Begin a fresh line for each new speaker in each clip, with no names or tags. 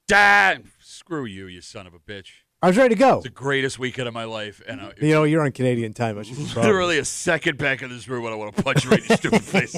Dad, screw you, you son of a bitch.
I was ready to go.
It's the greatest weekend of my life. And
You're on Canadian time. I should
literally a second back in this room when I want to punch you right in your stupid face.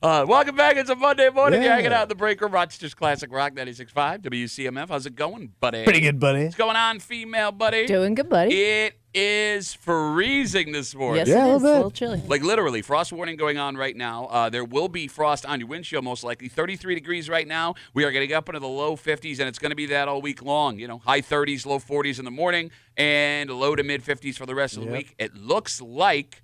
Welcome back. It's a Monday morning. You're hanging out in the break room. Rochester's Classic Rock 96.5 WCMF. How's it going, buddy?
Pretty good, buddy.
What's going on, female buddy?
Doing good, buddy.
It is freezing this morning.
Yes, it is. A little chilly.
Like literally, frost warning going on right now. There will be frost on your windshield most likely. 33 degrees right now. We are getting up into the low 50s, and it's going to be that all week long. You know, high 30s, low 40s in the morning, and low to mid 50s for the rest of the week. It looks like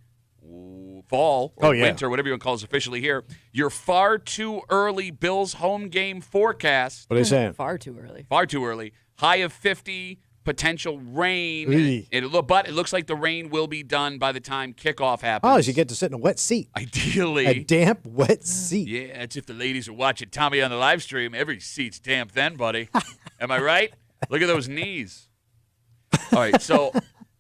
fall or winter, whatever you want to call it officially here. Your far too early Bills home game forecast.
What are they saying?
Far too early.
Far too early. High of 50. Potential rain. But it looks like the rain will be done by the time kickoff happens.
Oh, so you get to sit in a wet seat.
Ideally.
A damp, wet seat.
Yeah, that's if the ladies are watching Tommy on the live stream. Every seat's damp then, buddy. Am I right? Look at those knees. All right, so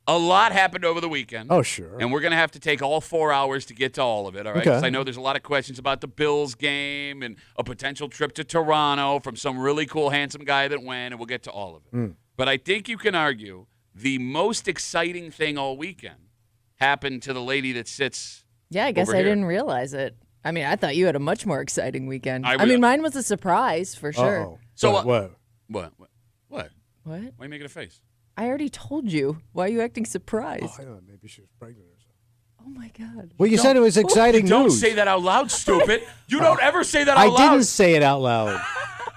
a lot happened over the weekend.
Oh, sure.
And we're going to have to take all 4 hours to get to all of it, all right?
Okay.
Because I know there's a lot of questions about the Bills game and a potential trip to Toronto from some really cool, handsome guy that went, and we'll get to all of it. But I think you can argue the most exciting thing all weekend happened to the lady that sits
Yeah, I guess
over
I
here.
didn't realize it. I mean, I thought you had a much more exciting weekend. I mean, mine was a surprise for sure.
Uh-oh.
So
what?
What?
What?
Why are you making a face?
I already told you. Why are you acting surprised?
I thought maybe she was pregnant or something.
Oh, my God.
Well, you said it was exciting
Don't
news.
say that out loud, stupid. You don't ever say that out
I
loud.
didn't say it out loud.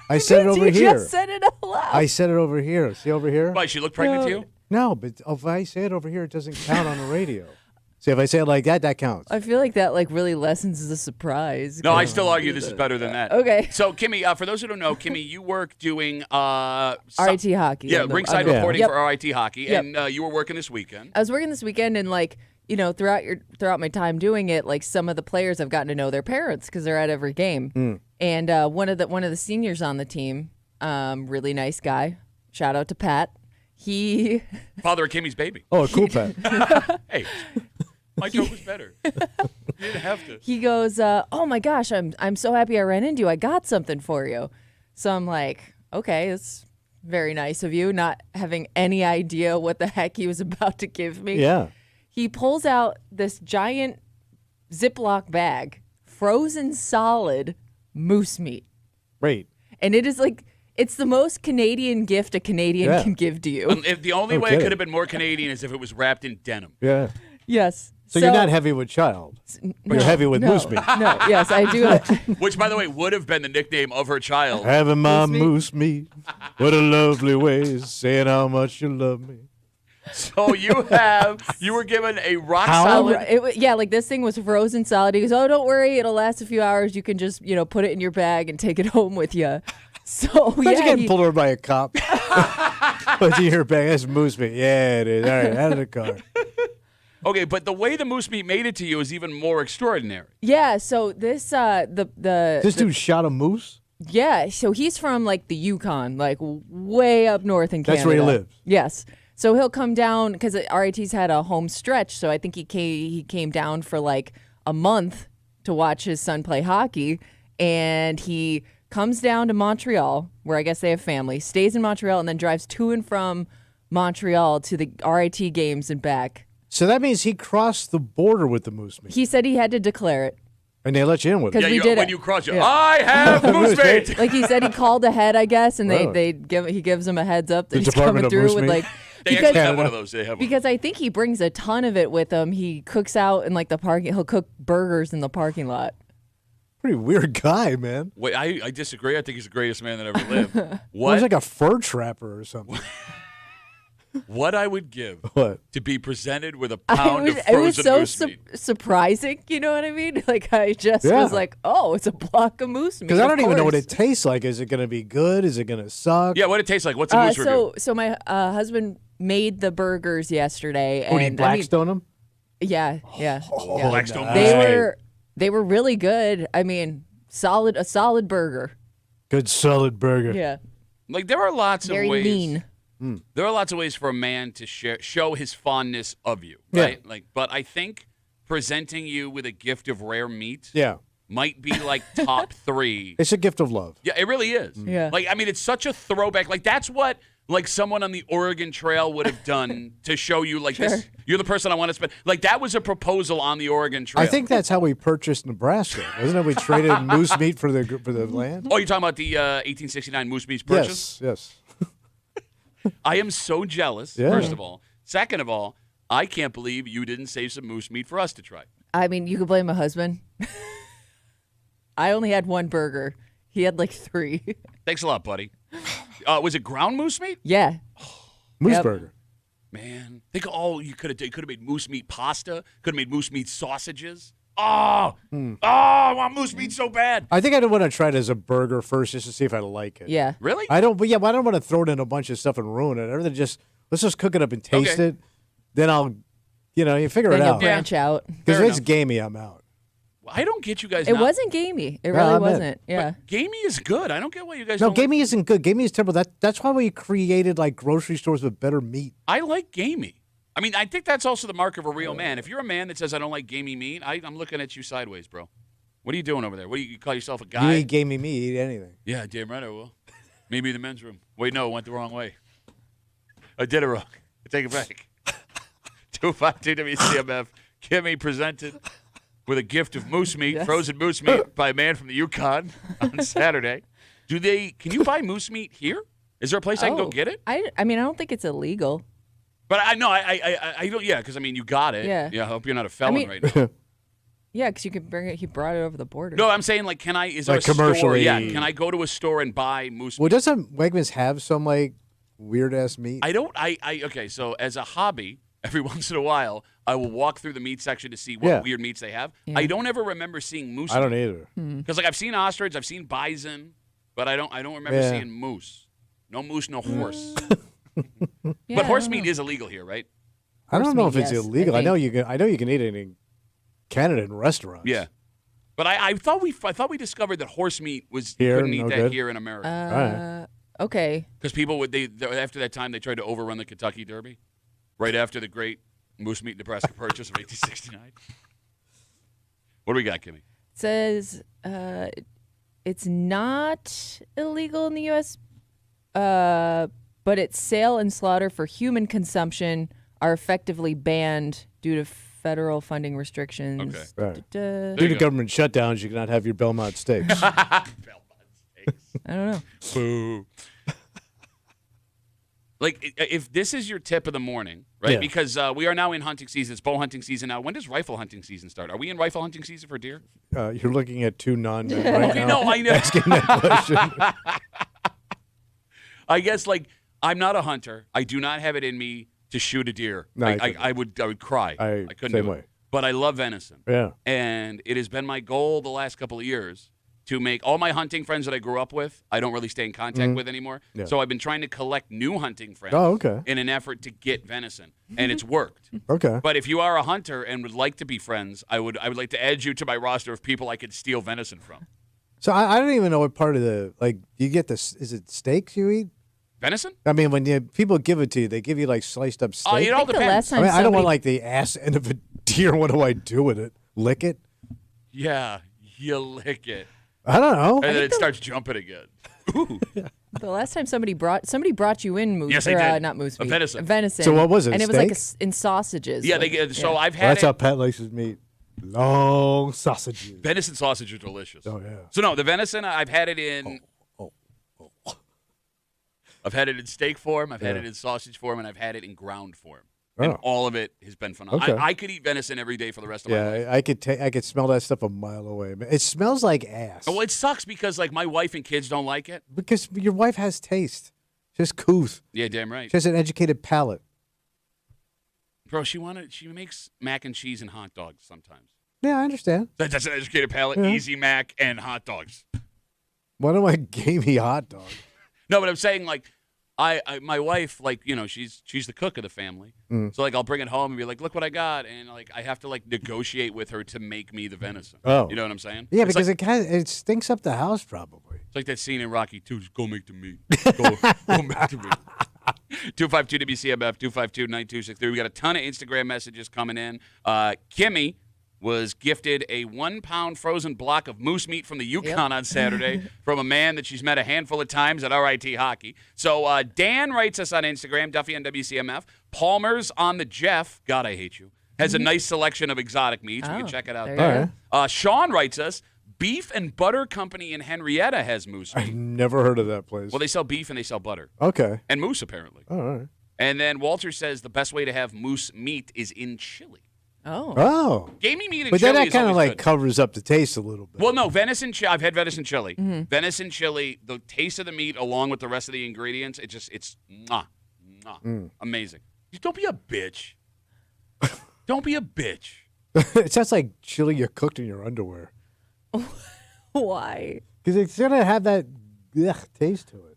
I said it over
you
here.
just said it out loud.
I said it over here. See over here?
Why, she looked pregnant to you?
No, but if I say it over here, it doesn't count on the radio. See, if I say it like that, that counts.
I feel like that really lessens the surprise.
No, I still argue this is better than that.
Okay.
So, Kimmy, for those who don't know, Kimmy, you work doing
RIT hockey.
Yeah, ringside reporting
Yep.
for RIT hockey,
Yep.
and you were working this weekend.
I was working this weekend, and throughout my time doing it, some of the players I've gotten to know their parents because they're at every game. And one of the seniors on the team, really nice guy. Shout out to Pat. He
Father of Kimmy's baby.
Oh, a cool pet.
Hey, my joke was better. You didn't have to.
He goes, "Oh my gosh, I'm so happy I ran into you. I got something for you." So I'm like, "Okay, it's very nice of you," not having any idea what the heck he was about to give me.
Yeah.
He pulls out this giant Ziploc bag, frozen solid moose meat.
Great.
And it is it's the most Canadian gift a Canadian can give to you.
If the only way it could have been more Canadian is if it was wrapped in denim.
Yeah.
Yes.
So you're not heavy with child. You're heavy with moose meat.
No, yes, I do.
Which, by the way, would have been the nickname of her child.
Having my moose meat. What a lovely way of saying how much you love me.
So you were given a rock solid.
This thing was frozen solid. He goes, "Oh, don't worry, it'll last a few hours. You can just, put it in your bag and take it home with you." So
Imagine getting pulled over by a cop. What's in your bag? That's moose meat. Yeah, it is. All right, out of the car.
Okay, but the way the moose meat made it to you is even more extraordinary.
Yeah. So this
This dude shot a moose.
Yeah. So he's from the Yukon, way up north in Canada.
That's where he lives.
Yes. So he'll come down because RIT's had a home stretch. So I think he came down for a month to watch his son play hockey, and he comes down to Montreal, where I guess they have family, stays in Montreal, and then drives to and from Montreal to the RIT games and back.
So that means he crossed the border with the moose meat.
He said he had to declare it.
And they let you in with it.
Yeah, we did
when
it.
you cross it,
Yeah.
I have moose meat.
He said, he called ahead, I guess, and
Really?
he gives him a heads up that
The
he's
Department
coming
of
through
Moose
with
Meat?
They
because,
actually have one of those. They have one.
because I think he brings a ton of it with him. He cooks out in the parking. He'll cook burgers in the parking lot.
Pretty weird guy, man.
Wait, I disagree. I think he's the greatest man that ever lived.
Well,
What?
he's like a fur trapper or something.
What I would give
What?
to be presented with a pound of
It
frozen
was so
moose meat.
surprising. You know what I mean? I just was like, oh, it's a block of moose meat.
Because I don't
of
even know what
course.
it tastes like. Is it going to be good? Is it going to suck?
Yeah, what it tastes like. What's a moose review?
So my husband made the burgers yesterday.
Would he
and
Blackstone them?
Yeah.
Blackstone
nice.
They were really good. I mean, a solid burger.
Good solid burger.
Yeah.
There are lots
Very
of ways.
lean.
There are lots of ways for a man to show his fondness of you,
Yeah.
right? But I think presenting you with a gift of rare meat
Yeah.
might be like top 3.
It's a gift of love.
Yeah, it really is.
Yeah.
Like, I mean, it's such a throwback. Like, that's what like someone on the Oregon Trail would have done to show you like this. You're the person I want to spend. Like, that was a proposal on the Oregon Trail.
I think that's how we purchased Nebraska. Wasn't it? We traded moose meat for the land.
Oh, you're talking about the 1869 moose meat purchase?
Yes.
I am so jealous,
Yeah.
first of all. Second of all, I can't believe you didn't save some moose meat for us to try.
I mean, you could blame my husband. I only had 1 burger. He had like 3.
Thanks a lot, buddy. Was it ground moose meat?
Yeah.
Moose
Yep.
burger.
Man, think of all you could have done. You could have made moose meat pasta. Could have made moose meat sausages. Oh, I want moose meat so bad.
I think I don't want to try it as a burger first just to see if I like it.
Yeah.
Really?
I don't. But yeah, but I don't want to throw it in a bunch of stuff and ruin it. I'd rather just let's just cook it up and taste
Okay.
it. Then I'll, you figure
Then
it
you'll
out.
branch out.
Because
Fair
if it's
enough.
gamey, I'm out.
I don't get you guys.
It
not-
wasn't gamey. It
Yeah,
really
I admit.
wasn't. Yeah.
But gamey is good. I don't get why you guys
No,
don't.
gamey isn't good. Gamey is terrible. That's why we created like grocery stores with better meat.
I like gamey. I mean, I think that's also the mark of a real man. If you're a man that says I don't like gamey meat, I'm looking at you sideways, bro. What are you doing over there? What do you call yourself a
You
guy?
eat gamey meat, eat anything.
Yeah, damn right I will. Maybe the men's room. Wait, no, it went the wrong way. I did it wrong. I take it back. 252 WCMF. Kimmy presented with a gift of moose meat, frozen moose meat by a man from the Yukon on Saturday. Can you buy moose meat here? Is there a place I can go get it?
I mean, I don't think it's illegal.
But I know, I don't, yeah, because I mean, you got it.
Yeah.
I hope you're not a felon
mean-
right now.
Yeah, because you can bring it. He brought it over the border.
No, I'm saying, like, is there
Like
a store?
commercially-
Yeah, can I go to a store and buy moose
Well,
meat?
doesn't Wegmans have some like weird ass meat?
Okay, so as a hobby, every once in a while, I will walk through the meat section to see what weird meats they have.
Yeah.
I don't ever remember seeing moose
I don't
meat.
either.
Because, like, I've seen ostrich, I've seen bison, but I don't remember
Yeah.
seeing moose. No moose, no horse.
Yeah,
But horse
I don't
meat
know.
is illegal here, right?
I don't
Horse
know
meat,
if it's
yes,
illegal.
I
I know
think.
you can. I know you can eat it in Canada in restaurants.
Yeah. But I thought we discovered that horse meat was you
Here,
couldn't eat
no
that
good?
here in America.
right.
Okay.
Because people would after that time they tried to overrun the Kentucky Derby, right after the great moose meat Nebraska purchase of 1869. What do we got, Kimmy?
It says it's not illegal in the U.S., but its sale and slaughter for human consumption are effectively banned due to federal funding restrictions.
Okay.
Right.
Da-da.
Due
you
to
go.
government shutdowns, you cannot have your Belmont steaks.
I don't know.
Boo. Like, if this is your tip of the morning, right?
Yeah.
Because we are now in hunting season. It's bow hunting season now. When does rifle hunting season start? Are we in rifle hunting season for deer?
You're looking at two non-men right
Okay,
now.
no, I know.
Asking that question.
I guess, like, I'm not a hunter. I do not have it in me to shoot a deer.
No,
I would cry. I couldn't
same
do
way.
it. But I love venison.
Yeah.
And it has been my goal the last couple of years to make all my hunting friends that I grew up with, I don't really stay in contact with anymore.
Yeah.
So I've been trying to collect new hunting friends
Oh, okay.
in an effort to get venison. And it's worked.
Okay.
But if you are a hunter and would like to be friends, I would like to add you to my roster of people I could steal venison from.
So I don't even know what part of the you get this. Is it steaks you eat?
Venison?
I mean, when people give it to you, they give you like sliced up steak.
It all
I think the
depends.
last time
I don't want
somebody-
like the ass end of a deer. What do I do with it? Lick it?
Yeah, you lick it.
I don't know.
And then it starts jumping again. Ooh.
The last time somebody brought you in moose,
Yes,
or,
they did.
not moose
A
meat,
venison.
venison.
So what was it,
And
a
it was like
steak?
in sausages.
Yeah,
like,
so I've
Well,
had
that's how
it.
Pat likes his meat. Long sausages.
Venison sausage are delicious.
Oh, yeah.
So no, the venison I've had it in. I've had it in steak form. I've had it in sausage form, and I've had it in ground form. And
Oh.
all of it has been phenomenal.
Okay.
I could eat venison every day for the rest of my life.
Yeah, I could smell that stuff a mile away. Man. It smells like ass.
Well, it sucks because like my wife and kids don't like it.
Because your wife has taste. She's couth.
Yeah, damn right.
She has an educated palate.
Bro, she makes mac and cheese and hot dogs sometimes.
Yeah, I understand.
That's an educated palate.
Yeah.
Easy mac and hot dogs.
Why don't I gamey hot dog?
No, but I'm saying like my wife, like, you know, she's the cook of the family.
Mm.
So like I'll bring it home and be like, look what I got, and like I have to like negotiate with her to make me the venison.
Oh.
You know what I'm saying?
Yeah,
It's
because
like,
it stinks up the house probably.
it's like that scene in Rocky 2, just go make the meat. Go make the meat. 252 WCMF 252-9263. We got a ton of Instagram messages coming in. Kimmy was gifted a 1-pound frozen block of moose meat from the Yukon on Saturday from a man that she's met a handful of times at RIT Hockey. So Dan writes us on Instagram, Duffy on WCMF. Palmer's on the Jeff, God, I hate you, has a nice selection of exotic meats. We can check it out there. Sean writes us, Beef and Butter Company in Henrietta has moose meat.
I've never heard of that place.
Well, they sell beef and they sell butter.
Okay.
And moose, apparently.
All right.
And then Walter says the best way to have moose meat is in chili.
Oh.
Gamey meat and
But
chili
then that
is
kind of
always
like
good.
covers up the taste a little bit.
Well, no, venison chili. I've had venison chili. Venison chili, the taste of the meat along with the rest of the ingredients, it's amazing. Don't be a bitch. Don't be a bitch.
It sounds like chili you cooked in your underwear.
Why?
Because it's going to have that taste to it.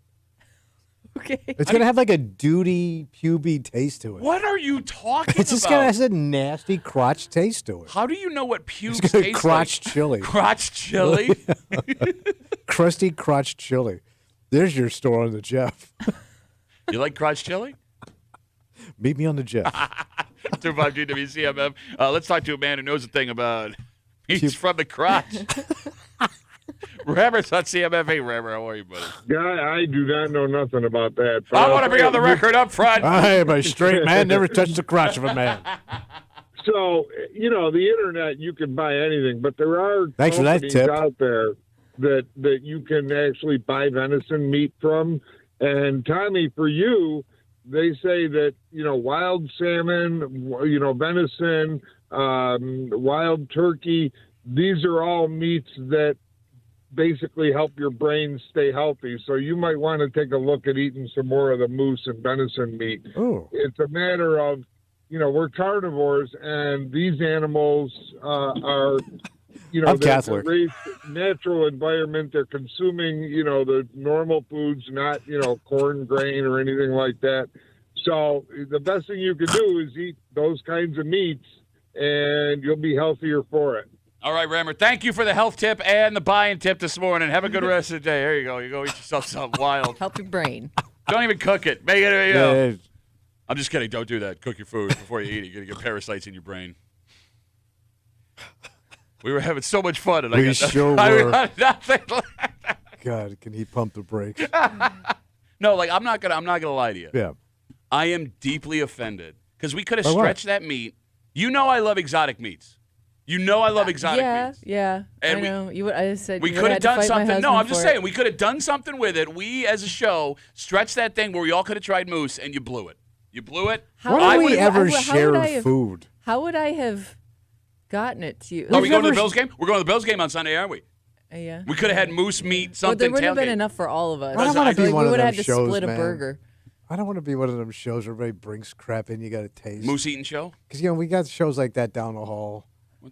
Okay.
It's going to have like a duty, puby taste to it.
What are you talking
It's just
about?
going to have a nasty crotch taste to it.
How do you know what pubes
It's gonna be
taste
crotch
like?
chili.
Crotch chili?
Crusty crotch chili. There's your store on the Jeff.
You like crotch chili?
Meet me on the Jeff.
252 WCMF. Let's talk to a man who knows a thing about meats from the crotch. Rammer's on CMF. Hey, Rammer, how are you, buddy?
Guy, I do not know nothing about that.
I want to be on the record up front.
I am a straight man, never touched the crotch of a man.
So, the internet, you can buy anything, but there are
Thanks for that
companies
tip.
out there that you can actually buy venison meat from. And, Tommy, for you, they say that, wild salmon, venison, wild turkey, these are all meats that basically help your brain stay healthy. So you might want to take a look at eating some more of the moose and venison meat.
Ooh.
It's a matter of, we're carnivores, and these animals are,
I'm
they're
Catholic.
raised in natural environment. They're consuming, the normal foods, not, corn, grain, or anything like that. So the best thing you can do is eat those kinds of meats, and you'll be healthier for it.
All right, Rammer, thank you for the health tip and the buying tip this morning. Have a good rest of the day. There you go. You go eat yourself something wild.
Help your brain.
Don't even cook it. Make it, there you go.
Yeah,
I'm just kidding. Don't do that. Cook your food before you eat it. You're going to get parasites in your brain. We were having so much fun. And
We
I got
sure
I
were.
got nothing left.
God, can he pump the brakes?
No, I'm not gonna lie to you.
Yeah.
I am deeply offended because we could have
By what?
stretched that meat. You know I love exotic meats. You know I love exotic meats.
Yeah.
And
I know. I said
We
you
could
would
have done
to fight my
something. No,
husband
I'm just
for it.
saying we could have done something with it. We, as a show, stretched that thing where we all could have tried moose, and you blew it. You blew it.
How
Why
would
do we
we-
ever
how would
share
I have-
food?
How would I have gotten it to you?
Are we going to the
never-
Bills game? We're going to the Bills game on Sunday, aren't we?
Yeah.
We could have had moose meat,
Well,
something.
there wouldn't have been
tailgate.
enough for all of us.
I don't wanna
I feel
be
like
one
we
of
would have
them
had to
shows,
split
man.
a burger.
I don't want to be one of them shows where everybody brings crap in you got to taste.
Moose eating show.
Because we got shows like that down the hall.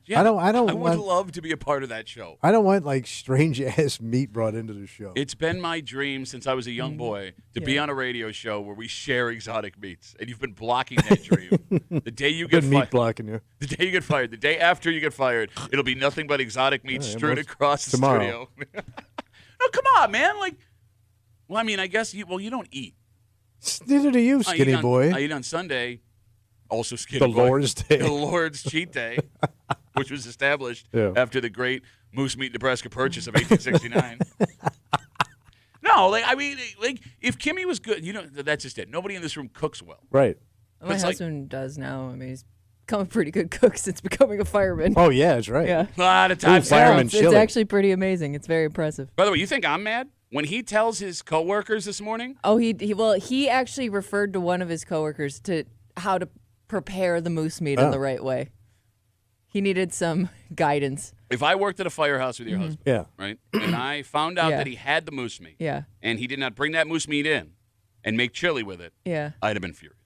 Yeah,
I don't
I would
want-
love to be a part of that show.
I don't want like strange ass meat brought into the show.
It's been my dream since I was a young boy to be on a radio show where we share exotic meats, and you've been blocking that dream. The day you get
Good meat
fired,
blocking you.
the day you get fired, the day after you get fired, it'll be nothing but exotic meat
Yeah,
strewn
most-
across the
tomorrow.
studio. No, come on, man. I mean, I guess you don't eat.
Neither do you,
I eat
skinny
on-
boy.
I eat on Sunday. Also skinny
The
boy.
Lord's Day.
The Lord's cheat day, which was established
Yeah.
after the great Moose Meat Nebraska purchase of 1869. No, if Kimmy was good, that's just it. Nobody in this room cooks well.
Right.
My
It's like-
husband does now. I mean, he's become a pretty good cook since becoming a fireman.
Oh, yeah, that's right.
Yeah.
A lot of times.
fireman
it's
chili.
actually pretty amazing. It's very impressive.
By the way, you think I'm mad? When he tells his coworkers this morning,
Oh, he actually referred to one of his coworkers to how to prepare the moose meat in
Oh.
the right way. He needed some guidance.
if I worked at a firehouse with your husband,
Yeah.
right, and I found out
Yeah.
that he had the moose meat,
Yeah.
and he did not bring that moose meat in and make chili with it,
Yeah.
I'd have been furious.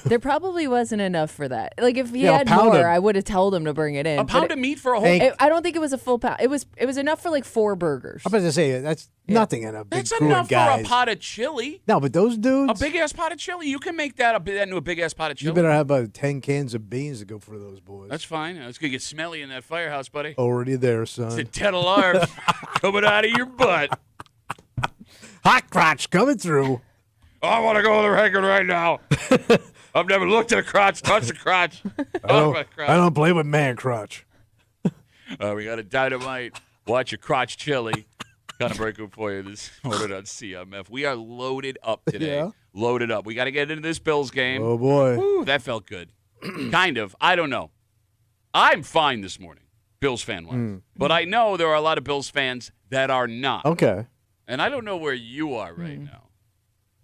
There probably wasn't enough for that. Like if he
Yeah, a
had
pound
more,
of-
I would have told him to bring it in.
A
but
pound of meat for a whole.
Hey,
I don't think it was a full pound. It was enough for like 4 burgers.
I'm about to say, that's nothing in a big
That's
crew
enough
of guys.
for a pot of chili.
No, but those
A
dudes,
big ass pot of chili. You can make that into a big ass pot of chili.
you better have about 10 cans of beans to go for those boys.
That's fine. It's gonna get smelly in that firehouse, buddy.
Already there,
It's a
son.
10 alarm coming out of your butt.
Hot crotch coming through.
I want to go on the record right now. I've never looked at a crotch, touched a crotch.
I don't play with man crotch.
We got a dynamite. Watch your crotch chili. Kind of break up for you this morning on CMF. We are loaded up today.
Yeah.
Loaded up. We got to get into this Bills game.
Oh, boy.
Ooh, that felt good. Kind of. I don't know. I'm fine this morning, Bills fan-wise. But I know there are a lot of Bills fans that are not.
Okay.
And I don't know where you are right now.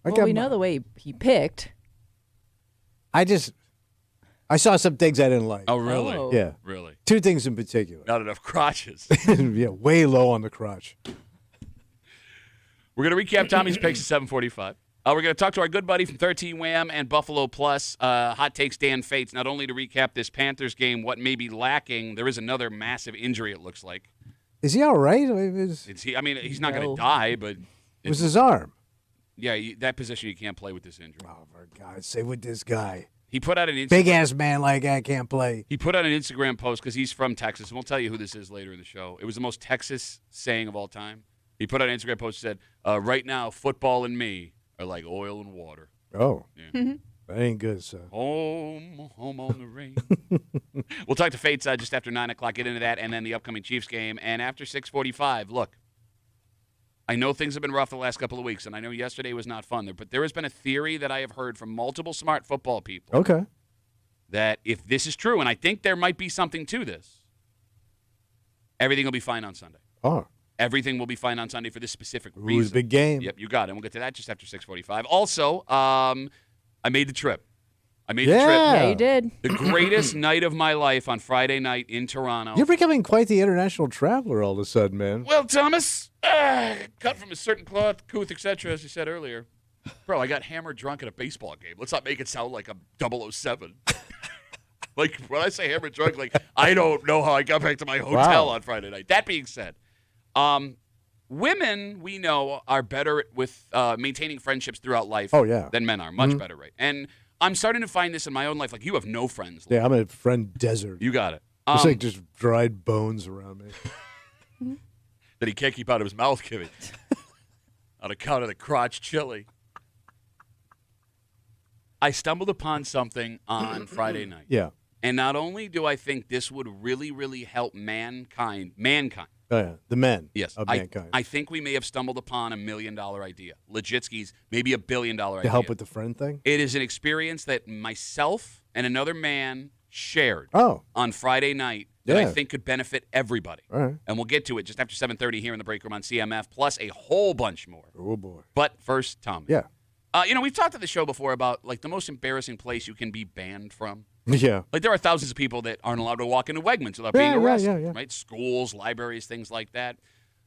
Well, we know the way he picked.
I saw some things I didn't like.
Oh, really?
Oh.
Yeah.
Really?
Two things in particular.
Not enough crotches.
Yeah, way low on the crotch.
We're going to recap Tommy's picks at 7:45. We're going to talk to our good buddy from 13 Wham and Buffalo Plus, Hot Takes Dan Fates, not only to recap this Panthers game, what may be lacking. There is another massive injury, it looks like.
Is he all right?
He's not going
No.
to die, but
It was his arm.
yeah, that position you can't play with this injury.
Oh, for God's sake, with this guy.
He put out an
Big ass man like that can't play.
He put out an Instagram post because he's from Texas, and we'll tell you who this is later in the show. It was the most Texas saying of all time. He put out an Instagram post that said, right now, football and me are like oil and water.
Oh.
Yeah.
That ain't good, son.
Home on the range. We'll talk to Fates just after 9 o'clock, get into that, and then the upcoming Chiefs game. And after 6:45, look, I know things have been rough the last couple of weeks, and I know yesterday was not fun there, but there has been a theory that I have heard from multiple smart football people
Okay.
that if this is true, and I think there might be something to this, everything will be fine on Sunday.
Oh.
Everything will be fine on Sunday for this specific
It
reason.
was a big game.
Yep, you got it. And we'll get to that just after 6:45. Also, I made the trip. I made the
Yeah.
trip.
Yeah, you did.
The greatest night of my life on Friday night in Toronto.
You're becoming quite the international traveler all of a sudden, man.
Well, Thomas, cut from a certain cloth, couth, etc., as you said earlier. Bro, I got hammered drunk at a baseball game. Let's not make it sound like I'm 007. Like, when I say hammered drunk, like, I don't know how I got back to my hotel
Wow.
on Friday night. That being said, women, we know, are better with maintaining friendships throughout life
Oh, yeah.
than men are. Much better, right? And I'm starting to find this in my own life. Like, you have no friends.
Yeah, I'm a friend desert.
You got it.
It's like just dried bones around me.
That he can't keep out of his mouth, Kimmy. On account of the crotch chili. I stumbled upon something on Friday night.
Yeah.
And not only do I think this would really, really help mankind.
Oh, yeah. The men
Yes.
of
I
mankind.
think we may have stumbled upon $1 million idea. Legitski's, maybe $1 billion idea.
to help with the friend thing?
It is an experience that myself and another man shared
Oh.
on Friday night that I
Yeah.
think could benefit everybody.
All right.
And we'll get to it just after 7:30 here in the break room on CMF, plus a whole bunch more.
Oh, boy.
But first, Tommy.
Yeah.
We've talked on the show before about like the most embarrassing place you can be banned from.
Yeah.
Like there are thousands of people that aren't allowed to walk into Wegmans without
Yeah,
being
yeah,
arrested,
yeah.
right? Schools, libraries, things like that.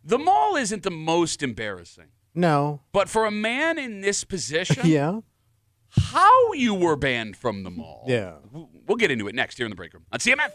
The mall isn't the most embarrassing.
No.
But for a man in this position,
Yeah.
how you were banned from the mall.
Yeah.
We'll get into it next here in the break room on CMF.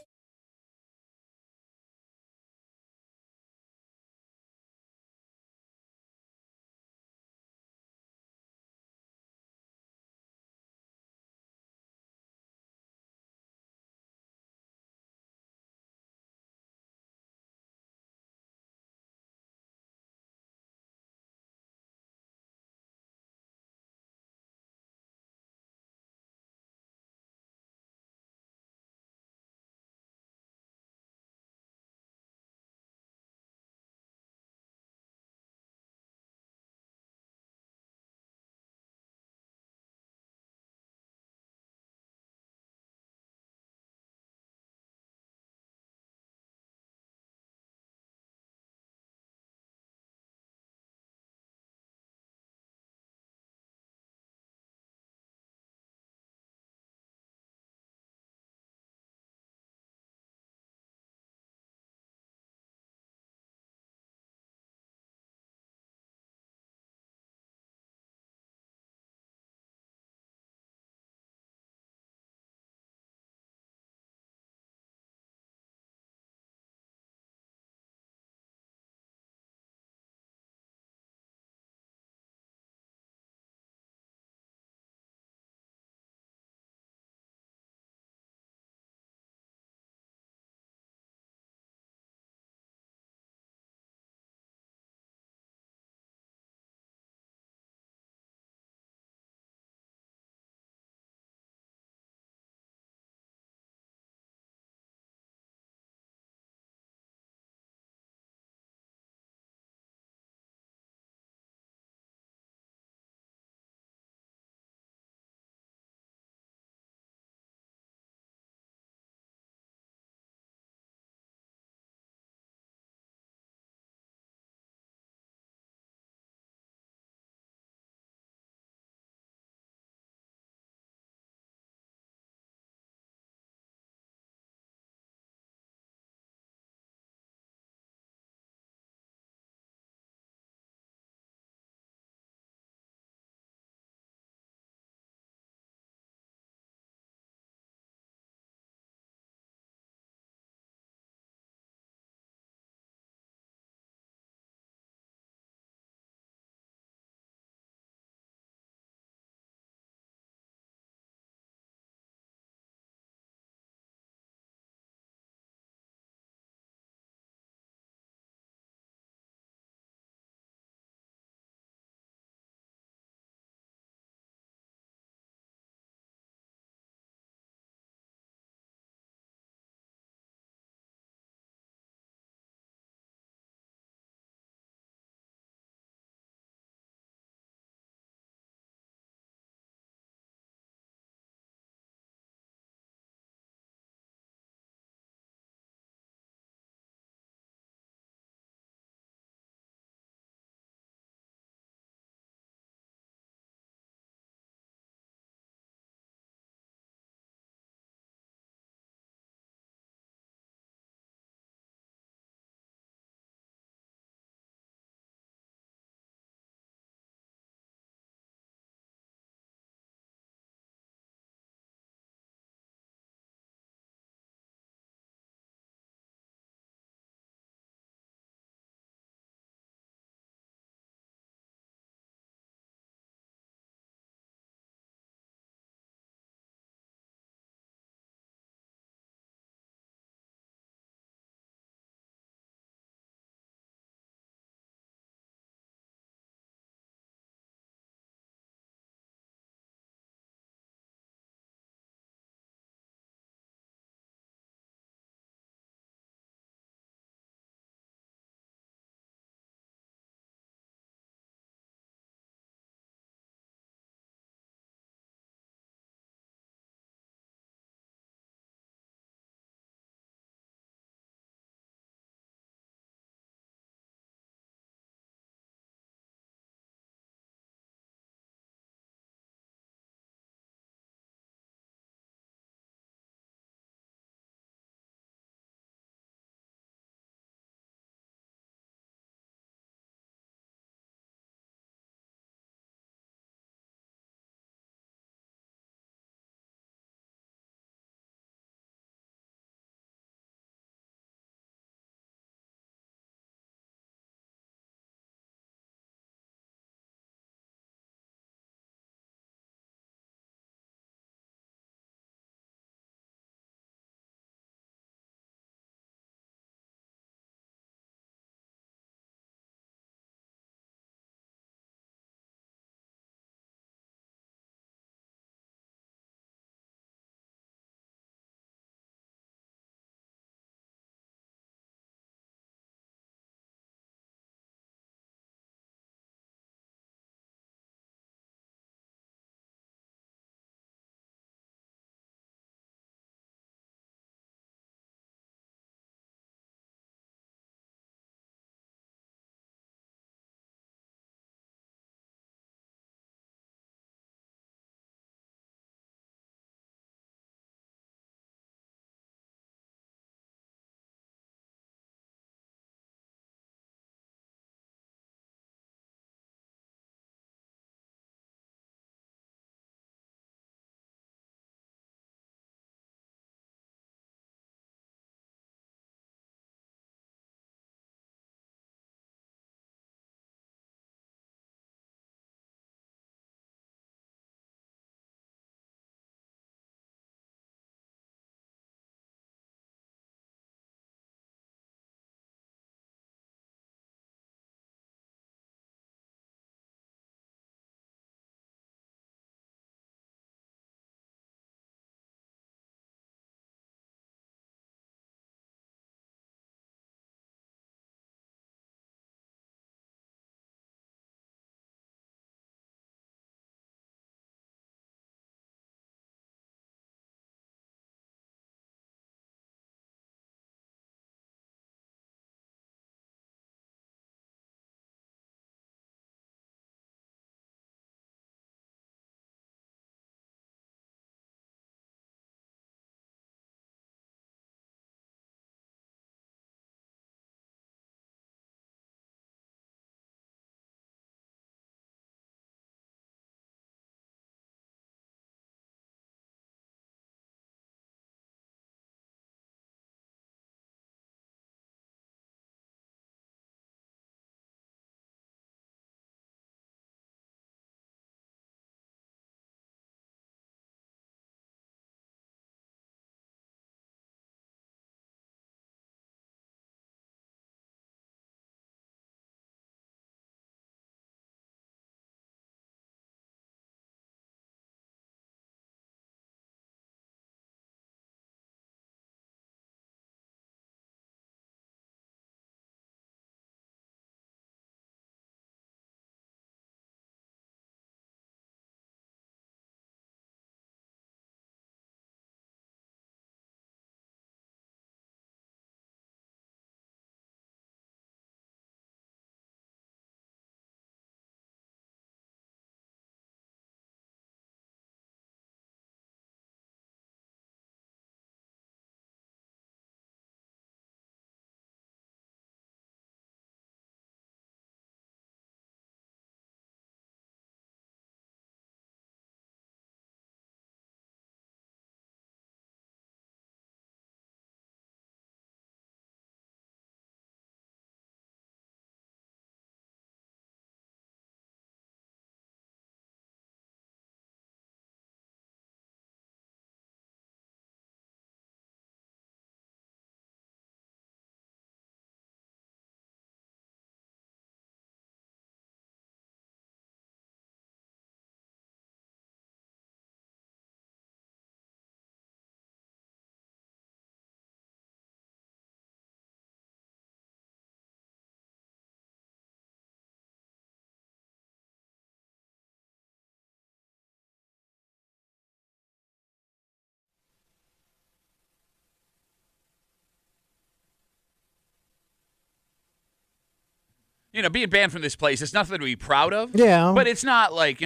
being banned from this place is nothing to be proud of.
Yeah.
But it's not like,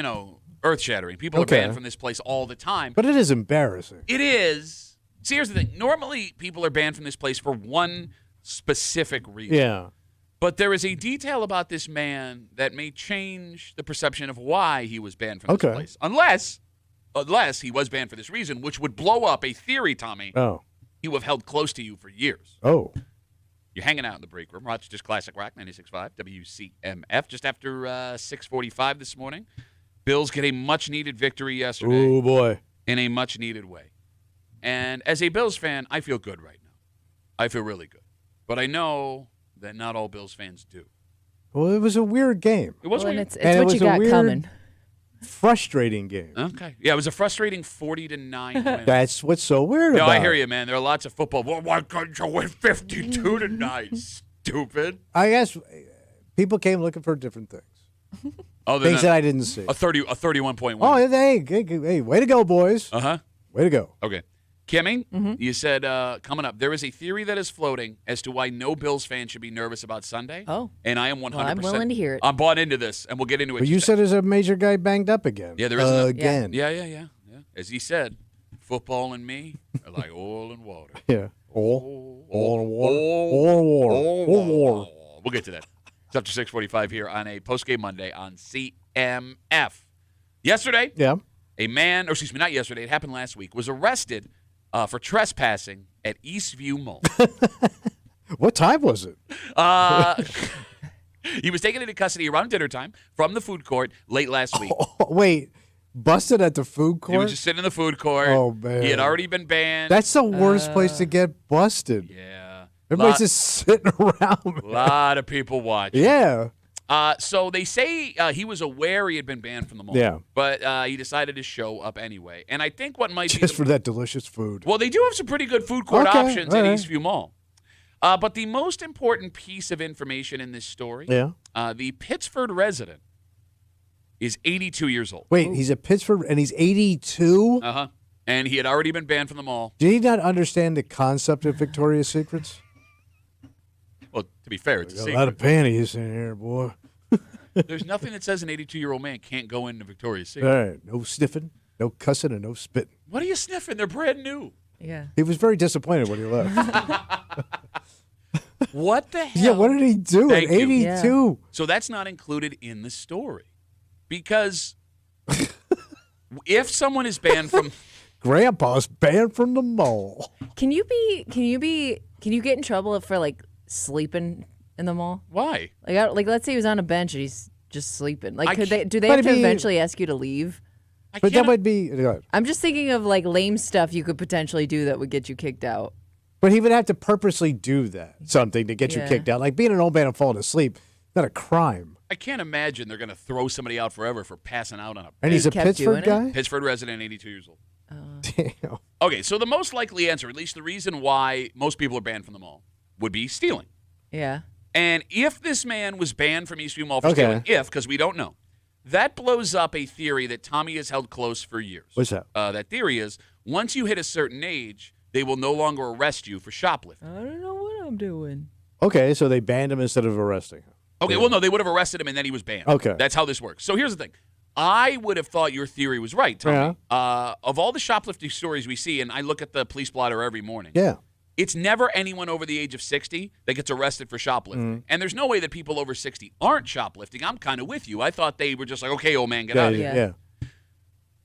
earth-shattering. People are banned from this place all the time.
But it is embarrassing.
It is. See, here's the thing. Normally, people are banned from this place for one specific reason.
Yeah.
But there is a detail about this man that may change the perception of why he was banned from this place. Unless he was banned for this reason, which would blow up a theory, Tommy,
Oh.
he would have held close to you for years.
Oh.
You're hanging out in the break room. Rochester's Classic Rock, 96.5, WCMF. Just after 6:45 this morning, Bills get a much-needed victory yesterday
Oh, boy.
in a much-needed way. And as a Bills fan, I feel good right now. I feel really good. But I know that not all Bills fans do.
Well, it was a weird game.
It was
Well, and
weird.
it's
And it
what you
was a
got
weird-
coming.
Frustrating game.
Okay. Yeah, it was a frustrating 40-9 win.
That's what's so weird
No,
about
I
it.
hear you, man. There are lots of football. Well, why couldn't you win 52 tonight, stupid?
I guess people came looking for different things.
Other
Things
than
that I didn't see.
a 31-point win.
Oh, hey, way to go, boys.
Uh-huh.
Way to go.
Okay. Kimmy, you said coming up, there is a theory that is floating as to why no Bills fan should be nervous about Sunday.
Oh.
And I am 100%.
Well, I'm willing to hear it.
I'm bought into this, and we'll get into it.
But you said there's a major guy banged up again.
Yeah, there is another-
again.
Yeah. As he said, football and me are like oil and water.
Yeah. Oil and water.
We'll get to that. It's up to 6:45 here on a postgame Monday on CMF. Yesterday,
Yeah.
a man, or excuse me, not yesterday, it happened last week, was arrested for trespassing at Eastview Mall.
What time was it?
He was taken into custody around dinner time from the food court late last week.
Oh, wait. Busted at the food court?
He was just sitting in the food court.
Oh, man.
He had already been banned.
That's the worst place to get busted.
Yeah.
Everybody's just sitting around.
A lot of people watching.
Yeah.
So they say he was aware he had been banned from the mall.
Yeah.
But he decided to show up anyway. And I think what might be
Just for that delicious food.
well, they do have some pretty good food court
Okay,
options
all
at
right.
Eastview Mall. But the most important piece of information in this story,
Yeah.
The Pittsford resident is 82 years old.
Wait, he's at Pittsburgh and he's 82?
Uh-huh. And he had already been banned from the mall.
Did he not understand the concept of Victoria's Secrets?
Well, to be fair, it's a
A lot
secret.
of panties in here, boy.
There's nothing that says an 82-year-old man can't go into Victoria's
All
Secret.
right. No sniffing, no cussing, and no spitting.
What are you sniffing? They're brand new.
Yeah.
He was very disappointed when he left.
What the hell?
Yeah, what did he do at
Thank you.
82?
So that's not included in the story. Because if someone is banned from
Grandpa's banned from the mall.
Can you get in trouble for like sleeping in the mall?
why?
Like let's say he was on a bench and he's just sleeping. Like do they
But
have to
I mean-
eventually ask you to leave?
I
But that
can't-
would be. Go ahead.
I'm just thinking of like lame stuff you could potentially do that would get you kicked out.
But he would have to purposely do that, something to get you
Yeah.
kicked out. Like being an old man and falling asleep, not a crime.
I can't imagine they're going to throw somebody out forever for passing out on a
And he's a
kept
Pittsburgh
doing
guy?
Pittsford resident, 82 years old.
Damn.
Okay, so the most likely answer, at least the reason why most people are banned from the mall, would be stealing.
Yeah.
And if this man was banned from Eastview Mall for
Okay.
stealing, because we don't know, that blows up a theory that Tommy has held close for years.
What's that?
That theory is once you hit a certain age, they will no longer arrest you for shoplifting.
I don't know what I'm doing.
Okay, so they banned him instead of arresting him.
Okay, well, no, they would have arrested him and then he was banned.
Okay.
That's how this works. So here's the thing. I would have thought your theory was right, Tommy. Of all the shoplifting stories we see, and I look at the police blotter every morning,
Yeah.
it's never anyone over the age of 60 that gets arrested for shoplifting. And there's no way that people over 60 aren't shoplifting. I'm kind of with you. I thought they were just like, okay, old man, get out of here.
Yeah.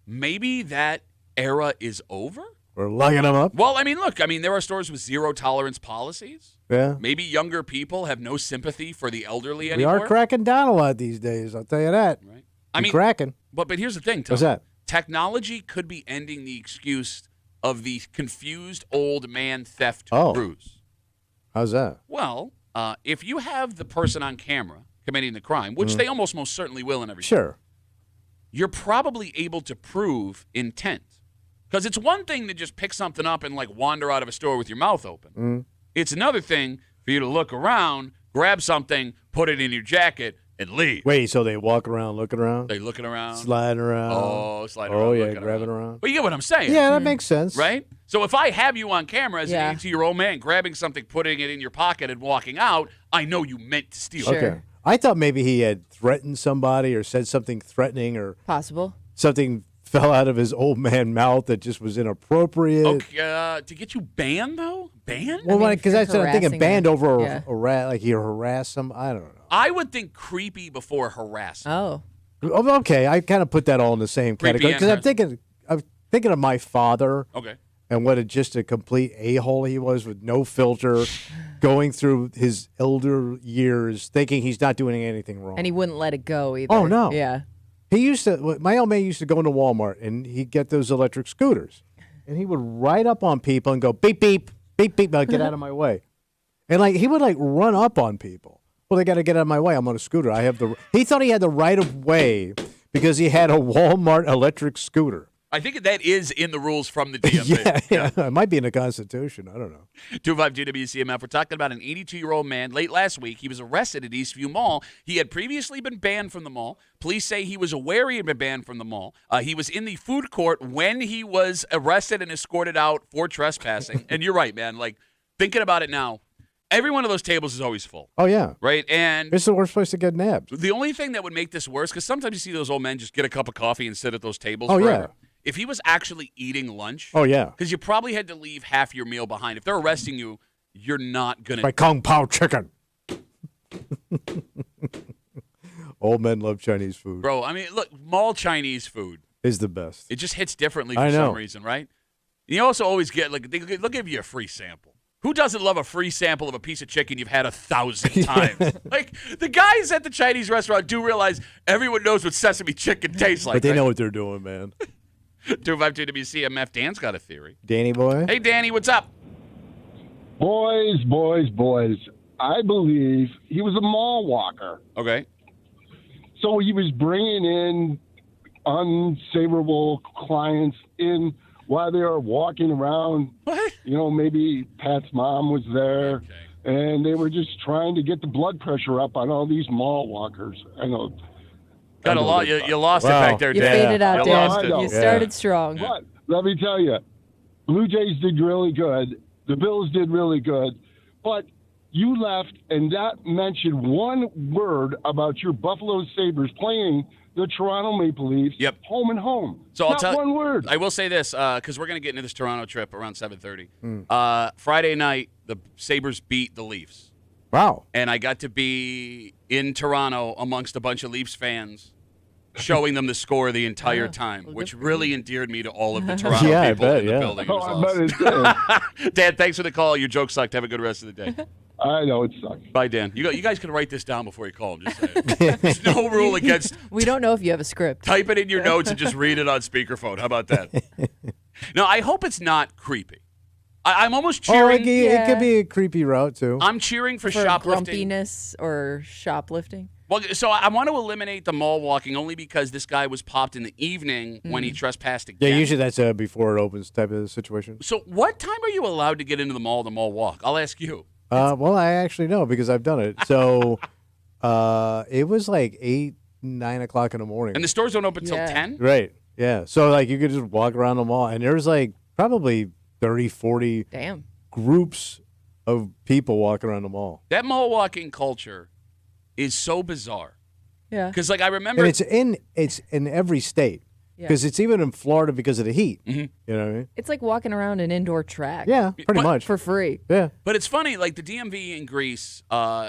Maybe that era is over?
We're locking him up.
Well, I mean, look, there are stores with zero tolerance policies.
Yeah.
Maybe younger people have no sympathy for the elderly
We
anymore.
are cracking down a lot these days, I'll tell you that.
Right?
Cracking.
But here's the thing, Tom.
What's that?
Technology could be ending the excuse of the confused old man theft
Oh.
ruse.
How's that?
Well, if you have the person on camera committing the crime, which they almost most certainly will in every
Sure.
you're probably able to prove intent. Because it's one thing to just pick something up and like wander out of a store with your mouth open. It's another thing for you to look around, grab something, put it in your jacket, and leave.
Wait, so they walk around looking around?
They looking around.
Sliding around?
Oh, sliding
Oh,
around.
yeah,
looking
grabbing around.
But you get what I'm saying.
Yeah, that makes sense.
Right? So if I have you on camera as
Yeah.
an 82-year-old man grabbing something, putting it in your pocket, and walking out, I know you meant to steal
Sure.
it.
Okay. I thought maybe he had threatened somebody or said something threatening or
Possible.
something fell out of his old man mouth that just was inappropriate.
Okay, to get you banned though? Banned?
Well,
I mean,
because
if
I
you're
said I'm thinking
harassing
banned
her.
over
Yeah.
like he harassed some. I don't know.
I would think creepy before harassment.
Oh.
Okay, I kind of put that all in the same
Creepy
category because
and
I'm thinking of my father
Okay.
and what just a complete a-hole he was with no filter, going through his elder years, thinking he's not doing anything wrong.
And he wouldn't let it go either.
Oh, no.
Yeah.
He used to. My old man used to go into Walmart and he'd get those electric scooters, and he would ride up on people and go beep beep beep beep, like, get out of my way, and like he would like run up on people. Well, they got to get out of my way. I'm on a scooter. I have the. He thought he had the right of way because he had a Walmart electric scooter.
I think that is in the rules from the DMV.
Yeah, it might be in the Constitution. I don't know.
252 WCMF. We're talking about an 82-year-old man. Late last week, he was arrested at Eastview Mall. He had previously been banned from the mall. Police say he was aware he had been banned from the mall. He was in the food court when he was arrested and escorted out for trespassing. And you're right, man. Like, thinking about it now, every one of those tables is always full,
Oh yeah,
right? And
it's the worst place to get nabbed.
the only thing that would make this worse, because sometimes you see those old men just get a cup of coffee and sit at those tables
Oh,
forever.
yeah.
If he was actually eating lunch,
Oh yeah,
because you probably had to leave half your meal behind. If they're arresting you, you're not going
my
to.
Kung Pao chicken. Old men love Chinese food.
Bro, I mean, look, mall Chinese food,
Is the best.
it just hits differently for
I know.
some reason, right? You also always get, like, they'll give you a free sample. Who doesn't love a free sample of a piece of chicken you've had 1,000 times? Like, the guys at the Chinese restaurant do realize everyone knows what sesame chicken tastes like.
But they
right?
know what they're doing, man.
252 WCMF. Dan's got a theory.
Danny boy.
Hey, Danny, what's up?
Boys. I believe he was a mall walker.
Okay.
So he was bringing in unsavourable clients in while they were walking around.
What?
You know, maybe Pat's mom was there,
Okay.
and they were just trying to get the blood pressure up on all these mall walkers. I know.
Got a lot. You lost
Wow.
it back there,
You
Dan.
faded out,
You
Dan.
lost it.
know.
You
Yeah.
started strong.
But let me tell you, Blue Jays did really good. The Bills did really good. But you left and not mentioned one word about your Buffalo Sabres playing the Toronto Maple Leafs
Yep.
home and home.
So I'll
not
tell
one word.
I will say this because we're going to get into this Toronto trip around 7:30. Friday night, the Sabres beat the Leafs,
Wow.
and I got to be in Toronto amongst a bunch of Leafs fans, showing them the score the entire time,
well,
which
good for
really endeared me to all of the Toronto
Yeah, I
people
bet,
in the
yeah.
building. It
Oh,
was
I bet
awesome.
it did.
Dan, thanks for the call. Your joke sucked. Have a good rest of the day.
I know it sucked.
Bye, Dan. You guys can write this down before you call him. Just saying. There's no rule against
We don't know if you have a script.
type it in your notes and just read it on speakerphone. How about that? No, I hope it's not creepy. I'm almost
Oh,
cheering.
it could be a creepy route too.
I'm cheering for
For
shoplifting.
grumpiness or shoplifting.
Well, so I want to eliminate the mall walking only because this guy was popped in the evening when he trespassed
Yeah,
again.
usually that's before it opens type of situation.
So what time are you allowed to get into the mall walk? I'll ask you.
Well, I actually know because I've done it. So it was like 8, 9 o'clock in the morning.
And the stores don't open till
Yeah.
10?
Right. Yeah. So like you could just walk around the mall and there's like probably 30, 40
Damn.
groups of people walking around the mall.
That mall walking culture is so bizarre.
Yeah.
Because, like, I remember.
And it's in every state.
Yeah.
Because it's even in Florida because of the heat.
Mhm.
You know what I mean?
It's like walking around an indoor track.
Yeah, pretty
But-
much.
For free.
Yeah.
But it's funny, like the DMV in Greece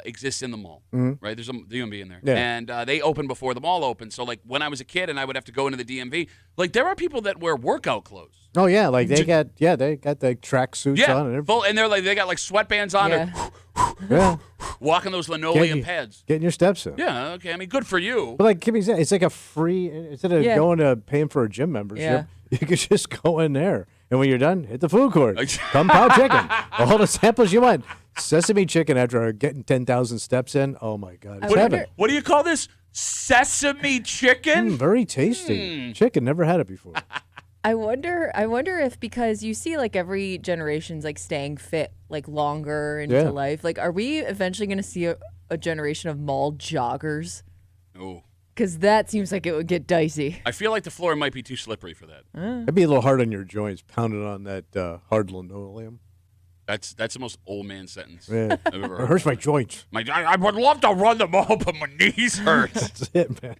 exists in the mall, right? There's a DMV in there,
Yeah.
and they open before the mall opens. So like when I was a kid and I would have to go into the DMV, like there are people that wear workout clothes.
Oh yeah, like they got the track suits
Yeah,
on and everything.
full, and they're like they got like sweatbands on,
Yeah.
and
Yeah.
walking those linoleum
you-
pads.
Getting your steps in.
Yeah, okay. I mean, good for you.
But like Kimmy said, it's like a free instead of
Yeah.
going to paying for a gym membership,
Yeah.
you could just go in there. And when you're done, hit the food court. Kung Pao chicken. All the samples you want. Sesame chicken after getting 10,000 steps in. Oh my God. It's
I
heaven.
wonder-
What do you call this? Sesame chicken?
Very tasty. Chicken. Never had it before.
I wonder if because you see like every generation's like staying fit like longer into
Yeah.
life. Like are we eventually going to see a generation of mall joggers?
Oh,
Cuz that seems like it would get dicey.
I feel like the floor might be too slippery for that.
It'd be a little hard on your joints, pounding on that hard linoleum.
That's the most old man sentence
Yeah.
I've ever
It
heard.
hurts my joints.
I would love to run the ball, but my knees hurt.
That's it, man.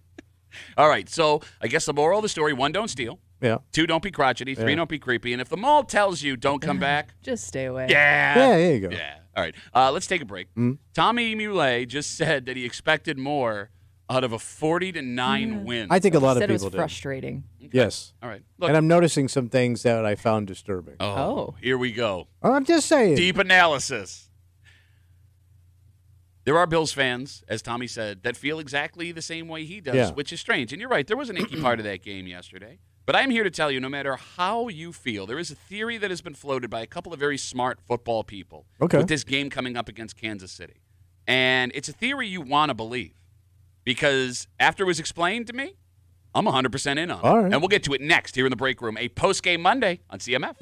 All right, so I guess the moral of the story: 1, don't steal.
Yeah.
2, don't be crotchety. 3, don't be creepy. And if the mall tells you don't come back,
Just stay away.
yeah.
Yeah, there you go.
Yeah. All right. Let's take a break. Tommy Muley just said that he expected more out of a 40-9 win.
I think a lot of
Said it was
people do.
frustrating.
Yes.
All right. Look.
And I'm noticing some things that I found disturbing.
Oh.
Here we go.
I'm just saying.
Deep analysis. There are Bills fans, as Tommy said, that feel exactly the same way he does,
Yeah.
which is strange. And you're right. There was an icky part of that game yesterday. But I'm here to tell you, no matter how you feel, there is a theory that has been floated by a couple of very smart football people
Okay.
with this game coming up against Kansas City. And it's a theory you want to believe because after it was explained to me, I'm 100% in on it.
All right.
And we'll get to it next here in the break room, a post-game Monday on CMF.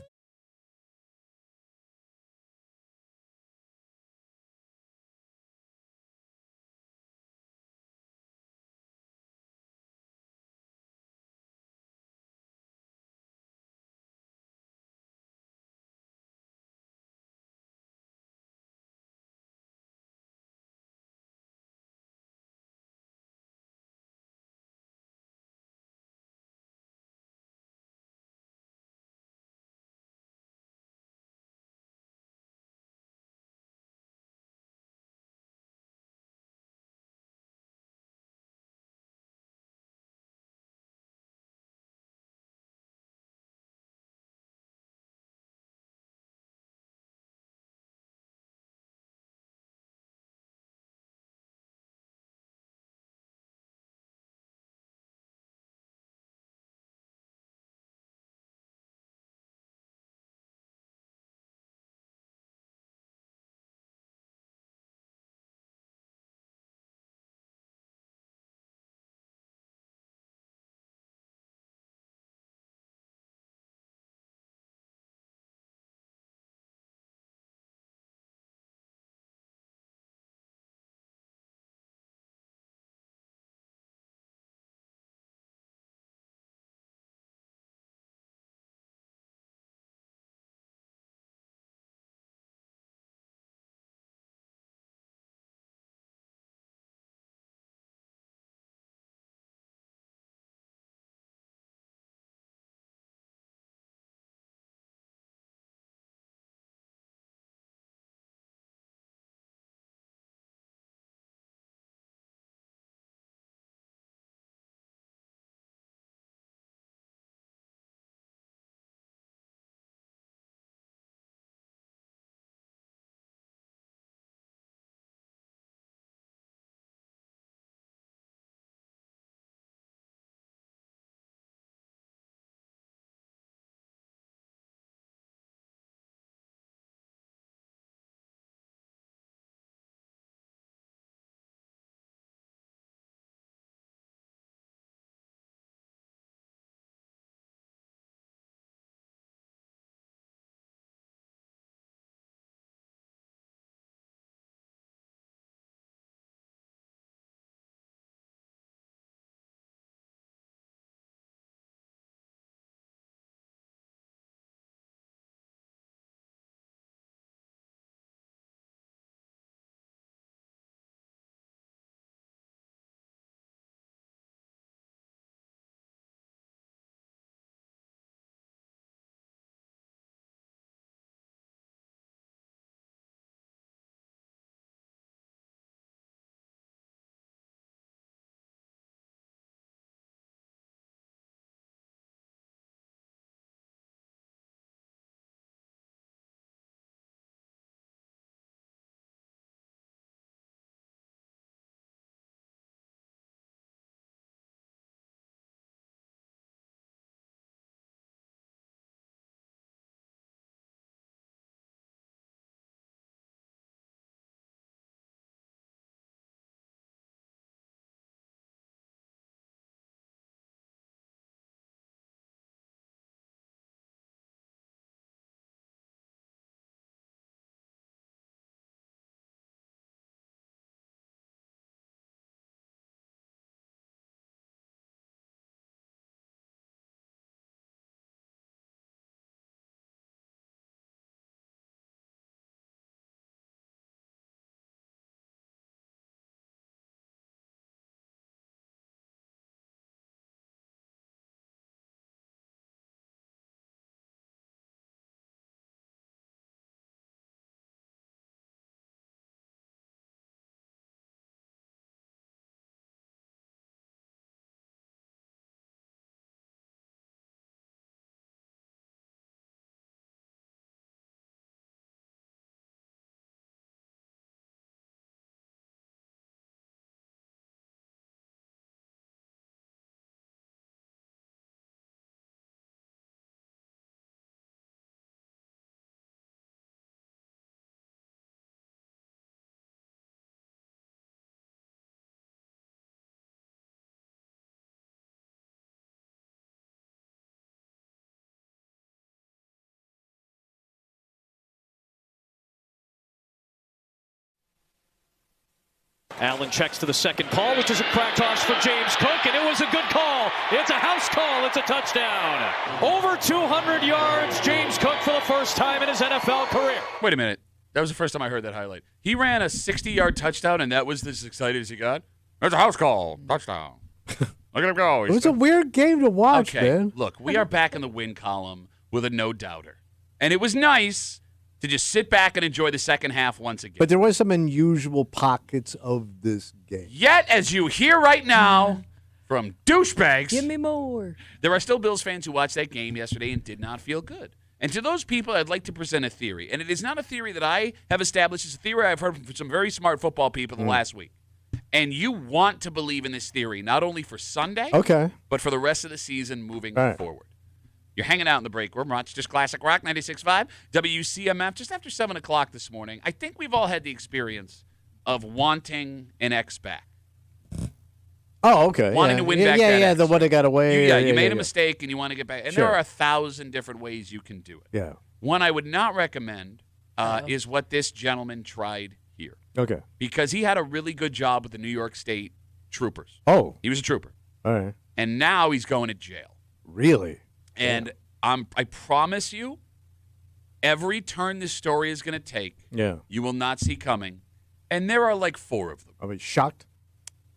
Allen checks to the second call, which is a crack toss for James Cook, and it was a good call. It's a house call. It's a touchdown. Over 200 yards, James Cook for the first time in his NFL career.
Wait a minute. That was the first time I heard that highlight. He ran a 60-yard touchdown, and that was as excited as he got? There's a house call. Touchdown. Look at him go.
It was a weird game to watch,
Okay,
man.
look, we are back in the win column with a no-doubter. And it was nice to just sit back and enjoy the second half once again.
But there was some unusual pockets of this game.
Yet, as you hear right now from douchebags,
Give me more.
there are still Bills fans who watched that game yesterday and did not feel good. And to those people, I'd like to present a theory. And it is not a theory that I have established. It's a theory I've heard from some very smart football people the last week. And you want to believe in this theory, not only for Sunday,
Okay.
but for the rest of the season moving
All right.
forward. You're hanging out in the break room. Rochester's Classic Rock 96.5, WCMF, just after 7 o'clock this morning. I think we've all had the experience of wanting an X back.
Oh, okay.
Wanting
yeah.
to win
yeah,
back
Yeah,
that
yeah,
X.
the one that got away.
You made a mistake and you want to get back. And there
Sure.
are 1,000 different ways you can do it.
Yeah.
One I would not recommend is what this gentleman tried here,
Okay.
because he had a really good job with the New York State troopers.
Oh,
He was a trooper.
all right.
And now he's going to jail.
Really?
And I promise you, every turn this story is going to take,
Yeah.
you will not see coming. And there are like 4 of them.
I mean, shocked.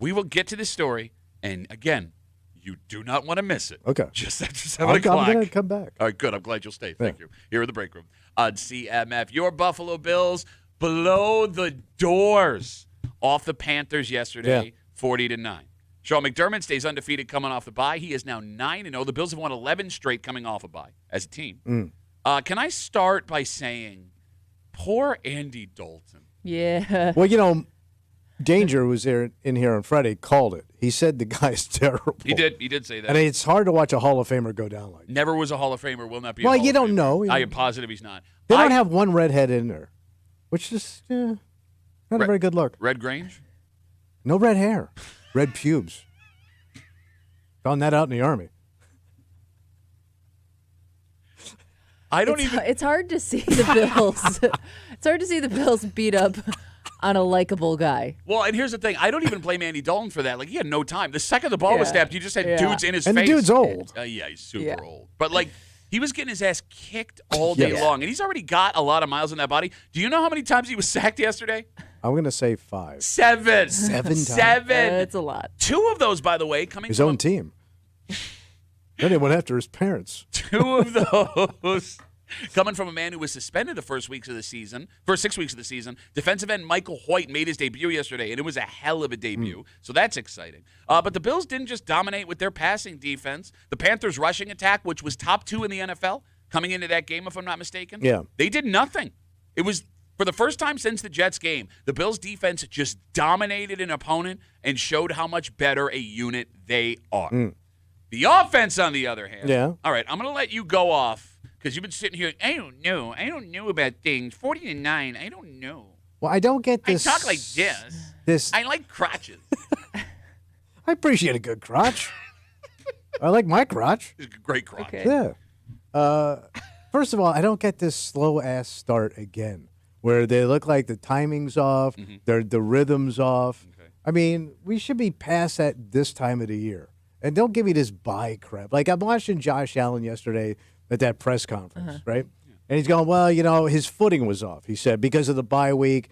We will get to this story. And again, you do not want to miss it.
Okay.
Just after 7
I'm
o'clock.
going to come back.
All right, good. I'm glad you'll stay. Thank you. Here in the break room on CMF. Your Buffalo Bills below the doors off the Panthers yesterday, 40-9. Sean McDermott stays undefeated coming off the bye. He is now 9-0. The Bills have won 11 straight coming off a bye as a team. Can I start by saying, poor Andy Dalton.
Yeah.
Well, Danger was there in here on Friday, called it. He said the guy's terrible.
He did say that.
And it's hard to watch a Hall of Famer go down like that.
Never was a Hall of Famer, will not be a
Well,
Hall
you
of
don't
Famer.
know.
I am positive he's not.
They don't have one redhead in there, which is not a very good look.
Red Grange?
No red hair, red pubes. Found that out in the Army.
I don't even.
It's hard to see the Bills. It's hard to see the Bills beat up on a likable guy.
Well, and here's the thing. I don't even blame Andy Dalton for that. Like, he had no time. The second the ball was
Yeah.
snapped, you just had
Yeah.
dudes in his
And the
face.
dude's old.
Yeah, he's super
Yeah.
old. But, like, he was getting his ass kicked all day
Yes.
long. And he's already got a lot of miles in that body. Do you know how many times he was sacked yesterday?
I'm going to say 5.
7.
7 times?
7.
It's a lot.
2 of those, by the way, coming
His
from
own team. Then he went after his parents.
2 of those coming from a man who was suspended the first 6 weeks of the season. Defensive end Michael Hoyt made his debut yesterday, and it was a hell of a debut. So that's exciting. But the Bills didn't just dominate with their passing defense. The Panthers' rushing attack, which was top 2 in the NFL coming into that game, if I'm not mistaken,
Yeah.
they did nothing. It was, for the first time since the Jets game, the Bills' defense just dominated an opponent and showed how much better a unit they are. The offense, on the other hand.
Yeah.
All right, I'm going to let you go off because you've been sitting here. I don't know about things. 40-9. I don't know.
Well, I don't get this.
I talk like this. I like crotches.
I appreciate a good crotch. I like my crotch.
It's a great crotch.
Okay.
Yeah. First of all, I don't get this slow ass start again, where they look like the timing's off, the rhythm's off.
Okay.
I mean, we should be past that this time of the year. And don't give me this bye crap. Like, I'm watching Josh Allen yesterday at that press conference, right? And he's going, well, his footing was off, he said, because of the bye week.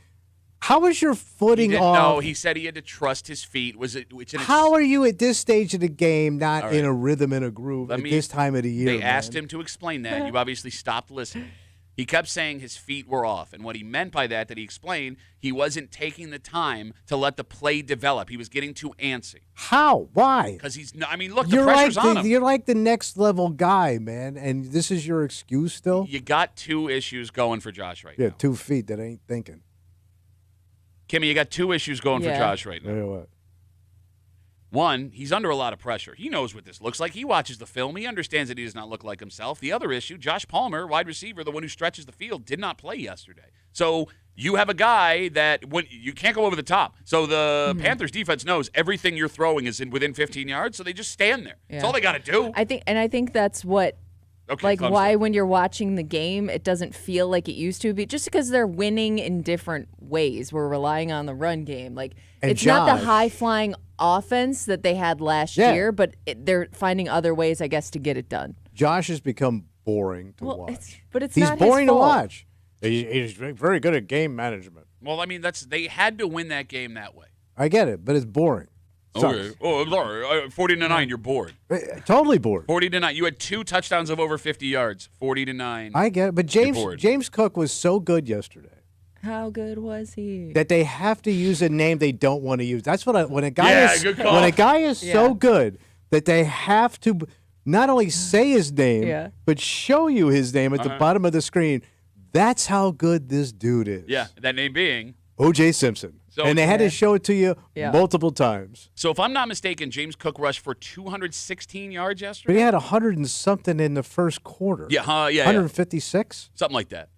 How is your
He
footing
didn't
off?
know. He said he had to trust his feet.
How are you at this stage of the game not
All right.
in a rhythm and a groove
Let
at
me-
this time of the year?
They asked
man?
him to explain that. You obviously stopped listening. He kept saying his feet were off. And what he meant by that he explained, he wasn't taking the time to let the play develop. He was getting too antsy.
How? Why?
Because look, the pressure's on him.
You're like the next level guy, man, and this is your excuse still?
You got 2 issues going for Josh right
Yeah,
now.
2 feet that ain't thinking.
Kimmy, you got 2 issues going for
Yeah.
Josh right now.
You know what?
One, he's under a lot of pressure. He knows what this looks like. He watches the film. He understands that he does not look like himself. The other issue, Josh Palmer, wide receiver, the one who stretches the field, did not play yesterday. So you have a guy that you can't go over the top. So the Panthers defense knows everything you're throwing is within 15 yards, so they just stand there. That's
Yeah.
all they got to do.
I think that's what
Okay,
like
thumbs
why
up.
when you're watching the game it doesn't feel like it used to be, just because they're winning in different ways. We're relying on the run game. Like
And
it's not the
Josh-
high flying offense that they had last
Yeah.
year, but they're finding other ways, I guess, to get it done.
Josh has become boring to
Well,
watch.
but it's
He's
not his
boring to
fault.
watch. He's very good at game management.
Well, I mean, they had to win that game that way.
I get it, but it's boring. Sucks.
Okay. Oh, I'm sorry. 40-9, you're bored.
Totally bored.
40-9. You had 2 touchdowns of over 50 yards. 40-9.
I get it, but
bored.
James Cook was so good yesterday
How good was he?
that they have to use a name they don't want to use. That's what when a guy
Yeah,
is
good call.
when a guy is so
Yeah.
good that they have to not only say his name
Yeah.
but show you his name at the bottom of the screen. That's how good this dude is.
Yeah, that name being.
O.J. Simpson.
So-
and they had to
Yeah.
show it to you
Yeah.
multiple times.
So if I'm not mistaken, James Cook rushed for 216 yards
But
yesterday.
he had 100 and something in the first quarter.
Yeah.
156?
Something like that.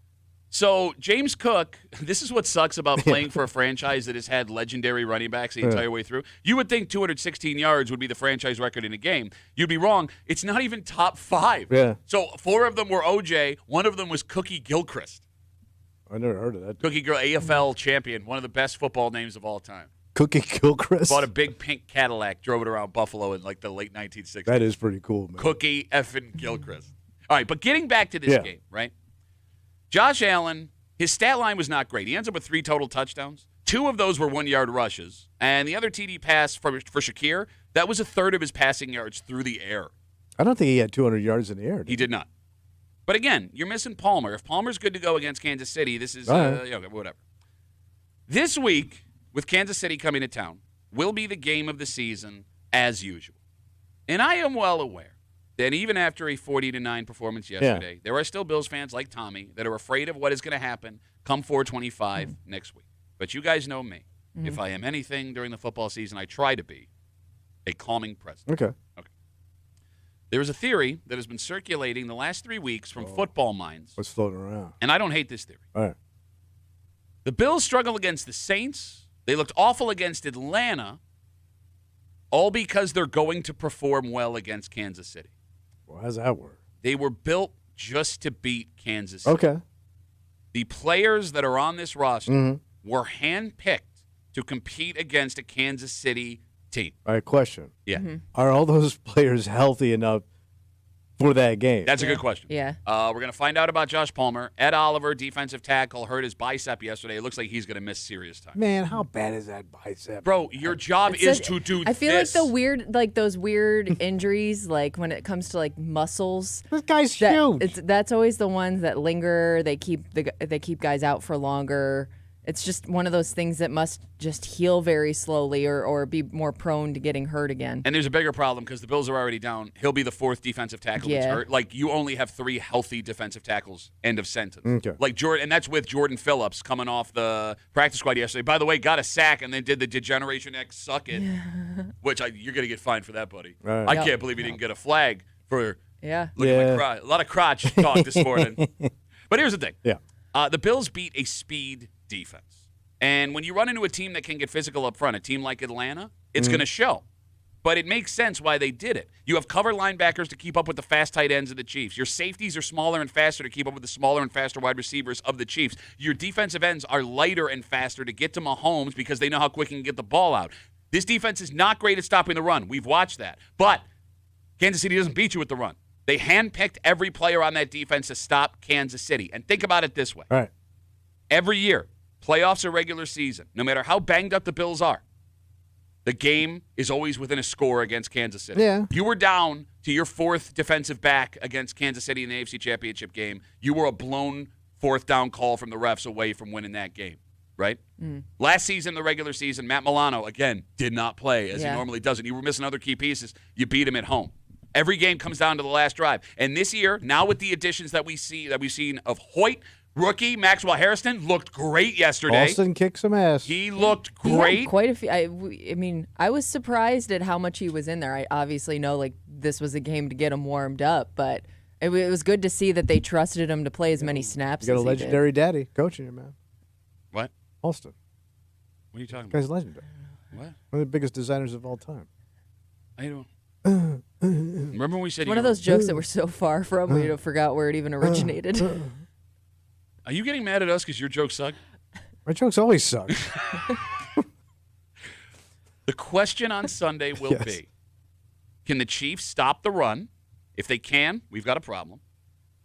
So James Cook, this is what sucks about playing for a franchise that has had legendary running backs the entire way through. You would think 216 yards would be the franchise record in a game. You'd be wrong. It's not even top 5.
Yeah.
So 4 of them were OJ. 1 of them was Cookie Gilchrist.
I never heard of that.
Cookie Girl, AFL champion, one of the best football names of all time.
Cookie Gilchrist?
Bought a big pink Cadillac, drove it around Buffalo in like the late 1960s.
That is pretty cool, man.
Cookie effing Gilchrist. All right, but getting back to this
Yeah.
game, right? Josh Allen, his stat line was not great. He ends up with 3 total touchdowns. 2 of those were 1-yard rushes. And the other TD pass for Shakir, that was a third of his passing yards through the air.
I don't think he had 200 yards in the air.
He did not. But again, you're missing Palmer. If Palmer's good to go against Kansas City, this is whatever. This week, with Kansas City coming to town, will be the game of the season as usual. And I am well aware that even after a 40-9 performance yesterday, there are still Bills fans like Tommy that are afraid of what is going to happen come 425 next week. But you guys know me. If I am anything during the football season, I try to be a calming presence.
Okay.
There is a theory that has been circulating the last 3 weeks from football minds,
What's floating around?
and I don't hate this theory.
All right.
The Bills struggle against the Saints. They looked awful against Atlanta, all because they're going to perform well against Kansas City.
Well, how's that work?
They were built just to beat Kansas City.
Okay.
The players that are on this roster were handpicked to compete against a Kansas City team.
All right, question.
Yeah,
Are all those players healthy enough for that game?
that's a good question.
Yeah.
We're going to find out about Josh Palmer. Ed Oliver, defensive tackle, hurt his bicep yesterday. It looks like he's going to miss serious time.
Man, how bad is that bicep?
Bro, your job
It's
is
such-
to do
I feel
this.
like those weird injuries, like when it comes to like muscles.
This guy's huge.
That's always the ones that linger. They keep guys out for longer. It's just one of those things that must just heal very slowly or be more prone to getting hurt again.
And there's a bigger problem because the Bills are already down. He'll be the 4th defensive tackle that's
Yeah.
hurt. Like, you only have 3 healthy defensive tackles. End of sentence.
Okay.
Like, Jordan, and that's with Jordan Phillips coming off the practice squad yesterday. By the way, got a sack and then did the Degeneration X suck it, which you're going to get fined for that, buddy.
Right.
I
Yep.
can't believe he didn't get a flag for
Yeah.
looking like
Yeah.
crotch. A lot of crotch talk this morning. But here's the thing.
Yeah.
The Bills beat a speed defense. And when you run into a team that can get physical up front, a team like Atlanta, it's going to show. But it makes sense why they did it. You have cover linebackers to keep up with the fast tight ends of the Chiefs. Your safeties are smaller and faster to keep up with the smaller and faster wide receivers of the Chiefs. Your defensive ends are lighter and faster to get to Mahomes because they know how quick he can get the ball out. This defense is not great at stopping the run. We've watched that. But Kansas City doesn't beat you with the run. They handpicked every player on that defense to stop Kansas City. And think about it this way.
All right.
Every year, playoffs or regular season, no matter how banged up the Bills are, the game is always within a score against Kansas City.
Yeah.
You were down to your 4th defensive back against Kansas City in the AFC Championship game. You were a blown 4th down call from the refs away from winning that game, right? Last season, the regular season, Matt Milano, again, did not play as he
Yeah.
normally does. And you were missing other key pieces. You beat him at home. Every game comes down to the last drive. And this year, now with the additions that we've seen of Hoyt, rookie Maxwell Harrison looked great yesterday.
Austin kicked some ass.
He looked
He had
great.
quite a few. I mean, I was surprised at how much he was in there. I obviously know like this was a game to get him warmed up, but it was good to see that they trusted him to play as many snaps.
You got a
as he did.
legendary daddy coaching you, man.
What?
Austin.
What are you talking
Guy's
about?
legendary.
What?
One of the biggest designers of all time.
I don't. Remember Remember when we said
One of those jokes that were so far from we forgot where it even originated.
Are you getting mad at us because your jokes suck?
My jokes always suck.
The question on Sunday will
Yes.
be, can the Chiefs stop the run? If they can, we've got a problem.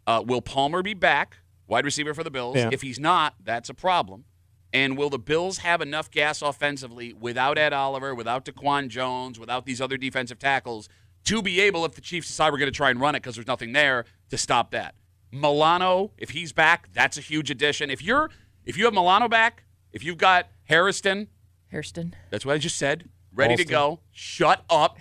Will Palmer be back, wide receiver for the Bills?
Yeah.
If he's not, that's a problem. And will the Bills have enough gas offensively without Ed Oliver, without Daquan Jones, without these other defensive tackles to be able, if the Chiefs decide we're going to try and run it because there's nothing there, to stop that? Milano, if he's back, that's a huge addition. If you have Milano back, if you've got Hairston, that's what I just said, ready to go, shut up.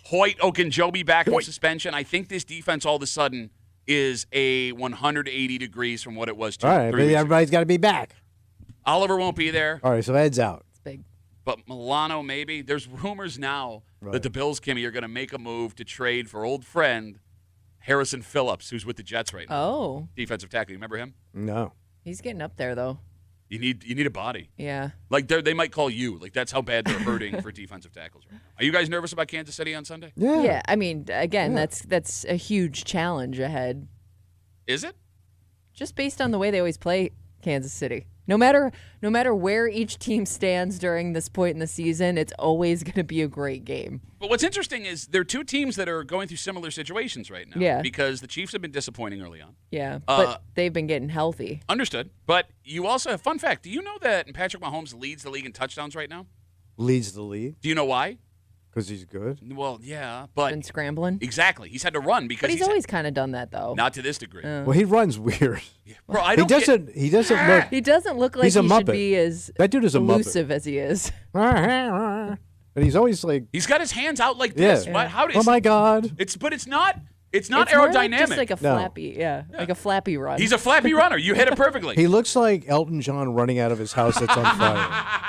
Hoyt Ogunjobi back from suspension. I think this defense all of a sudden is a 180 degrees from what it was 2
All right,
3
but
weeks ago.
everybody's got to be back.
Oliver won't be there,
All right, so Ed's out.
It's big.
but Milano maybe. There's rumors now that the Bills, Kimmy, are going to make a move to trade for old friend Harrison Phillips, who's with the Jets right now.
Oh,
Defensive tackle. You remember him?
No.
he's getting up there though.
You need a body.
Yeah.
Like they might call you. Like that's how bad they're hurting for defensive tackles right now. Are you guys nervous about Kansas City on Sunday?
Yeah.
Yeah. I mean, again, that's a huge challenge ahead.
Is it?
Just based on the way they always play Kansas City. No matter where each team stands during this point in the season, it's always going to be a great game.
But what's interesting is there are two teams that are going through similar situations right now.
Yeah.
Because the Chiefs have been disappointing early on.
Yeah, but they've been getting healthy.
Understood. But you also have fun fact. Do you know that Patrick Mahomes leads the league in touchdowns right now?
Leads the league
Do you know why?
because he's good.
Well, yeah, but
Been scrambling.
exactly. He's had to run because
But he's always kind of done that though.
not to this degree.
Well, he runs weird.
Bro, I
He
don't get-
doesn't. He doesn't look.
He doesn't look like
He's
he
a
should
Muppet.
be as
That dude is a Muppet.
elusive as he is.
And he's always like,
He's got his hands out like this.
Yeah.
What? How does
"Oh my God."
It's not
It's
aerodynamic.
more like just like a
No.
flappy, like a flappy run.
He's a flappy runner. You hit it perfectly.
He looks like Elton John running out of his house that's on fire.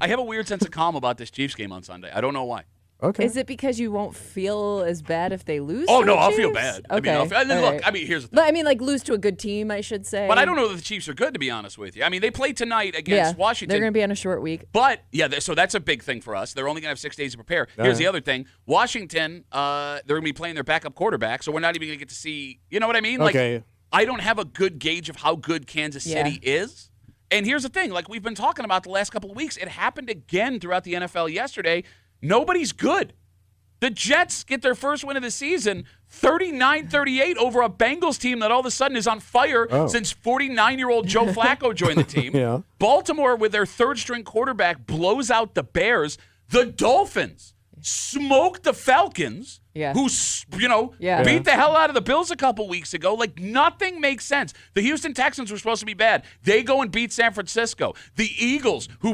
I have a weird sense of calm about this Chiefs game on Sunday. I don't know why.
Okay.
Is it because you won't feel as bad if they lose?
Oh
to
no,
the
I'll feel
Chiefs?
bad.
Okay.
Look.
all right.
I mean, here's the thing.
But I mean, like lose to a good team, I should say.
But I don't know that the Chiefs are good, to be honest with you. I mean, they play tonight against Washington.
They're going to be on a short week.
But, so that's a big thing for us. They're only going to have 6 days to prepare. Here's the other thing. Washington, they're going to be playing their backup quarterback, so we're not even going to get to see, you know what I mean?
Okay.
Like, I don't have a good gauge of how good Kansas City is. And here's the thing. Like, we've been talking about the last couple of weeks. It happened again throughout the NFL yesterday. Nobody's good. The Jets get their first win of the season, 39-38 over a Bengals team that all of a sudden is on fire since 49-year-old Joe Flacco joined the team.
Yeah.
Baltimore, with their third-string quarterback, blows out the Bears. The Dolphins smoked the Falcons, who, beat the hell out of the Bills a couple weeks ago. Like, nothing makes sense. The Houston Texans were supposed to be bad. They go and beat San Francisco. The Eagles, who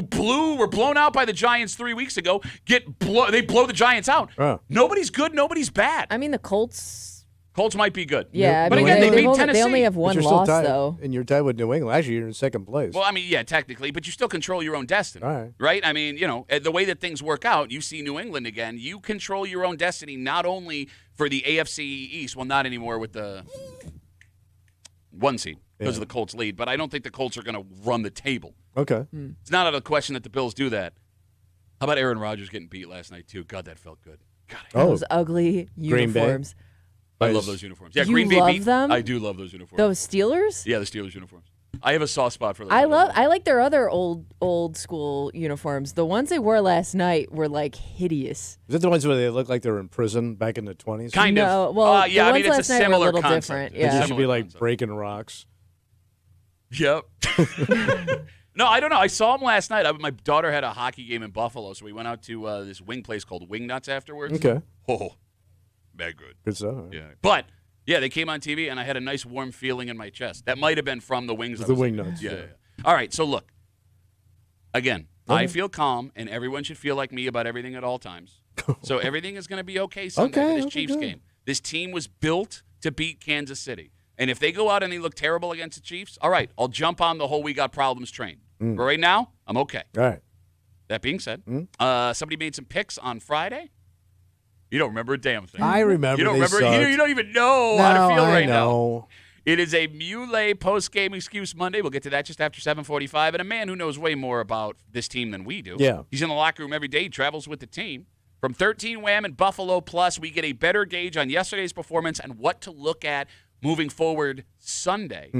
were blown out by the Giants 3 weeks ago, they blow the Giants out. Nobody's good, nobody's bad.
I mean, the Colts.
Colts might be good.
Yeah,
but
I mean,
again, they beat
only,
Tennessee.
They only have
But
one
you're still
loss,
tied,
though.
and you're tied with New England. Actually, you're in second place.
Well, I mean, yeah, technically, but you still control your own destiny,
All right.
I mean, the way that things work out, you see New England again, you control your own destiny not only for the AFC East, well, not anymore with the 1 seed because of the Colts lead, but I don't think the Colts are going to run the table.
Okay.
It's not out of the question that the Bills do that. How about Aaron Rodgers getting beat last night, too? God, that felt good. God,
Those ugly
Green Bay?
uniforms.
I love those uniforms. Yeah,
You
Green Bay
love
beat
them?
I do love those uniforms.
Those Steelers?
Yeah, the Steelers uniforms. I have a soft spot for those.
I like their other old school uniforms. The ones they wore last night were like hideous.
Is it the ones where they look like they were in prison back in the 20s?
Kind
No,
of.
well,
yeah,
the
I mean,
ones
it's a
last night were a
similar
little
concept.
different,
They
yeah.
should be
Similar
like
concept.
breaking rocks.
Yep. No, I don't know. I saw him last night. My daughter had a hockey game in Buffalo, so we went out to this wing place called Wing Nuts afterwards.
Okay.
Oh, bad good.
Good stuff.
Yeah. But, yeah, they came on TV, and I had a nice warm feeling in my chest. That might have been from the wings. I
The
was
Wing
eating.
Nuts,
Yeah,
yeah.
yeah. All right, so look. Again, I
Okay.
feel calm, and everyone should feel like me about everything at all times. So everything is going to be okay Sunday
Okay,
for this
okay,
Chiefs
good.
game. This team was built to beat Kansas City. And if they go out and they look terrible against the Chiefs, all right, I'll jump on the whole we got problems train. But right now, I'm okay.
All right.
That being said, somebody made some picks on Friday. You don't remember a damn thing.
I remember.
You don't
they
remember.
sucked.
You don't even know how to feel
I
right now.
know.
It is a Muley post-game excuse Monday. We'll get to that just after 7:45. And a man who knows way more about this team than we do.
Yeah.
He's in the locker room every day. He travels with the team. From 13 Wham and Buffalo Plus, we get a better gauge on yesterday's performance and what to look at moving forward Sunday.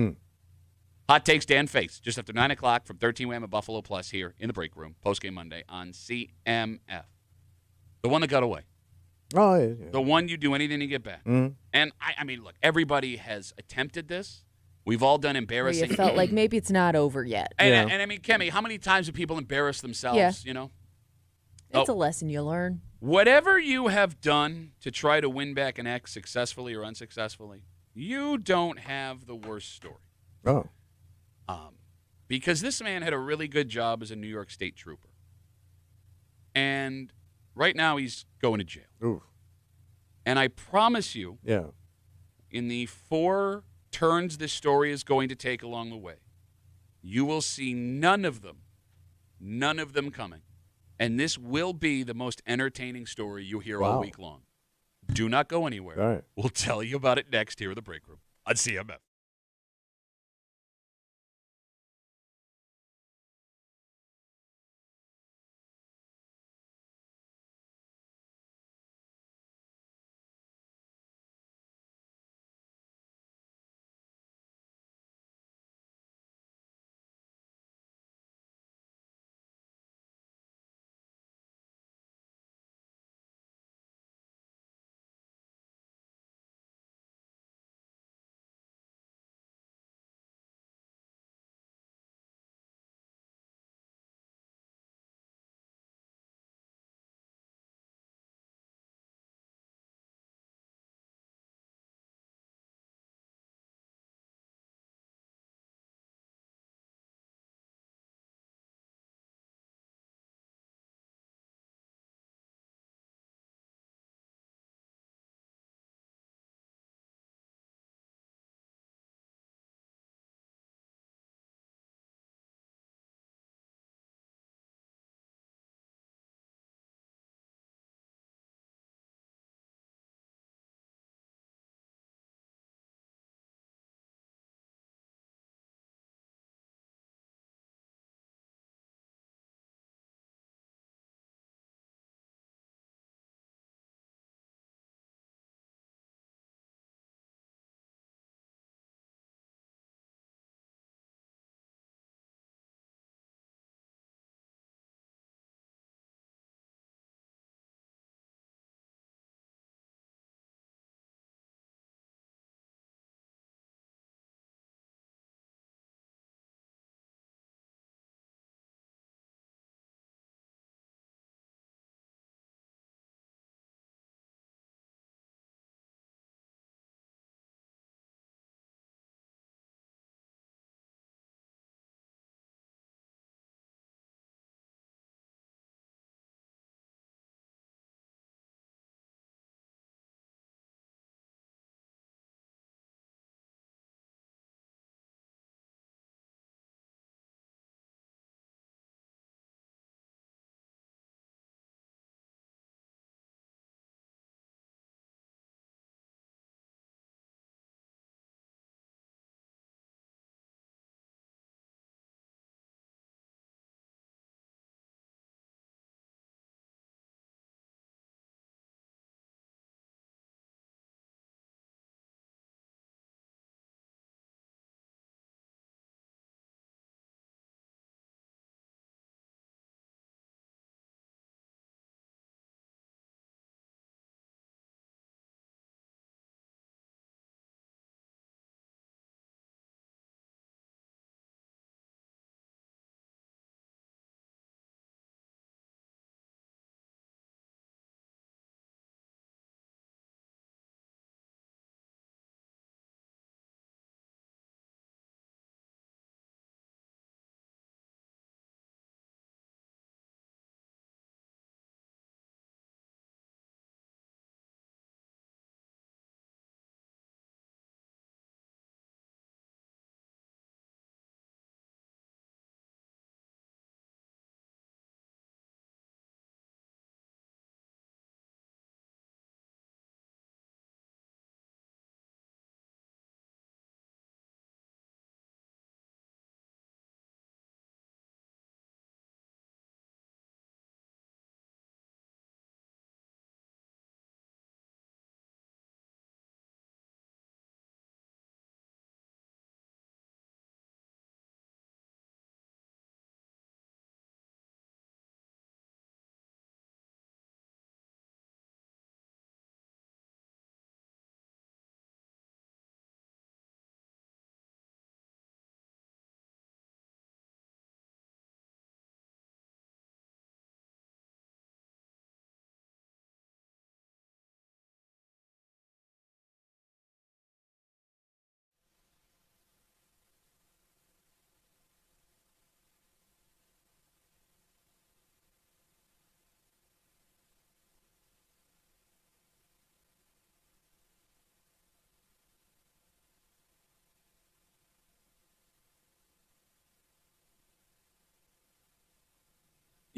Hot Takes Dan Face, just after 9 o'clock from 13 Wham and Buffalo Plus here in the break room, post-game Monday on CMF. The one that got away.
Oh, yeah.
The one you do anything to get back. And, I mean, look, everybody has attempted this. We've all done
Where
embarrassing.
you felt like maybe it's not over yet.
And I mean, Kemi, how many times do people embarrass themselves,
Yeah.
you know?
It's a lesson you learn.
Whatever you have done to try to win back an ex successfully or unsuccessfully, you don't have the worst story.
Oh.
Because this man had a really good job as a New York State trooper. And right now he's going to jail.
Oof.
And I promise you,
Yeah.
in the 4 turns this story is going to take along the way, you will see none of them coming. And this will be the most entertaining story you hear all
Wow.
week long. Do not go anywhere.
All right.
We'll tell you about it next here in the break room on CMF.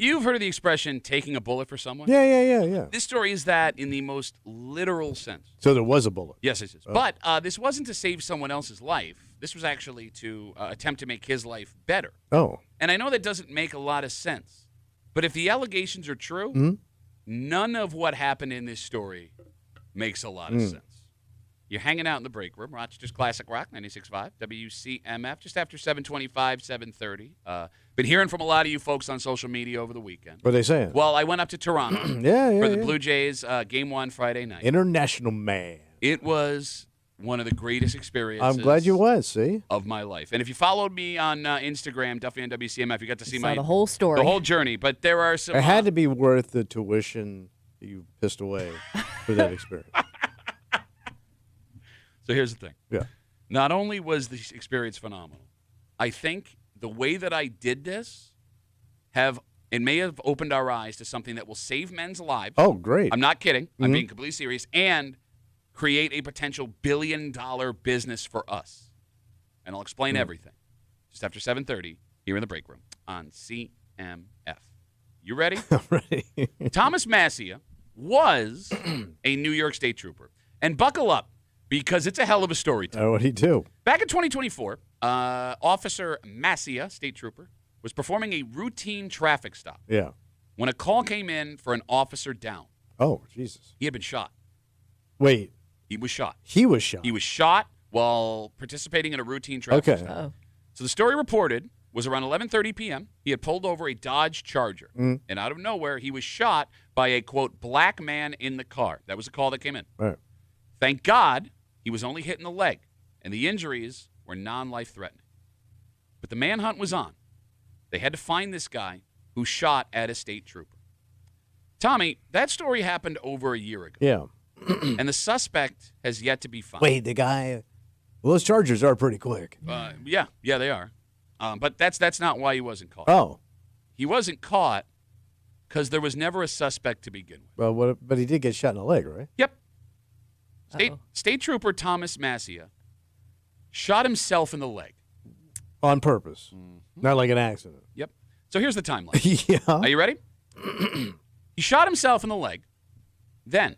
You've heard of the expression taking a bullet for someone?
Yeah.
This story is that in the most literal sense.
So there was a bullet.
Yes, it is.
Oh.
But this wasn't to save someone else's life. This was actually to attempt to make his life better.
Oh.
And I know that doesn't make a lot of sense. But if the allegations are true,
Mm-hmm.
none of what happened in this story makes a lot of sense. You're hanging out in the break room, Rochester's Classic Rock, 96.5, WCMF, just after 7:25, 7:30. Been hearing from a lot of you folks on social media over the weekend.
What are they saying?
Well, I went up to Toronto
yeah.
for the Blue Jays Game 1 Friday night.
International man.
It was one of the greatest experiences.
I'm glad you went. See.
Of my life. And if you followed me on Instagram, Duffy on WCMF, you got to see
Saw the whole story.
the whole journey. But there are some.
It had to be worth the tuition that you pissed away for that experience.
So here's the thing.
Yeah.
Not only was the experience phenomenal, I think the way that I did this may have opened our eyes to something that will save men's lives.
Oh, great.
I'm not kidding. I'm being completely serious. And create a potential billion-dollar business for us. And I'll explain everything just after 7:30 here in the break room on CMF. You ready?
Ready.
Thomas Massia was a New York State trooper. And buckle up, because it's a hell of a story.
What'd he do?
Back in 2024, Officer Massia, state trooper, was performing a routine traffic stop
Yeah.
when a call came in for an officer down.
Oh, Jesus.
He had been shot.
Wait.
He was shot.
He was shot.
He was shot while participating in a routine traffic
Okay.
stop.
Oh.
So the story reported was around 11:30 p.m. He had pulled over a Dodge Charger, and out of nowhere, he was shot by a, quote, black man in the car. That was the call that came in.
Right.
Thank God he was only hit in the leg, and the injuries were non-life-threatening. But the manhunt was on. They had to find this guy who shot at a state trooper. Tommy, that story happened over a year ago,
Yeah.
and the suspect has yet to be found.
Wait, the guy. Well, those Chargers are pretty quick.
Yeah, they are. But that's not why he wasn't caught.
Oh.
He wasn't caught because there was never a suspect to begin with.
Well, but he did get shot in the leg, right?
Yep.
Uh-oh.
State Trooper Thomas Massia shot himself in the leg.
On purpose. Not like an accident.
Yep. So here's the timeline.
Yeah.
Are you ready? He shot himself in the leg. Then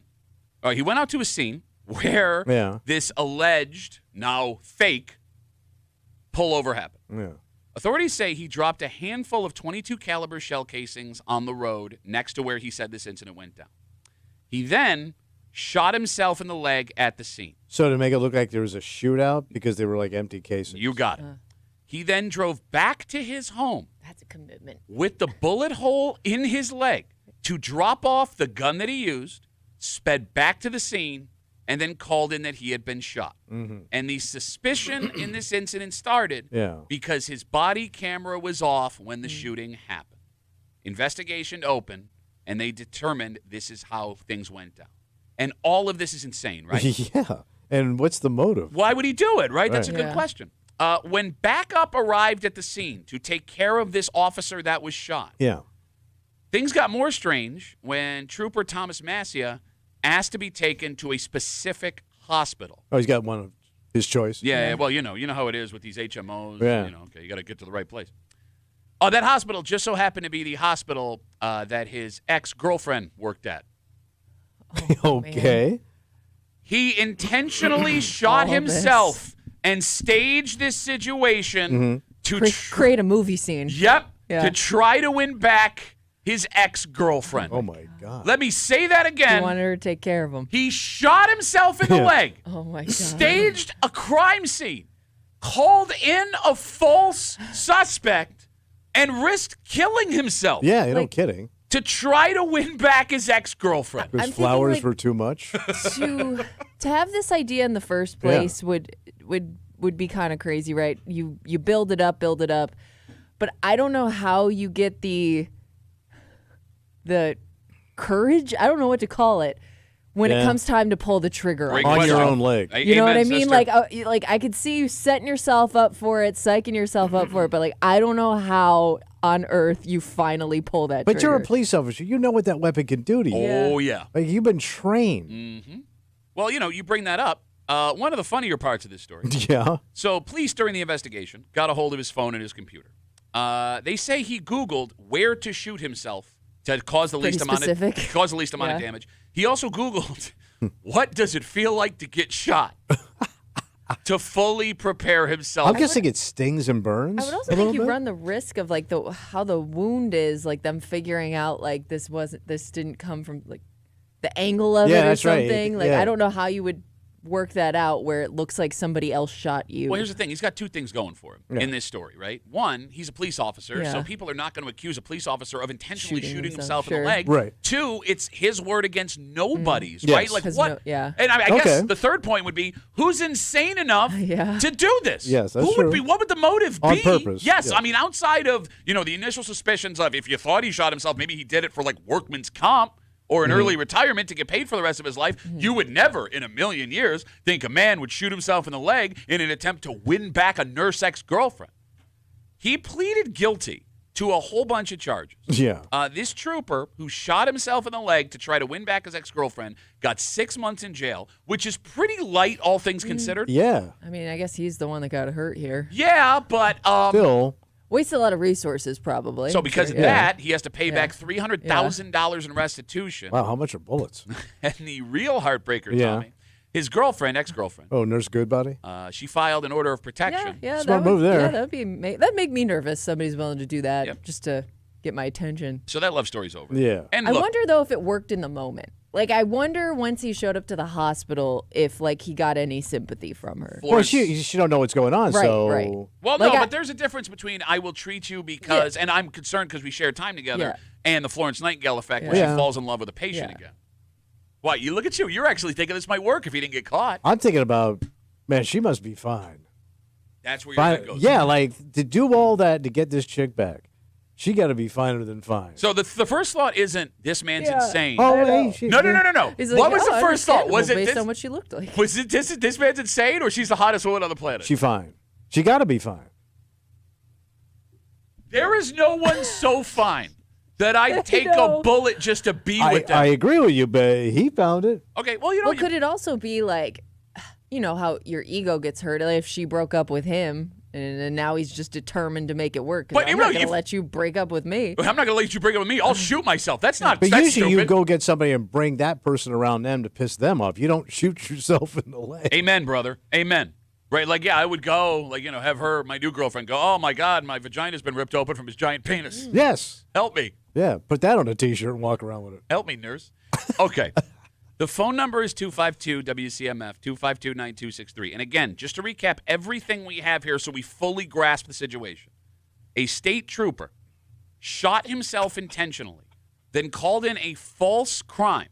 he went out to a scene where
Yeah.
this alleged, now fake, pullover happened.
Yeah.
Authorities say he dropped a handful of .22 caliber shell casings on the road next to where he said this incident went down. He then shot himself in the leg at the scene.
So to make it look like there was a shootout because they were like empty cases.
You got it. He then drove back to his home
That's a commitment.
with the bullet hole in his leg to drop off the gun that he used, sped back to the scene, and then called in that he had been shot. And the suspicion in this incident started because his body camera was off when the shooting happened. Investigation opened, and they determined this is how things went down. And all of this is insane, right?
Yeah. And what's the motive?
Why would he do it, right? That's a
Right.
good
Yeah.
question. When backup arrived at the scene to take care of this officer that was shot,
Yeah.
things got more strange when Trooper Thomas Massia asked to be taken to a specific hospital.
Oh, he's got one of his choice.
Yeah, well, you know how it is with these HMOs.
Yeah.
You got to get to the right place. Oh, that hospital just so happened to be the hospital that his ex-girlfriend worked at.
Okay.
He intentionally shot
All this.
himself and staged this situation to
Create a movie scene.
Yep,
Yeah.
to try to win back his ex-girlfriend.
Oh my God.
Let me say that
He
again.
wanted her to take care of him.
He shot himself in the
Yeah.
leg,
Oh my god.
staged a crime scene, called in a false suspect, and risked killing himself
Yeah, you know,
Like-
kidding.
to try to win back his ex-girlfriend.
Because
I'm thinking,
flowers
like-
were too much.
to have this idea in the first place would be kind of crazy, right? You build it up, but I don't know how you get the courage. I don't know what to call it when it
Yeah.
comes time to pull the trigger
Great
on
On your
question.
own leg.
You know what I
Amen,
mean?
sister.
Like I could see you setting yourself up for it, psyching yourself up for it, but like I don't know how on earth you finally pull that
But you're a
trigger.
police officer. You know what that weapon can do to you.
Oh, yeah.
Like you've been trained.
Well, you bring that up. One of the funnier parts of this story.
Yeah.
So police, during the investigation, got a hold of his phone and his computer. They say he Googled where to shoot himself to cause the
Pretty
least amount
specific.
of damage. He also Googled what does it feel like to get shot to fully prepare himself.
I'm guessing it stings and burns.
I would also
a
think
little
you
bit.
run the risk of like how the wound is, like them figuring out like this didn't come from like the angle of
Yeah,
it or
that's right.
something. Like
Yeah.
I don't know how you would work that out where it looks like somebody else shot you.
Well, here's the thing. He's got two things going for him in this story, right? One, he's a police officer, so
Yeah.
people are not going to accuse a police officer of intentionally
Shooting
shooting himself in
himself,
the leg.
Right.
Two, it's his word against nobody's,
Yes.
right? Like
'Cause
what?
yeah.
And I guess
Okay.
the third point would be who's insane enough
Yeah.
to do this?
Yes, that's
Who would
true.
be? What would the motive
On
be?
purpose,
Yes,
yeah.
I mean outside of the initial suspicions of if you thought he shot himself, maybe he did it for like workman's comp. Or an early retirement to get paid for the rest of his life, you would never in a million years think a man would shoot himself in the leg in an attempt to win back a nurse ex-girlfriend. He pleaded guilty to a whole bunch of charges.
Yeah.
This trooper who shot himself in the leg to try to win back his ex-girlfriend got 6 months in jail, which is pretty light, all things considered.
Yeah.
I mean, I guess he's the one that got hurt here.
Yeah, but
Still.
Wasted a lot of resources, probably.
so because of
Yeah.
that, he has to pay back $300,000 in restitution.
Wow, how much are bullets?
And the real heartbreaker,
Yeah.
Tommy, his girlfriend, ex-girlfriend,
Oh, Nurse Goodbody?
she filed an order of protection.
Yeah,
Smart move there.
Yeah, that'd make me nervous. Somebody's willing to do that
Yep.
just to get my attention.
So that love story's over.
Yeah.
And
I
look,
wonder though if it worked in the moment. Like I wonder once he showed up to the hospital if like he got any sympathy from her.
Well,
Florence-
she don't know what's going on,
Right,
so
right.
Well,
Like
no,
I-
but there's a difference between I will treat you because, and I'm concerned because we share time together,
Yeah.
and the Florence Nightingale effect where
Yeah.
she falls in love with a patient
Yeah.
again. Why, you look at you. You're actually thinking this might work if he didn't get caught.
I'm thinking about, man, she must be fine.
That's where your head goes.
Yeah, like to do all that to get this chick back, she got to be finer than fine.
So the first thought isn't this man's
Yeah.
insane.
Oh, hey, she,
No.
He's
What
like,
was
"Oh,
the first thought?
understandable
Was it
based
this,
on what she looked like?
was it this man's insane or she's the hottest woman on the planet?
She fine. She got to be fine.
There is no one so fine that I'd take a
know.
bullet just to be with them.
I agree with you, but he found it.
Okay, well, you know,
Well, could it also be like, you know how your ego gets hurt like if she broke up with him and now he's just determined to make it work? 'Cause
But
I'm
really,
not gonna
if-
let you break up with me.
I'm not going to let you break up with me. I'll shoot myself. That's not
But
that's
usually
stupid.
you go get somebody and bring that person around them to piss them off. You don't shoot yourself in the leg.
Amen, brother. Amen. Right, like, yeah, I would go, like, have her, my new girlfriend, go, oh, my God, my vagina's been ripped open from his giant penis.
Yes.
Help me.
Yeah. Put that on a T-shirt and walk around with it.
Help me, nurse. Okay. The phone number is 252-WCMF, 252-9263. And again, just to recap everything we have here so we fully grasp the situation. A state trooper shot himself intentionally, then called in a false crime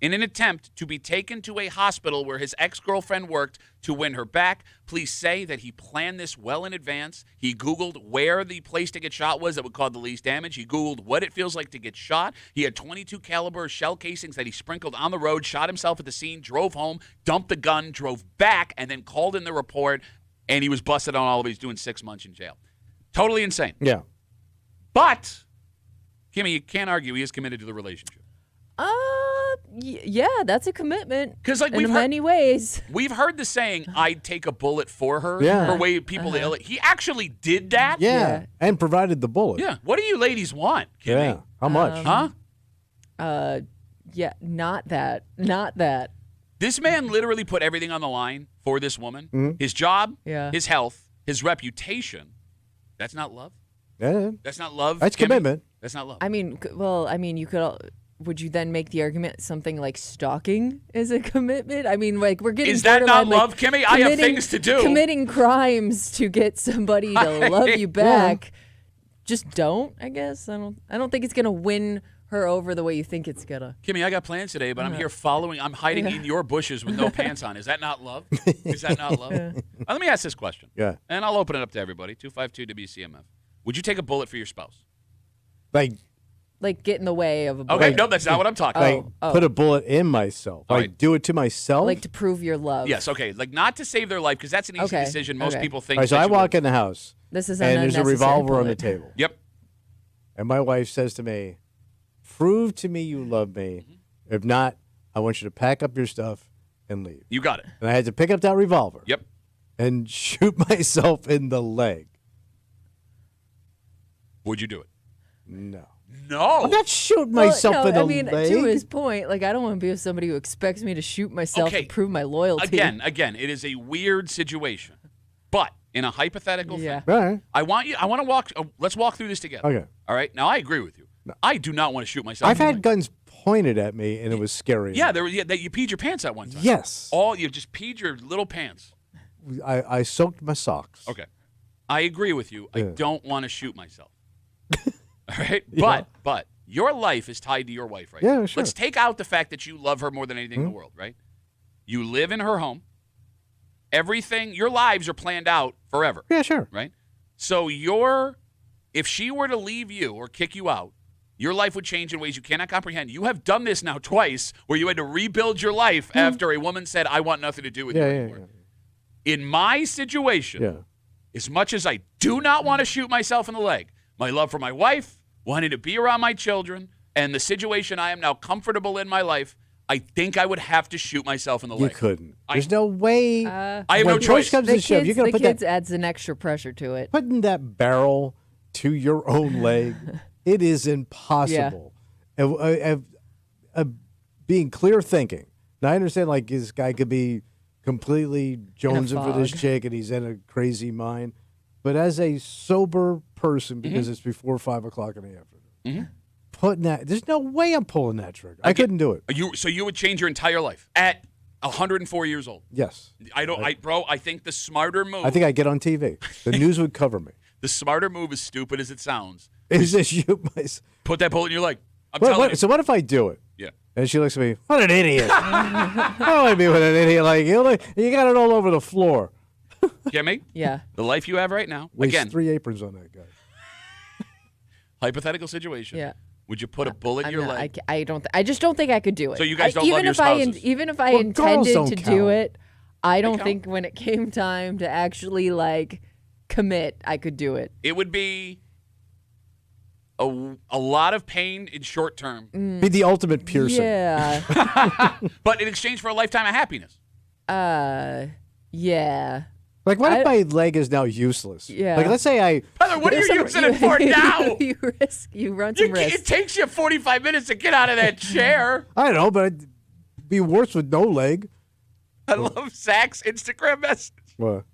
in an attempt to be taken to a hospital where his ex-girlfriend worked to win her back. Please say that he planned this well in advance. He Googled where the place to get shot was that would cause the least damage. He Googled what it feels like to get shot. He had 22 caliber shell casings that he sprinkled on the road, shot himself at the scene, drove home, dumped the gun, drove back, and then called in the report, and he was busted on all of it. He's doing 6 months in jail. Totally insane.
Yeah.
But, Kimmy, you can't argue he is committed to the relationship.
Yeah, that's a commitment.
'Cause, like,
in
we've heard-
many ways.
We've heard the saying, I'd take a bullet for her.
Yeah.
For way people He actually did that?
Yeah.
Yeah.
And provided the bullet.
Yeah. What do you ladies want, Kimmy?
Yeah. How much?
Huh?
Yeah, not that. Not that.
This man literally put everything on the line for this woman.
Mm-hmm.
His job,
Yeah.
his health, his reputation. That's not love?
Yeah.
That's not love?
That's
Kimmy?
commitment.
That's not love.
I mean, you could. Would you then make the argument something like stalking is a commitment? I mean, like we're getting
Is that not
borderline, like,
love, Kimmy? I have things to do.
Committing crimes to get somebody to love you back. Just don't. I guess I don't think it's gonna win her over the way you think it's gonna.
Kimmy, I got plans today, but I'm here following. I'm hiding in your bushes with no pants on. Is that not love? Is that not love? Let me ask this question.
Yeah.
And I'll open it up to everybody. 252-WCMF. Would you take a bullet for your spouse?
Like get in the way of a
Okay,
bullet.
no, that's not what I'm talking
Like
about.
put a bullet in myself.
All
Like
right.
do it to myself.
like to prove your love.
Yes, okay. Like not to save their life because that's an easy
Okay,
decision. Most
okay.
people think.
All right, so
that
I
you
walk
would.
in the house
This is an
and there's a
unnecessary
revolver on the
bullet.
table.
Yep.
And my wife says to me, "Prove to me you love me. If not, I want you to pack up your stuff and leave."
You got it.
And I had to pick up that revolver
Yep.
and shoot myself in the leg.
Would you do it?
No.
No.
I'm not shooting myself in the leg.
To his point, like I don't want to be with somebody who expects me to shoot myself
Okay.
to prove my loyalty.
Again, it is a weird situation. But in a hypothetical
Yeah.
thing,
All right.
I want to walk. Let's walk through this together.
Okay.
All right. Now I agree with you. I do not want to shoot myself.
I've
in the
had
leg.
guns pointed at me, and it was scary.
Yeah, that you peed your pants at one time.
Yes.
You just peed your little pants.
I soaked my socks.
Okay. I agree with you. I
Yeah.
don't want to shoot myself. All right?
Yeah.
But your life is tied to your wife, right?
Yeah,
now.
sure.
Let's take out the fact that you love her more than anything in the world, right? You live in her home. Everything, your lives are planned out forever,
Yeah, sure.
right? So if she were to leave you or kick you out, your life would change in ways you cannot comprehend. You have done this now twice where you had to rebuild your life after a woman said, I want nothing to do with you
Yeah,
anymore. In my situation,
Yeah.
as much as I do not want to shoot myself in the leg, my love for my wife, wanting to be around my children, and the situation I am now comfortable in my life, I think I would have to shoot myself in the
You
leg.
couldn't. There's no way.
I have
when
no choice.
push comes
The
to shove, you're
kids,
gonna
the
put
kids
that
adds an extra pressure to it.
putting that barrel to your own leg. It is impossible. Being clear thinking. Now I understand, like this guy could be completely jonesing for this
fog.
chick, and he's in a crazy mind. But as a sober person, because it's before 5 o'clock in the afternoon, putting that, there's no way I'm pulling that trigger. I couldn't do it.
So you would change your entire life at 104 years old.
Yes.
I think the smarter move.
I think I'd get on TV. The news would cover me.
the smarter move, as stupid as it sounds,
Is this you? My,
put that bullet in your leg. I'm telling you.
so what if I do it?
Yeah.
And she looks at me, what an idiot. I don't want to be with an idiot like you. Look, you got it all over the floor.
Get me?
Yeah.
The life you have right now.
Waste
Again,
3 aprons on that guy.
hypothetical situation.
Yeah.
Would you put a bullet in
I'm
your
not-
leg?
I don't. I just don't think I could do it.
So you guys don't
even
love your
if I
spouses?
even if I
Well, girls
intended
don't
to
count.
do it, I don't
count.
think when it came time to actually like commit, I could do it.
It would be a lot of pain in short term,
Be the ultimate piercing.
Yeah.
but in exchange for a lifetime of happiness.
Yeah.
Like, what if my leg is now useless?
Yeah.
Like, let's say I.
Heather, what are you using it for now?
You run some risk.
It takes you 45 minutes to get out of that chair.
I don't know, but it'd be worse with no leg.
I love Zach's Instagram message.
What?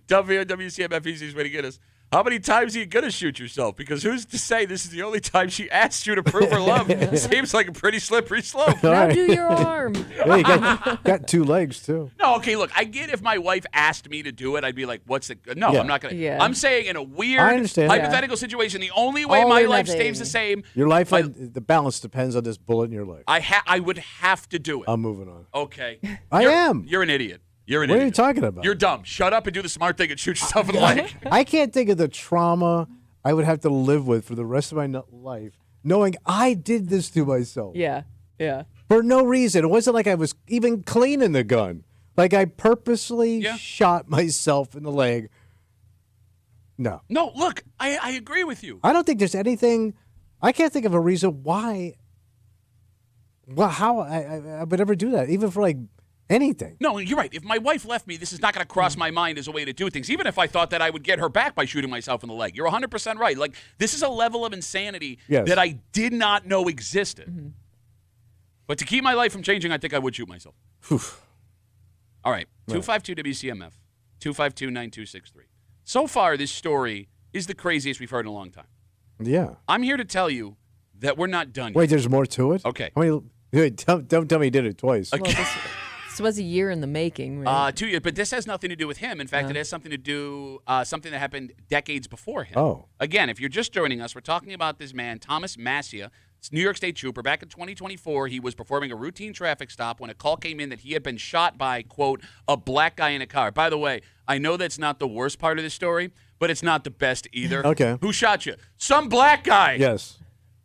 WCMF, easiest way to get us. How many times are you going to shoot yourself? Because who's to say this is the only time she asked you to prove her love? Seems like a pretty slippery slope.
All
Now
right.
do your arm.
Yeah, you got 2 legs, too.
No, okay, look, I get if my wife asked me to do it, I'd be like, what's the... No,
Yeah.
I'm not going to...
Yeah.
I'm saying in a weird,
I understand.
hypothetical situation, the only way
All
my
or
life
nothing.
stays the same,
Your life,
my-
the balance depends on this bullet in your leg.
I would have to do it.
I'm moving on.
Okay.
I
You're-
am.
You're an idiot. You're an
What are
idiot.
you talking about?
You're dumb. Shut up and do the smart thing and shoot yourself in the leg.
I can't think of the trauma I would have to live with for the rest of my life, knowing I did this to myself
Yeah. Yeah.
for no reason. It wasn't like I was even cleaning the gun. Like I purposely
Yeah.
shot myself in the leg. No.
No, look, I agree with you.
I don't think there's anything. I can't think of a reason why. Well, how I would ever do that, even for like anything.
No, you're right. If my wife left me, this is not going to cross my mind as a way to do things, even if I thought that I would get her back by shooting myself in the leg. You're 100% right. Like, this is a level of insanity
Yes.
that I did not know existed. But to keep my life from changing, I think I would shoot myself. All right, 252-WCMF, 252-9263. So far, this story is the craziest we've heard in a long time.
Yeah.
I'm here to tell you that we're not done
Wait,
yet.
there's more to it.
Okay.
How many? Wait, don't tell me you did it twice.
Well, this was a year in the making, right?
2 years, but this has nothing to do with him. In fact, it has something to do something that happened decades before him.
Oh.
Again, if you're just joining us, we're talking about this man, Thomas Massia, New York State trooper. Back in 2024, he was performing a routine traffic stop when a call came in that he had been shot by, quote, a black guy in a car. By the way, I know that's not the worst part of this story, but it's not the best either.
Okay.
Who shot you? Some black guy.
Yes.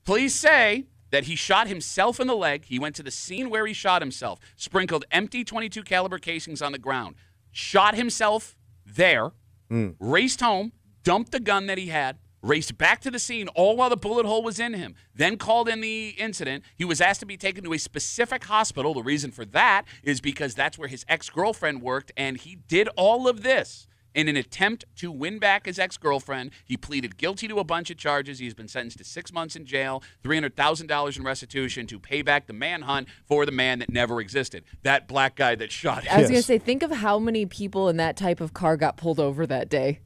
Police say that he shot himself in the leg. He went to the scene where he shot himself, sprinkled empty .22 caliber casings on the ground, shot himself there, raced home, dumped the gun that he had, raced back to the scene, all while the bullet hole was in him, then called in the incident. He was asked to be taken to a specific hospital. The reason for that is because that's where his ex-girlfriend worked, and he did all of this In an attempt to win back his ex-girlfriend, he pleaded guilty to a bunch of charges. He's been sentenced to 6 months in jail, $300,000 in restitution to pay back the manhunt for the man that never existed. That black guy that shot him.
I was going to say, think of how many people in that type of car got pulled over that day.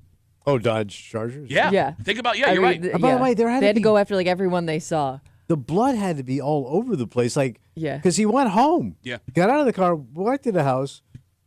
Oh, Dodge Chargers?
Yeah.
Yeah.
Think about,
I
you're
mean,
right.
By the way,
they had to go after like everyone they saw.
The blood had to be all over the place. Like,
Yeah.
Because he went home.
Yeah.
Got out of the car, walked to the house,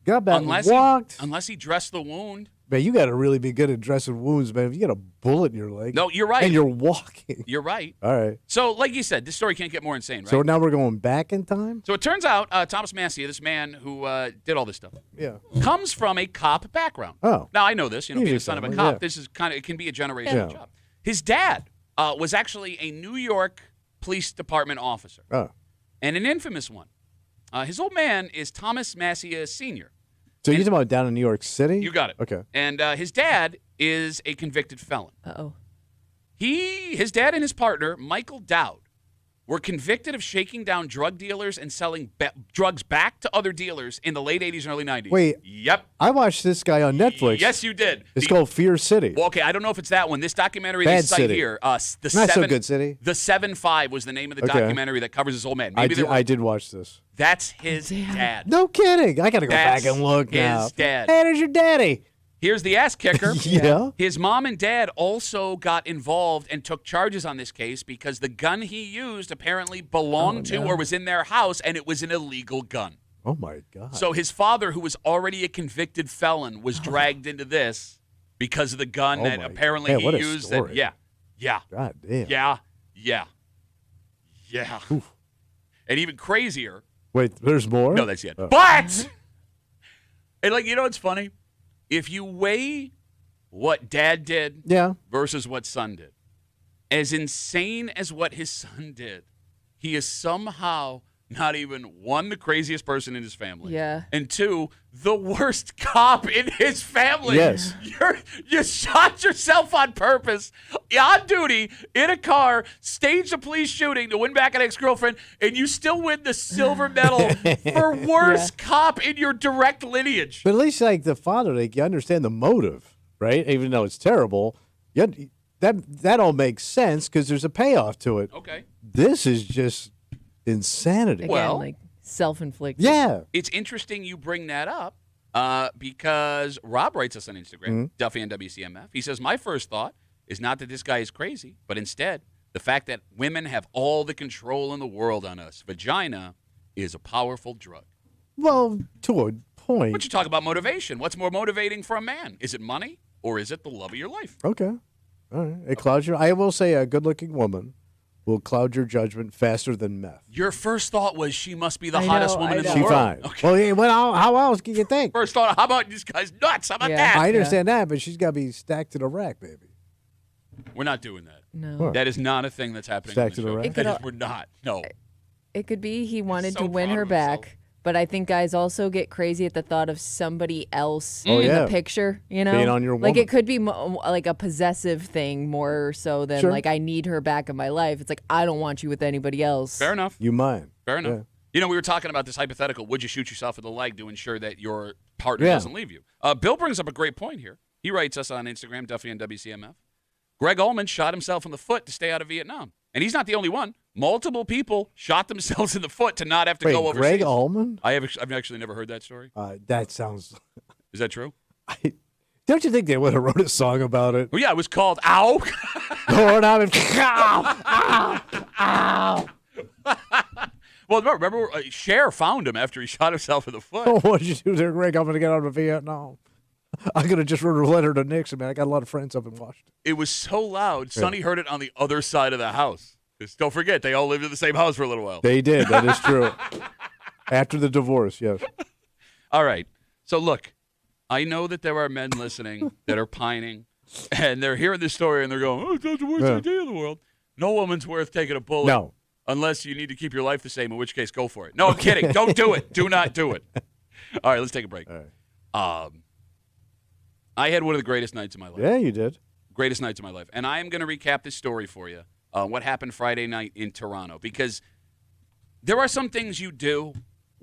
got back, walked.
Unless he dressed the wound.
Man, you got to really be good at dressing wounds, man. If you got a bullet in your leg.
No, you're right.
And you're walking.
You're right.
All right.
So, like you said, this story can't get more insane, right?
So now we're going back in time?
So it turns out Thomas Massey, this man who did all this stuff,
Yeah.
comes from a cop background.
Oh.
Now, I know this. Being
Usually
the son of a
family,
cop,
yeah.
this is it can be a generational
Yeah.
job. His dad was actually a New York Police Department officer,
Oh.
and an infamous one. His old man is Thomas Massey Sr.
So you're talking about down in New York City?
You got it.
Okay.
And his dad is a convicted felon.
Uh-oh.
His dad and his partner, Michael Dowd, were convicted of shaking down drug dealers and selling drugs back to other dealers in the late 80s and early 90s.
Wait.
Yep.
I watched this guy on Netflix.
Yes, you did.
It's called Fear City.
Well, okay, I don't know if it's that one. This documentary
Bad
they cite
City.
here, the
Not so
7
good city.
The 7-5 was the name of the
Okay.
documentary that covers his old man.
I
Maybe
did, did watch this.
that's his dad.
No kidding. I got to go
That's
back and look
his
now.
dad.
Hey, there's your daddy.
Here's the ass kicker.
Yeah.
His mom and dad also got involved and took charges on this case because the gun he used apparently belonged to or was in their house, and it was an illegal gun.
Oh, my God.
So his father, who was already a convicted felon, was dragged into this because of the gun
Oh
that
my-
apparently
man,
he
what a
used.
story.
Yeah.
God damn.
Yeah. And even crazier.
Wait, there's more?
No, that's it.
Oh.
But, and what's funny? If you weigh what dad did
Yeah.
versus what son did, as insane as what his son did, he is somehow not even, one, the craziest person in his family.
Yeah.
And two, the worst cop in his family.
Yes.
You shot yourself on purpose, on duty, in a car, staged a police shooting to win back an ex-girlfriend, and you still win the silver medal for worst cop in your direct lineage.
But at least, like, the father, like, you understand the motive, right? Even though it's terrible. That all makes sense because there's a payoff to it.
Okay.
This is just insanity.
Again,
Well-
like self-inflicted.
Yeah.
It's interesting you bring that up because Rob writes us on Instagram, Duffy and WCMF. He says, my first thought is not that this guy is crazy, but instead the fact that women have all the control in the world on us. Vagina is a powerful drug.
Well, to a point.
But you talk about motivation. What's more motivating for a man? Is it money or is it the love of your life?
Okay. All right. It clouds your. I will say a good-looking woman will cloud your judgment faster than meth.
Your first thought was she must be the
I
hottest
know,
woman
I
in the
know.
She
world.
fine.
Okay.
Well, yeah, well, how else can you think?
First thought, how about this guy's nuts? How about
Yeah.
that?
I understand that, but she's got to be stacked to the rack, baby.
We're not doing that.
No.
What?
That is not a thing that's happening.
Stacked
on
to the
show.
rack?
It could
That is-
al-
we're not. No.
It could be he wanted
so
to win
proud
her
of himself.
back, but I think guys also get crazy at the thought of somebody else
Oh,
in
yeah.
the picture, you know?
Being on your
Like
woman.
it could be like a possessive thing more so than
Sure.
like I need her back in my life. It's like I don't want you with anybody else.
Fair enough.
You mind.
Fair enough.
Yeah.
You know, we were talking about this hypothetical. Would you shoot yourself in the leg to ensure that your partner
Yeah.
doesn't leave you? Bill brings up a great point here. He writes us on Instagram, Duffy and WCMF. Greg Ullman shot himself in the foot to stay out of Vietnam. And he's not the only one. Multiple people shot themselves in the foot to not have to
Wait,
go overseas.
Greg Allman?
I've actually never heard that story.
That sounds.
Is that true?
Don't you think they would have wrote a song about it?
Well, yeah, it was called Ow.
Lord, I'm in. Ow, ow, ow.
Well, remember, Cher found him after he shot himself in the foot.
Oh, what did you do there, Greg? I'm going to get out of Vietnam. I could have just wrote a letter to Nixon, man. I got a lot of friends up in Washington.
It was so loud, Sonny heard it on the other side of the house. 'Cause don't forget, they all lived in the same house for a little while.
They did. That is true. After the divorce, yes.
All right. So, look, I know that there are men listening that are pining, and they're hearing this story, and they're going, oh, that's the worst
Yeah.
idea in the world. No woman's worth taking a bullet.
No.
Unless you need to keep your life the same, in which case, go for it. No, I'm kidding. Don't do it. Do not do it. All right, let's take a break.
All right.
I had one of the greatest nights of my life.
Yeah, you did.
Greatest nights of my life. And I am going to recap this story for you, what happened Friday night in Toronto, because there are some things you do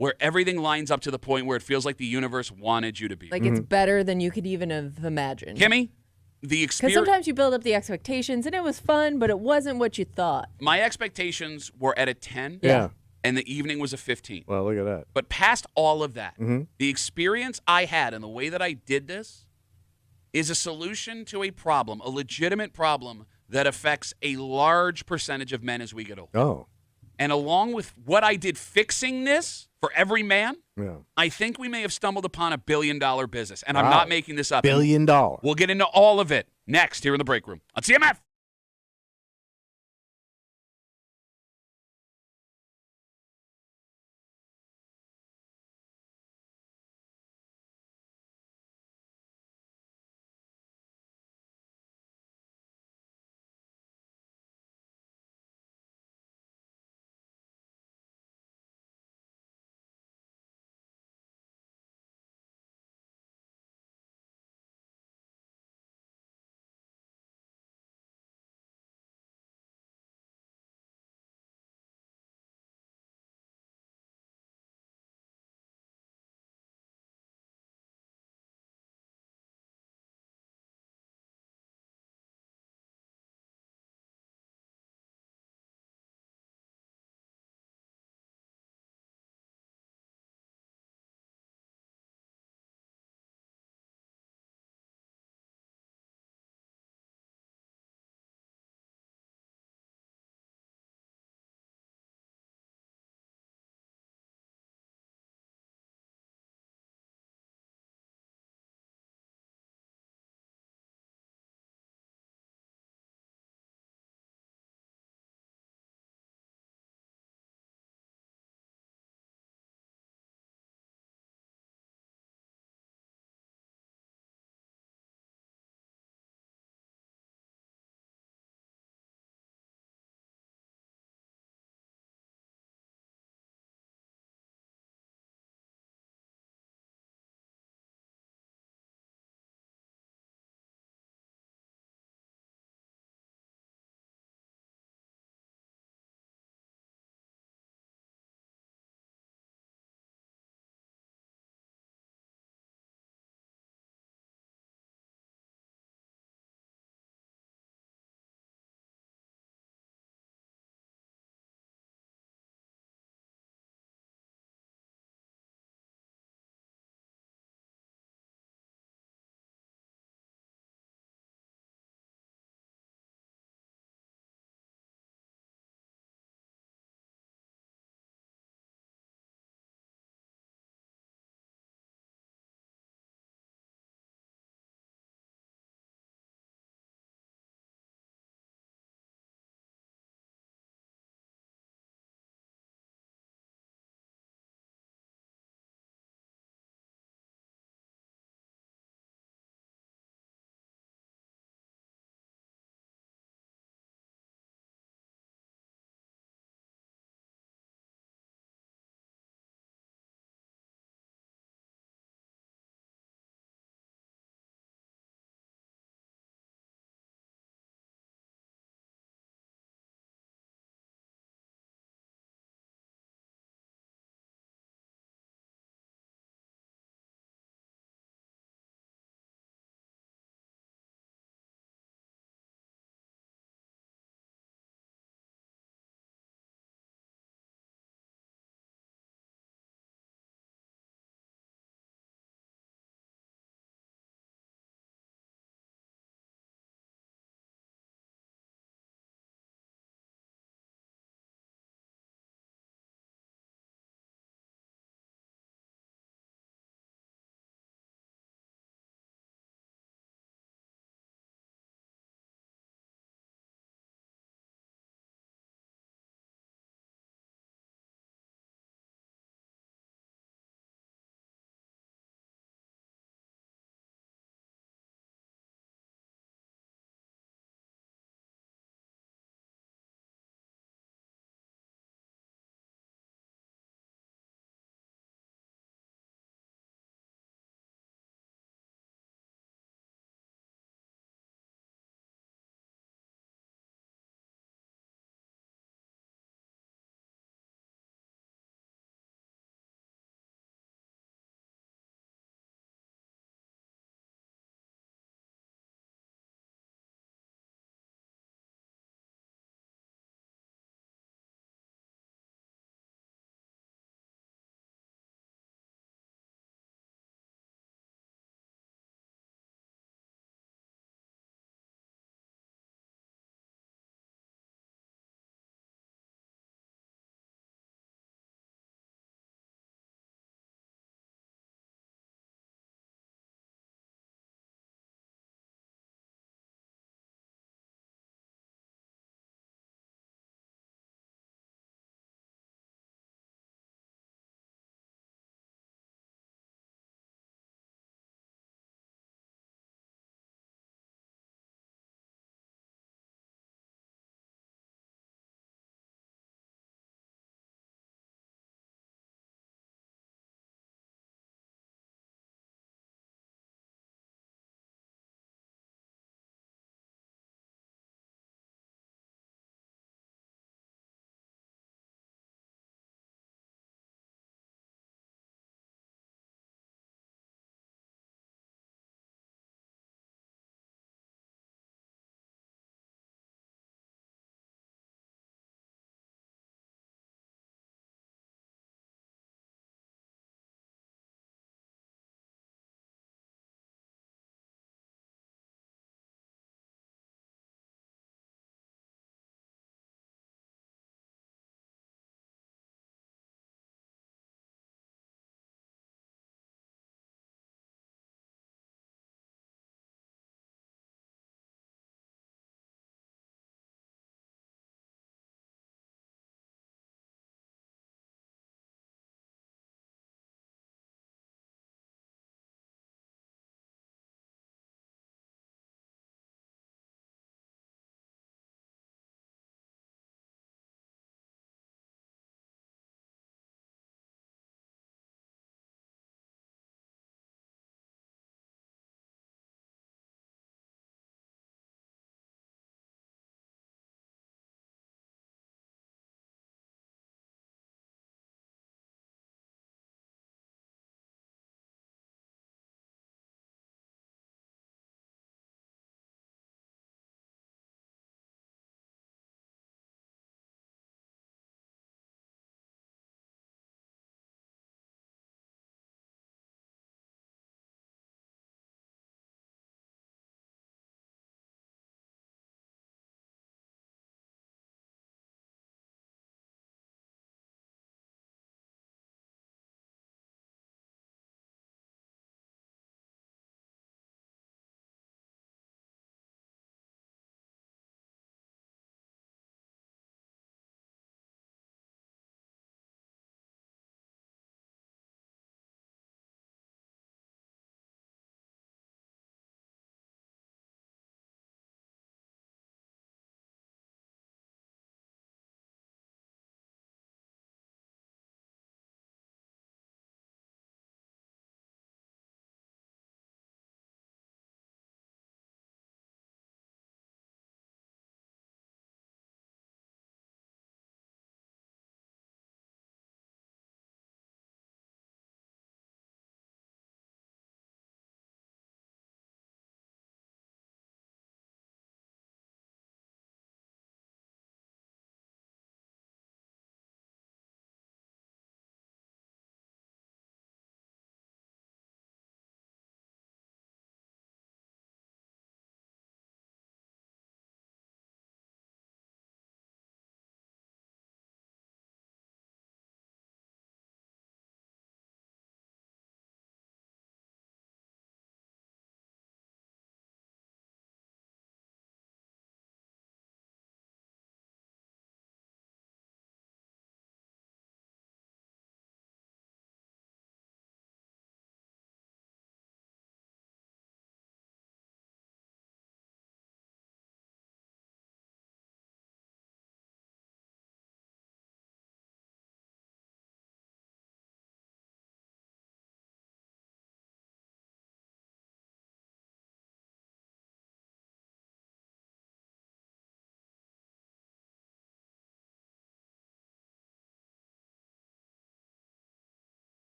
where everything lines up to the point where it feels like the universe wanted you to be.
Like it's better than you could even have imagined.
Kimmy, the
Because
experience.
sometimes you build up the expectations, and it was fun, but it wasn't what you thought.
My expectations were at a 10,
Yeah.
and the evening was a 15.
Well, look at that.
But past all of that, the experience I had and the way that I did this is a solution to a problem, a legitimate problem that affects a large percentage of men as we get older.
Oh,
And along with what I did fixing this for every man,
yeah.
I think we may have stumbled upon $1 billion business. And I'm
Wow.
not making this up.
$1 billion.
We'll get into all of it next here in the break room on CMF.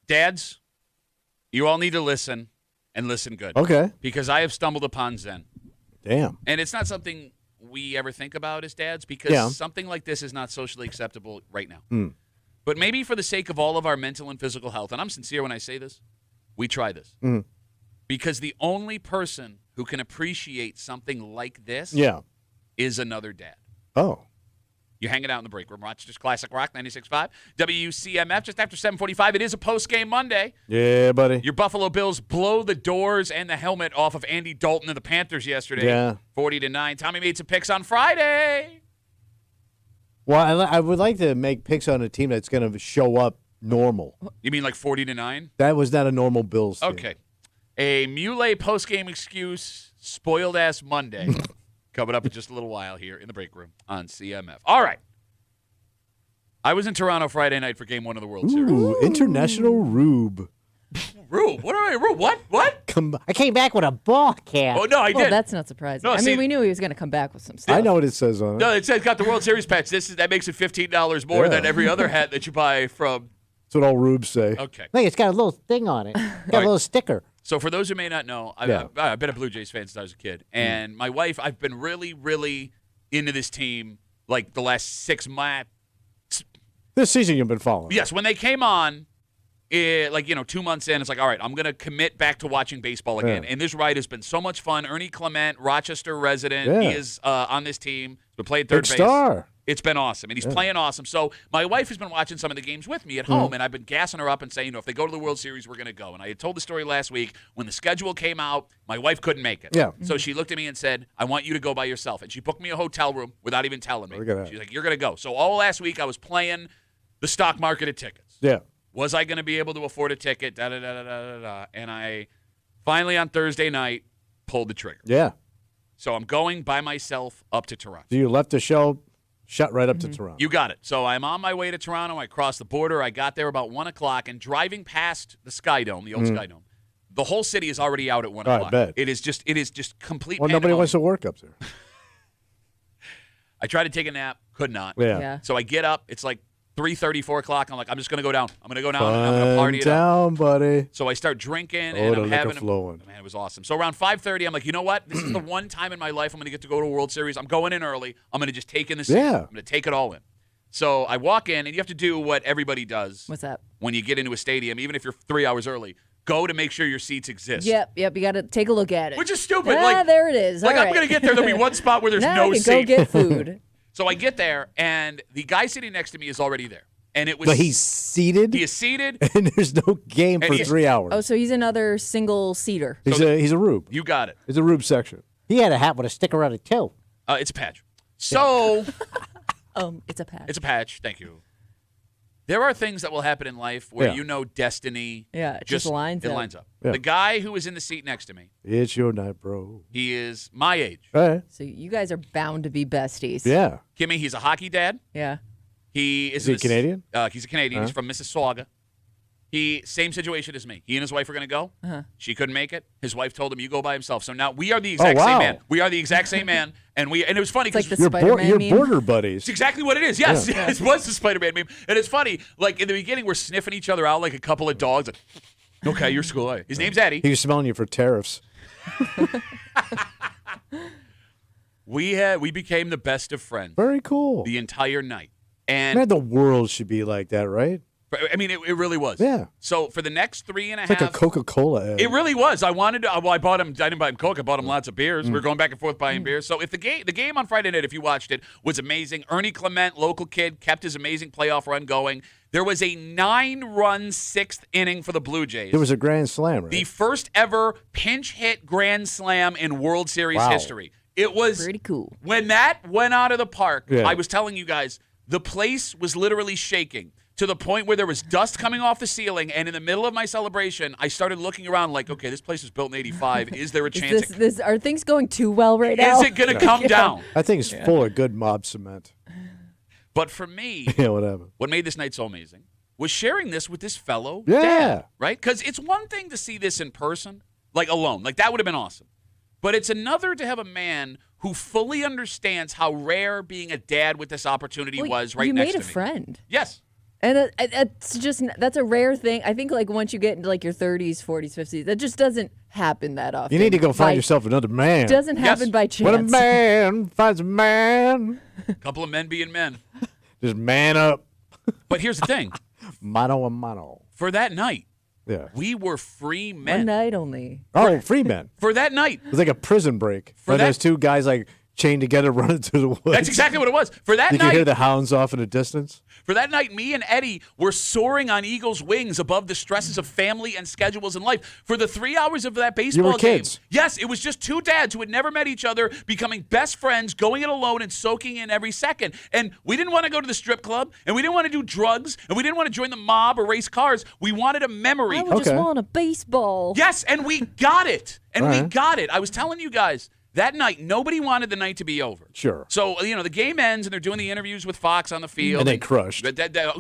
Dads, you all need to listen and listen good.
Okay.
Because I have stumbled upon Zen.
Damn.
And it's not something we ever think about as dads because something like this is not socially acceptable right now. But maybe for the sake of all of our mental and physical health, and I'm sincere when I say this, we try this. Because the only person who can appreciate something like this is another dad.
Oh.
You're hanging out in the break room. Rochester's Classic Rock 96.5. WCMF just after 7:45. It is a post-game Monday.
Yeah, buddy.
Your Buffalo Bills blow the doors and the helmet off of Andy Dalton and the Panthers yesterday.
Yeah.
40-9. Tommy made some picks on Friday.
Well, I would like to make picks on a team that's going to show up normal.
You mean like 40-9?
That was not a normal Bills team.
Okay. A Muley post-game excuse, spoiled-ass Monday. Coming up in just a little while here in the break room on CMF. All right. I was in Toronto Friday night for Game 1 of the World Series.
Ooh, International Rube.
Rube? Rube? What?
I came back with a ball cap.
Oh, no, I
Well,
did.
that's not surprising.
No,
I
see-
mean, we knew he was going to come back with some stuff.
I know what it says on it.
No, it says got the World Series patch. That makes it $15 more
Yeah.
than every other hat that you buy from.
That's what all Rubes say.
Okay.
Look, it's got a little thing on it. Got
Right.
a little sticker.
So for those who may not know, I've been a Blue Jays fan since I was a kid. And my wife, I've been really, really into this team like the last 6 months.
This season you've been following.
Yes, when they came on, 2 months in, it's like, all right, I'm going to commit back to watching baseball again.
Yeah.
And this ride has been so much fun. Ernie Clement, Rochester resident,
Yeah.
he is on this team. He's been playing third
Big
base.
star.
It's been awesome, and he's playing awesome. So my wife has been watching some of the games with me at home, and I've been gassing her up and saying, if they go to the World Series, we're going to go. And I had told the story last week. When the schedule came out, my wife couldn't make it.
Yeah.
So she looked at me and said, I want you to go by yourself. And she booked me a hotel room without even telling me.
Look at that.
She's like, you're going to go. So all last week, I was playing the stock market of tickets.
Yeah.
Was I going to be able to afford a ticket? Da-da-da-da-da-da. And I finally, on Thursday night, pulled the trigger.
Yeah.
So I'm going by myself up to Toronto.
So you left the show, shot right up to Toronto.
You got it. So I'm on my way to Toronto. I crossed the border. I got there about 1 o'clock, and driving past the Sky Dome, the old Sky Dome, the whole city is already out at 1
Oh, I
o'clock.
bet.
It is just complete.
Well, nobody
pandemonium.
wants to work up there.
I tried to take a nap, could not.
Yeah.
So I get up. It's like 3:30, 4 o'clock. I'm like, I'm just gonna go down. I'm gonna go down. And I'm gonna party it up.
down, buddy.
So I start drinking,
Oh,
and
the
I'm
liquor
having
flowing.
Man, it was awesome. So around 5:30, I'm like, you know what? This is the one time in my life I'm going to get to go to a World Series. I'm going in early. I'm going to just take in the scene.
Yeah.
I'm going to take it all in. So I walk in, and you have to do what everybody does
What's that?
when you get into a stadium, even if you're 3 hours early. Go to make sure your seats exist.
Yep. You got to take a look at it.
Which is stupid.
There it is.
Like
All
I'm
right.
going to get there. There'll be one spot where there's
now
no
I can
seat.
go get food.
So I get there, and the guy sitting next to me is already there. And it was.
But he's seated,
He is seated.
and there's no game
And
for
he's-
3 hours.
Oh, so he's another single seater.
he's a Rube.
You got it.
He's a Rube section.
He had a hat with a sticker on it, too.
It's a patch. So.
It's a patch.
It's a patch. Thank you. There are things that will happen in life where
Yeah.
Destiny
Yeah, it just lines up.
lines up.
Yeah.
The guy who was in the seat next to me,
It's your night, bro.
he is my age.
All right.
So you guys are bound to be besties.
Yeah.
Kimmy, he's a hockey dad.
Yeah.
He
Is he
in the-
Canadian?
He's a Canadian. He's from Mississauga. Same situation as me. He and his wife were going to go. She couldn't make it. His wife told him, "You go by himself." So now we are the exact
wow.
same man. We are the exact same man, and it was funny
It's like
because
the Spider-Man
You're
meme.
border buddies.
it's exactly what it is. Yes, it was the Spider-Man meme, and it's funny. Like in the beginning, we're sniffing each other out like a couple of dogs. Like, okay, you're school. His name's Eddie.
He was smelling you for tariffs.
We became the best of friends
Very cool.
the entire night, and
Man, the world should be like that, right?
I mean, it really was.
Yeah.
So for the next 3.5,
It's like a Coca-Cola ad.
it really was. I wanted to. Well, I bought him. I didn't buy him Coke. I bought him lots of beers. We were going back and forth buying beers. So if the game on Friday night, if you watched it, was amazing. Ernie Clement, local kid, kept his amazing playoff run going. There was a 9-run 6th inning for the Blue Jays.
There was a grand slam, right?
The first ever pinch hit grand slam in World Series
Wow.
history. It was
Pretty cool.
When that went out of the park,
Yeah.
I was telling you guys, the place was literally shaking to the point where there was dust coming off the ceiling. And in the middle of my celebration, I started looking around like, okay, this place was built in 85. Is there a chance?
Are things going too well right now?
Is it going to come down?
I think it's full of good mob cement.
But for me,
Yeah, whatever.
what made this night so amazing was sharing this with this fellow
Yeah.
dad, right? Because it's one thing to see this in person, like alone. Like that would have been awesome. But it's another to have a man who fully understands how rare being a dad with this opportunity
Well,
was right
you
next
made
to
a
me.
friend.
Yes.
And that's a rare thing. I think like once you get into like your 30s, 40s, 50s, that just doesn't happen that often.
You need to go find yourself another man.
Doesn't happen by chance.
When a man finds a man,
A couple of men being men.
just man up.
But here's the thing.
Mano a mano.
For that night,
Yeah.
we were free men.
One night only.
Oh, free men.
For that night.
It was like a prison break.
For
When
that-
those two guys like chained together running through the woods.
That's exactly what it was. For that
You can
night.
hear the hounds off in the distance.
For that night, me and Eddie were soaring on eagle's wings above the stresses of family and schedules in life. For the 3 hours of that baseball
kids.
game, yes, it was just two dads who had never met each other, becoming best friends, going it alone and soaking in every second. And we didn't want to go to the strip club, and we didn't want to do drugs, and we didn't want to join the mob or race cars. We wanted a memory.
I would just
Okay.
want a baseball.
Yes, and we got it. And
All
we
right.
got it. I was telling you guys, that night, nobody wanted the night to be over.
Sure.
So, the game ends, and they're doing the interviews with Fox on the field.
And they crushed.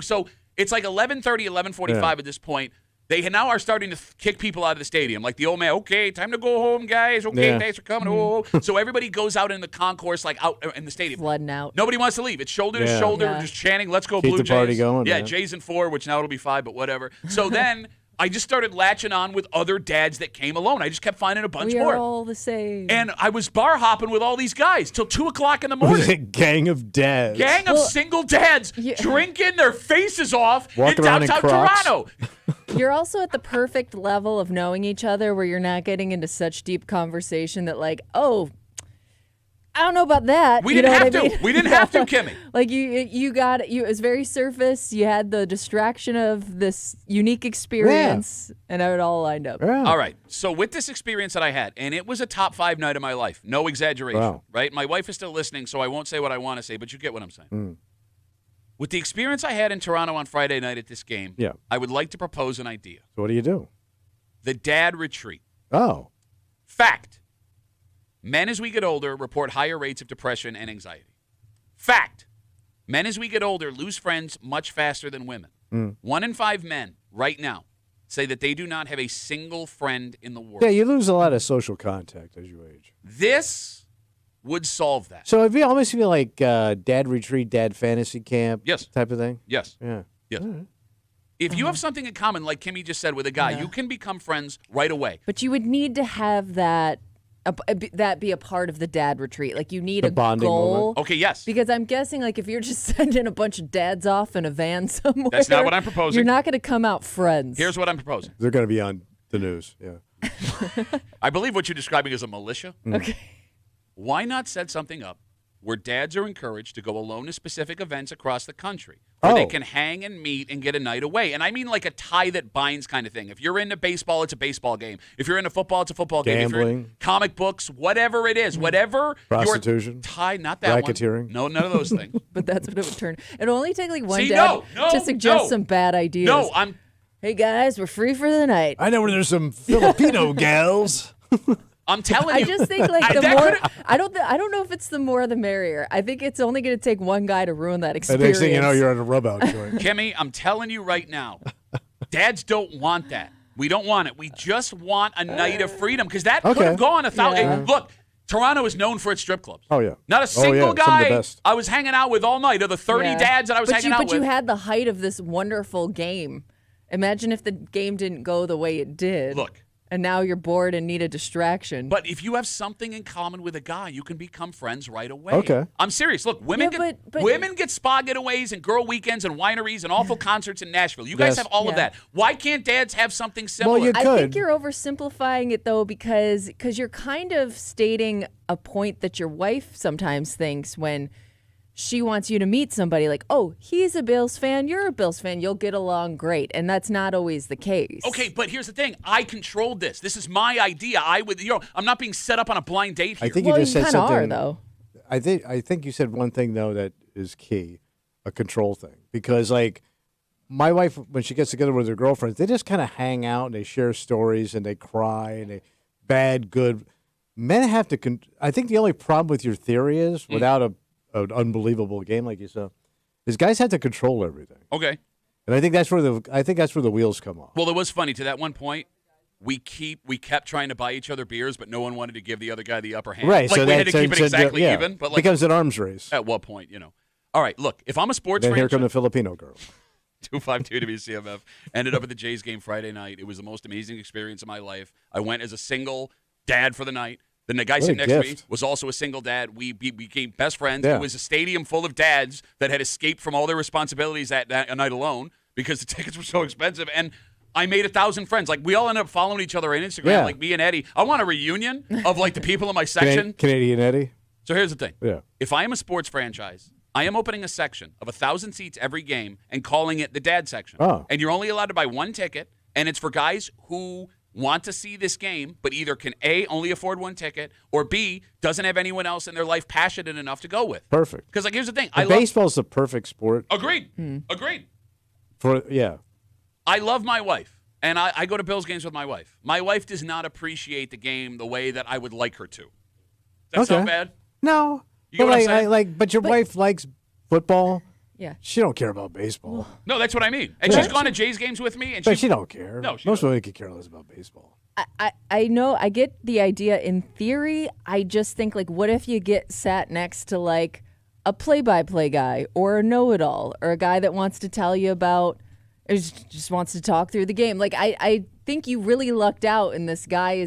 So it's like 11:30, 11:45 at this point. They now are starting to kick people out of the stadium. Like the old man, okay, time to go home, guys. Okay,
Yeah.
thanks for coming. Oh. So everybody goes out in the concourse, like out in the stadium.
Flooding out.
Nobody wants to leave. It's shoulder to
Yeah.
shoulder,
Yeah.
just chanting, let's go
Keep
Blue
the
Jays.
party going,
Yeah,
man.
Jays in 4, which now it'll be 5, but whatever. So then I just started latching on with other dads that came alone. I just kept finding a bunch
We
more.
are all the same.
And I was bar hopping with all these guys till 2 o'clock in the
It was a
morning.
gang of dads.
Gang of single dads
yeah.
drinking their faces off
Walking
in
around in
downtown
Crocs.
Toronto.
You're also at the perfect level of knowing each other where you're not getting into such deep conversation that like, oh, I don't know about that.
We
You
didn't
know
have
what I
to.
mean?
We didn't have to, Kimmy.
Like you got it. It was very surface. You had the distraction of this unique experience, and it all lined up.
Yeah.
All right. So with this experience that I had, and it was a top 5 night of my life, no exaggeration,
Wow.
right? My wife is still listening, so I won't say what I want to say, but you get what I'm saying.
Mm.
With the experience I had in Toronto on Friday night at this game,
Yeah.
I would like to propose an idea.
So what do you do?
The dad retreat.
Oh.
Fact. Men as we get older report higher rates of depression and anxiety. Fact. Men as we get older lose friends much faster than women. 1 in 5 men right now say that they do not have a single friend in the world.
Yeah, you lose a lot of social contact as you age.
This would solve that.
So if you almost feel like dad retreat, dad fantasy camp
Yes.
type of thing?
Yes.
Yeah.
Yes. If you have something in common, like Kimmy just said with a guy, you can become friends right away.
But you would need to have that be a part of the dad retreat. Like you need
The
a
bonding
goal.
moment.
Okay, yes.
Because I'm guessing, like, if you're just sending a bunch of dads off in a van somewhere,
That's not what I'm proposing.
You're not going to come out friends.
Here's what I'm proposing.
They're going to be on the news. Yeah.
I believe what you're describing is a militia.
Okay.
Why not set something up where dads are encouraged to go alone to specific events across the country where they
Oh.
can hang and meet and get a night away? And I mean like a tie that binds kind of thing. If you're into baseball, it's a baseball game. If you're into football, it's a football game. If you're
Gambling.
into comic books, whatever it is, whatever
Prostitution.
your tie, not that
Racketeering.
one. No, none of those things.
But that's what it would turn. It'd only take like one
See,
dad
no,
to suggest
no.
some bad ideas.
No, I'm
Hey guys, we're free for the night.
I know where there's some Filipino gals.
telling
I
you.
just think like the
that
more
could've-
I don't know if it's the more the merrier. I think it's only going to take one guy to ruin that
And
experience.
next thing you know, you're at a rub out joint.
Kimmy, I'm telling you right now, dads don't want that. We don't want it. We just want a night of freedom because that could
Okay.
have gone 1,000.
Yeah.
Look, Toronto is known for its strip clubs.
Oh, yeah.
Not a single
yeah, some of the
guy
best.
I was hanging out with all night of the 30
Yeah.
dads that I was hanging out
But
with.
you had the height of this wonderful game. Imagine if the game didn't go the way it did.
Look.
And now you're bored and need a distraction.
But if you have something in common with a guy, you can become friends right away.
Okay.
I'm serious. Look, women
Yeah,
get
but-
women get spa getaways and girl weekends and wineries and awful concerts in Nashville. You guys
Yes.
have all of
Yeah.
that. Why can't dads have something similar?
you
I
could.
think you're oversimplifying it though because you're kind of stating a point that your wife sometimes thinks when she wants you to meet somebody like, oh, he's a Bills fan, you're a Bills fan, you'll get along great. And that's not always the case.
Okay, but here's the thing. I controlled this. This is my idea. I'm not being set up on a blind date here.
I think
Well,
you just
you
said
kind of
something.
are though.
I think you said one thing though that is key, a control thing. Because like my wife, when she gets together with her girlfriends, they just kind of hang out and they share stories and they cry and they bad, good. Men have to. I think the only problem with your theory is without an unbelievable game like you saw, is guys have to control everything.
Okay.
And I think that's where the wheels come off.
Well, it was funny. To that one point, we kept trying to buy each other beers, but no one wanted to give the other guy the upper hand.
Right.
Like
so
we had to
that
keep it
said,
exactly
yeah,
even. But like,
becomes an arms race.
at what point, All right. Look, if I'm a sports
Then here
franchise,
come the Filipino girls.
252 WCMF. Ended up at the Jays game Friday night. It was the most amazing experience of my life. I went as a single dad for the night. Then the guy
What a
sitting next to me
gift.
was also a single dad. We became best friends.
Yeah.
It was a stadium full of dads that had escaped from all their responsibilities that night alone because the tickets were so expensive. And I made 1,000 friends. Like, we all ended up following each other on Instagram,
Yeah.
like me and Eddie. I want a reunion of, like, the people in my section.
Canadian Eddie.
So here's the thing.
Yeah.
If I am a sports franchise, I am opening a section of 1,000 seats every game and calling it the dad section.
Oh.
And you're only allowed to buy one ticket, and it's for guys who want to see this game, but either can A, only afford one ticket, or B, doesn't have anyone else in their life passionate enough to go with.
Perfect.
Because, like, here's the thing.
Baseball's the perfect sport
Agreed. Agreed.
for, yeah.
I love my wife, and I go to Bills games with my wife. My wife does not appreciate the game the way that I would like her to. Does that sound bad?
No.
You get
but
what I'm saying?
but your wife likes football.
Yeah.
She don't care about baseball.
No, that's what I mean. And
Yeah.
she's gone to Jays games with me, and
But she don't care.
No, she
Most
doesn't.
women could care less about baseball.
I know, I get the idea in theory. I just think, like, what if you get sat next to, like, a play-by-play guy or a know-it-all or a guy that wants to tell you about, or just wants to talk through the game? Like, I think you really lucked out, and this guy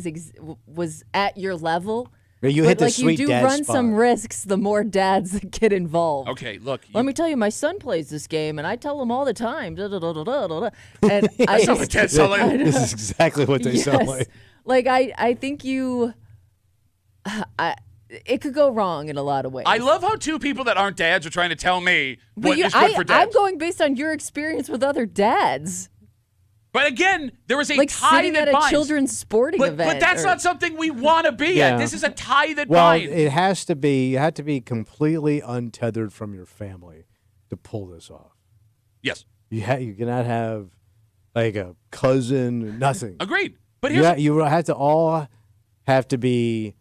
was at your level.
Yeah, you
But,
hit the
like,
sweet
you do
dad
run
spot.
some risks the more dads that get involved.
Okay, look.
Let me tell you, my son plays this game, and I tell him all the time. Da, da, da, da, da, da, da. And I
That's not what dads sound like.
This is exactly what they sound like.
Like, I think it could go wrong in a lot of ways.
I love how two people that aren't dads are trying to tell me
But
what is good for
I'm
dads.
going based on your experience with other dads.
But again, there is a
Like
tie
sitting
that
at a
binds.
children's sporting
But
event.
that's
or-
not something we want to be
Yeah.
at. This is a tie that
Well,
binds.
it has to be. You have to be completely untethered from your family to pull this off.
Yes,
You cannot have like a cousin, nothing.
agreed. But here's
You have to all have to be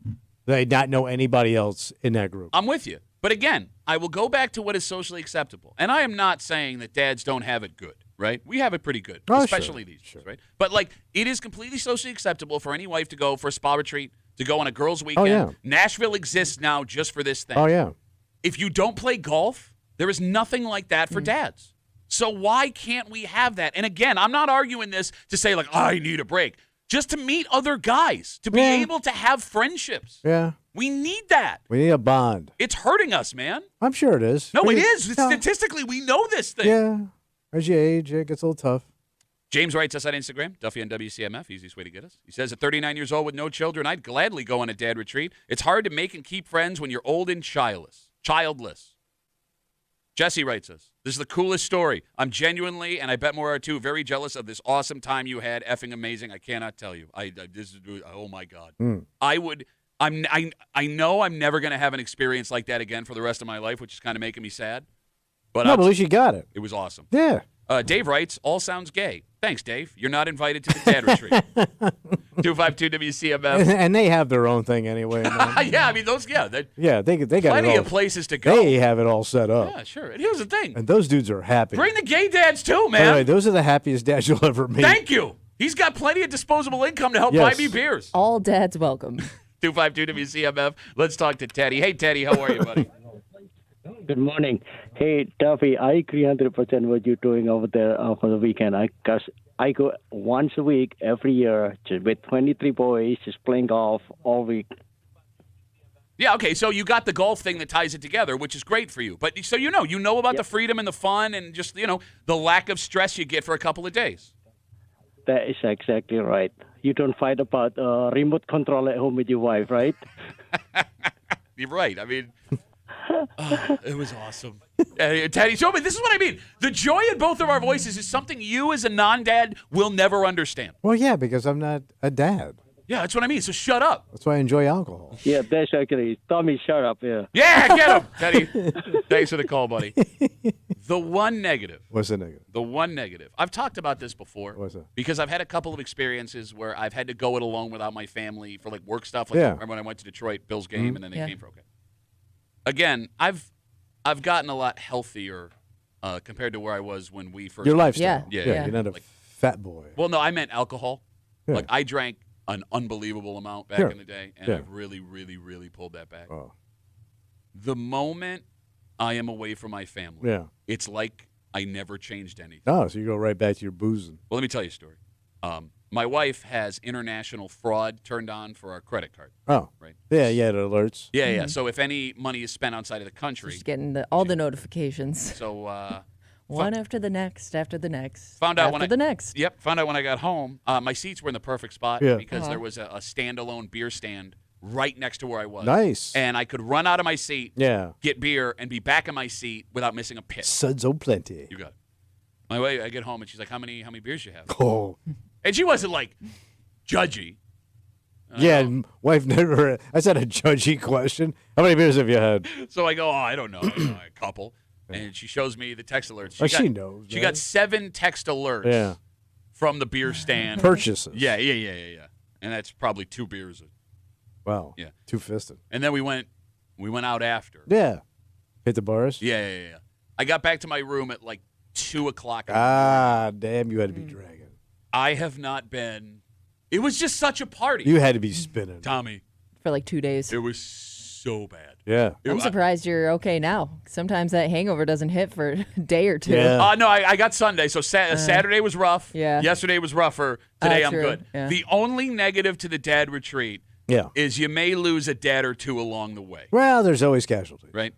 like not know anybody else in that group.
I'm with you. But again, I will go back to what is socially acceptable. And I am not saying that dads don't have it good, right? We have it pretty good,
Oh,
especially these days, right? But, like, it is completely socially acceptable for any wife to go for a spa retreat, to go on a girls' weekend.
yeah.
Nashville exists now just for this thing.
Oh yeah.
If you don't play golf, there is nothing like that for dads. So why can't we have that? And again, I'm not arguing this to say, like, I need a break. Just to meet other guys, to be
Yeah.
able to have friendships.
Yeah.
We need that.
We need a bond.
It's hurting us, man.
I'm sure it is.
No,
I
it
mean,
is.
no.
Statistically, we know this thing.
Yeah. As you age, it gets a little tough.
James writes us on Instagram, Duffy on WCMF, easiest way to get us. He says, at 39 years old with no children, I'd gladly go on a dad retreat. It's hard to make and keep friends when you're old and childless. Jesse writes us, this is the coolest story. I'm genuinely, and I bet more are too, very jealous of this awesome time you had. Effing amazing. I cannot tell you. This is, oh my God. I know I'm never going to have an experience like that again for the rest of my life, which is kind of making me sad. But
No, but at least you got it.
it was awesome.
Yeah.
Dave writes, all sounds gay. Thanks, Dave. You're not invited to the dad retreat. 252 WCMF.
And they have their own thing anyway. man.
Yeah, I mean, those, yeah, they
Yeah, they got
plenty
it all.
of places to go.
They have it all set up.
Yeah, sure. And here's the thing.
And those dudes are happy.
Bring the gay dads too,
By the way,
man.
those are the happiest dads you'll ever meet.
Thank you. He's got plenty of disposable income to help
Yes.
buy me beers.
all dads welcome.
252 WCMF. Let's talk to Teddy. Hey, Teddy, how are you, buddy?
Good morning. Hey, Duffy, I agree 100% what you're doing over there for the weekend. Because I go once a week, every year, just with 23 boys, just playing golf all week.
Yeah, okay, so you got the golf thing that ties it together, which is great for you. But so you know about the freedom and the fun and just, the lack of stress you get for a couple of days.
That is exactly right. You don't fight about remote control at home with your wife, right?
You're right. I mean, it was awesome. Teddy, show me. This is what I mean. The joy in both of our voices is something you as a non-dad will never understand.
Well, yeah, because I'm not a dad.
Yeah, that's what I mean. So shut up.
That's why I enjoy alcohol.
Yeah, that's actually. Tommy, shut up. Yeah.
Yeah, get him, Teddy. Thanks for the call, buddy. The one negative.
What's the negative?
The one negative. I've talked about this before.
What's that?
Because I've had a couple of experiences where I've had to go it alone without my family for like work stuff. Like
Yeah.
remember when I went to Detroit, Bills game, and then they
Yeah.
came for okay. Again, I've gotten a lot healthier compared to where I was when we first.
Your lifestyle.
Yeah,
yeah.
yeah.
You're not a
Like-
fat boy.
Well, no, I meant alcohol.
Yeah.
Like I drank an unbelievable amount back
Sure.
in the day, and
Yeah.
I've really, really, really pulled that back.
Oh.
The moment I am away from my family,
Yeah.
it's like I never changed anything.
Oh, so you go right back to your boozing.
Well, let me tell you a story. My wife has international fraud turned on for our credit card.
Oh,
right.
Yeah, it alerts.
Yeah. So if any money is spent outside of the country,
Just getting all the notifications.
so
One after the next, after the next.
found out
after
when
the next.
Yep, found out when I got home. My seats were in the perfect spot
Yeah.
because there was a standalone beer stand right next to where I was.
Nice.
And I could run out of my seat,
Yeah.
get beer, and be back in my seat without missing a piss.
Suds o' plenty.
You got it. My wife, I get home and she's like, "How many beers you have?"
Oh.
And she wasn't like judgy.
Yeah, wife never. That's not a judgy question. How many beers have you had?
So I go, "Oh, I don't know, a couple." And she shows me the text alerts.
She knows.
She
man.
got 7 text alerts
Yeah.
from the beer stand.
Purchases.
Yeah. And that's probably 2 beers.
Wow.
Yeah.
Two-fisted.
And then we went out after.
Yeah. Hit the bars?
Yeah. I got back to my room at like 2 o'clock.
Ah, damn, you had to be dragging.
I have not been. It was just such a party.
You had to be spinning.
Tommy,
For like 2 days.
it was so bad.
Yeah.
I'm surprised you're okay now. Sometimes that hangover doesn't hit for a day or two.
Yeah.
No, I got Sunday. So Saturday was rough.
Yeah.
Yesterday was rougher. Today I'm
true.
good.
Yeah.
The only negative to the dad retreat
Yeah.
is you may lose a dad or two along the way,
Well, there's always casualties.
right?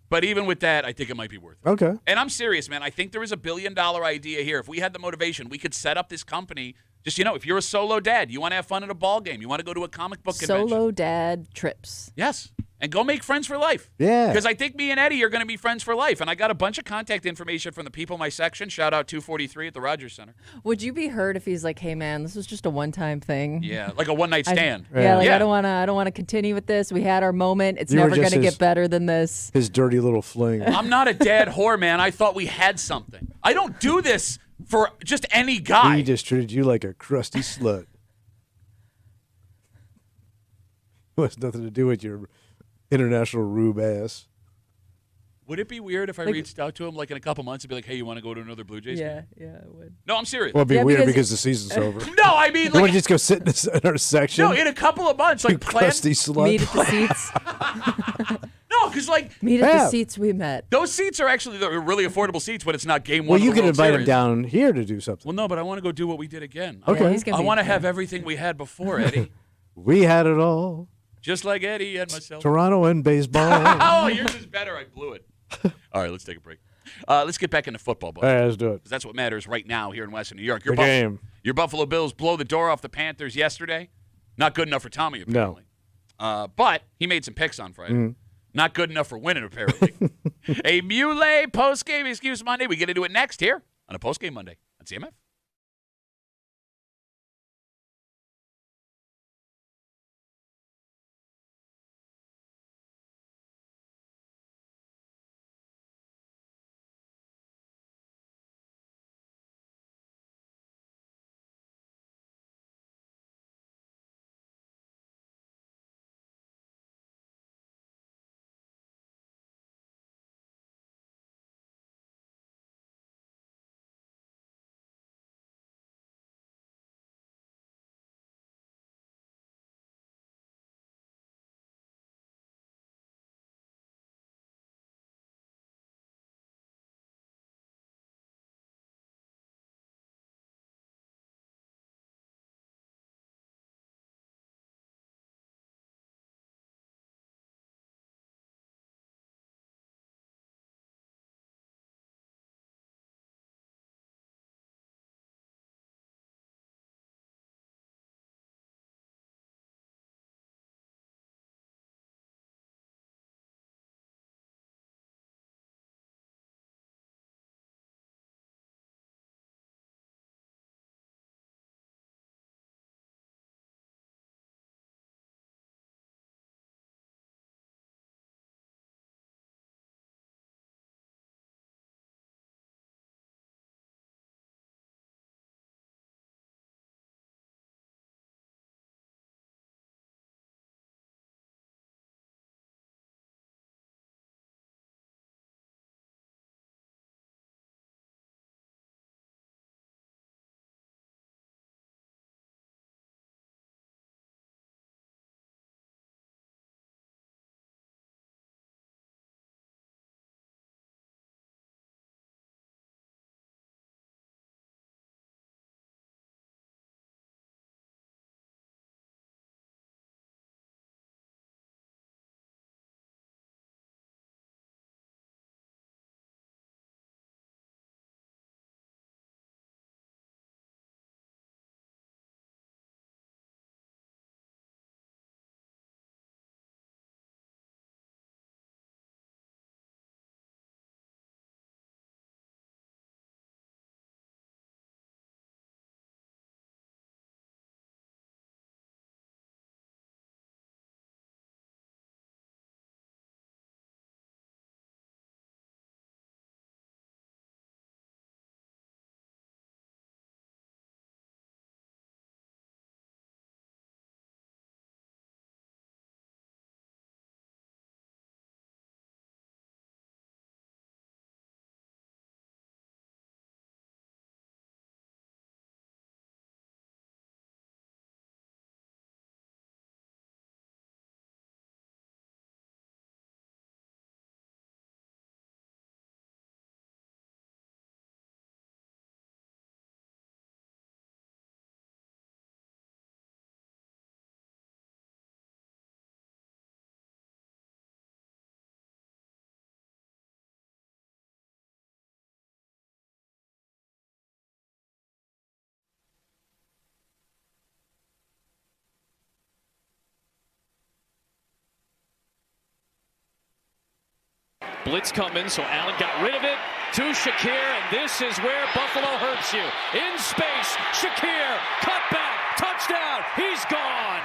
But even with that, I think it might be worth it.
Okay.
And I'm serious, man. I think there is $1 billion idea here. If we had the motivation, we could set up this company. Just, if you're a solo dad, you want to have fun at a ball game, you want to go to a comic book convention.
Solo dad trips.
Yes. And go make friends for life.
Yeah.
Because I think me and Eddie are going to be friends for life. And I got a bunch of contact information from the people in my section. Shout out 243 at the Rogers Center.
Would you be hurt if he's like, "Hey man, this was just a one-time thing"?
Yeah, like a one-night stand.
Yeah, like
Yeah.
I don't want to continue with this. We had our moment. It's
You were
never going
just
to
his-
get better than this.
His dirty little fling.
I'm not a dad whore, man. I thought we had something. I don't do this for just any guy.
He just treated you like a crusty slut. It has nothing to do with your international rube ass.
Would it be weird if I reached out to him like in a couple months and be like, "Hey, you want to go to another Blue Jays game?"
Yeah, it would.
No, I'm serious.
Well, it'd be
Yeah,
weird
because-
because the season's over. You
No, I mean
want
like
to just go sit in our section?
no, in a couple of months,
you
like plan.
crusty slut.
Meet at the seats.
No, because like
Meet at
Yeah.
the seats we met.
those seats are actually they're really affordable seats when it's not game
Well,
one.
you
of the
can
World
invite him
Series.
down here to do something.
Well, no, but I want to go do what we did again.
Okay.
He's gonna
I
be-
want to have everything we had before, Eddie.
We had it all.
Just like Eddie and myself.
Toronto and baseball.
Oh, yours is better. I blew it. All right, let's take a break. Let's get back into football,
All
buddy.
right, let's do it.
'Cause that's what matters right now here in Western New York.
The game.
Your Buffalo Bills blow the door off the Panthers yesterday. Not good enough for Tommy, apparently. But he made some picks on Friday.
Mm-hmm.
Not good enough for winning, apparently. A Muley post-game excuse Monday. We get into it next here on a post-game Monday on CMF.
Blitz coming, so Allen got rid of it to Shakir, and this is where Buffalo hurts you. In space, Shakir, cut back, touchdown, he's gone.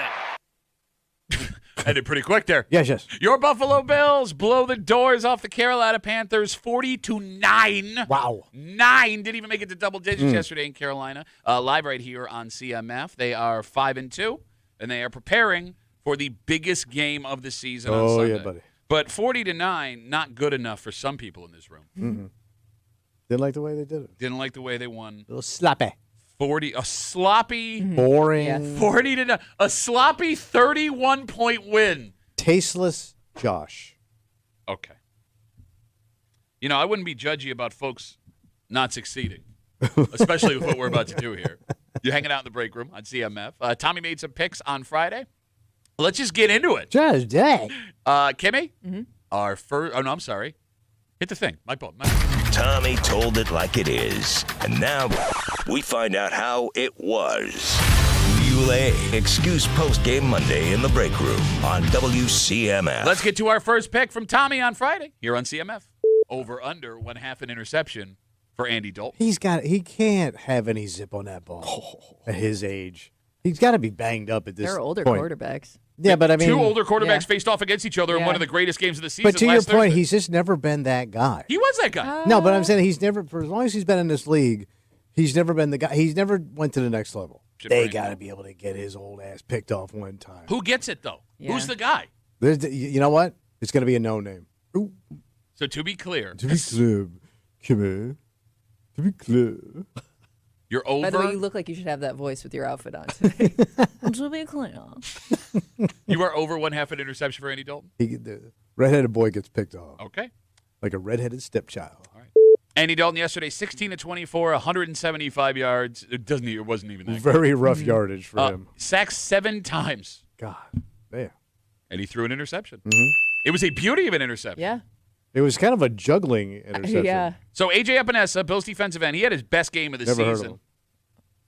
Ended pretty quick there.
Yes.
Your Buffalo Bills blow the doors off the Carolina Panthers 40-9.
Wow.
9. Didn't even make it to double digits yesterday in Carolina. Live right here on CMF. They are 5-2, and they are preparing for the biggest game of the season on Sunday.
Yeah, buddy.
But 40-9, not good enough for some people in this room.
Mm-hmm. Didn't like the way they did it.
Didn't like the way they won.
A little sloppy.
40, a sloppy
Boring.
Yeah.
40-9, a sloppy 31-point win.
Tasteless Josh.
Okay. You know, I wouldn't be judgy about folks not succeeding, especially with what we're about to do here. You're hanging out in the break room on CMF. Tommy made some picks on Friday. Let's just get into it.
Just dang.
Kimmy, our first. Oh no, I'm sorry. Hit the thing. My fault.
Tommy told it like it is. And now we find out how it was. ULA Excuse Post Game Monday in the break room on WCMF.
Let's get to our first pick from Tommy on Friday here on CMF. Over under 1/2 an interception for Andy Dalton.
He can't have any zip on that ball at his age. He's got to be banged up at this
They're older
point.
quarterbacks.
Yeah, but I mean,
two older quarterbacks
Yeah.
faced off against each other in
Yeah.
one of the greatest games of the season.
but to your
last
point,
Thursday.
he's just never been that guy.
He was that guy.
No, but I'm saying he's never, for as long as he's been in this league, he's never been the guy. He's never went to the next level.
Should
They
bring
got to
him.
be able to get his old ass picked off one time.
Who gets it though?
Yeah.
Who's the guy?
You know what? It's going to be a no name. Ooh,
So to be clear,
to be clear, come here. To be clear.
you're over.
By the way, you look like you should have that voice with your outfit on today. I'm just being clear.
You are over 1/2 an interception for Andy Dalton.
The redheaded boy gets picked off
Okay.
like a redheaded stepchild.
Andy Dalton yesterday, 16-24, 175 yards. It wasn't even that.
Very rough yardage for him.
Sacked 7 times,
God, man.
and he threw an interception.
Mm-hmm.
It was a beauty of an interception.
Yeah.
It was kind of a juggling interception.
Yeah.
So AJ Epinesa, Bills defensive end, he had his best game of the
Never heard of
season.
him.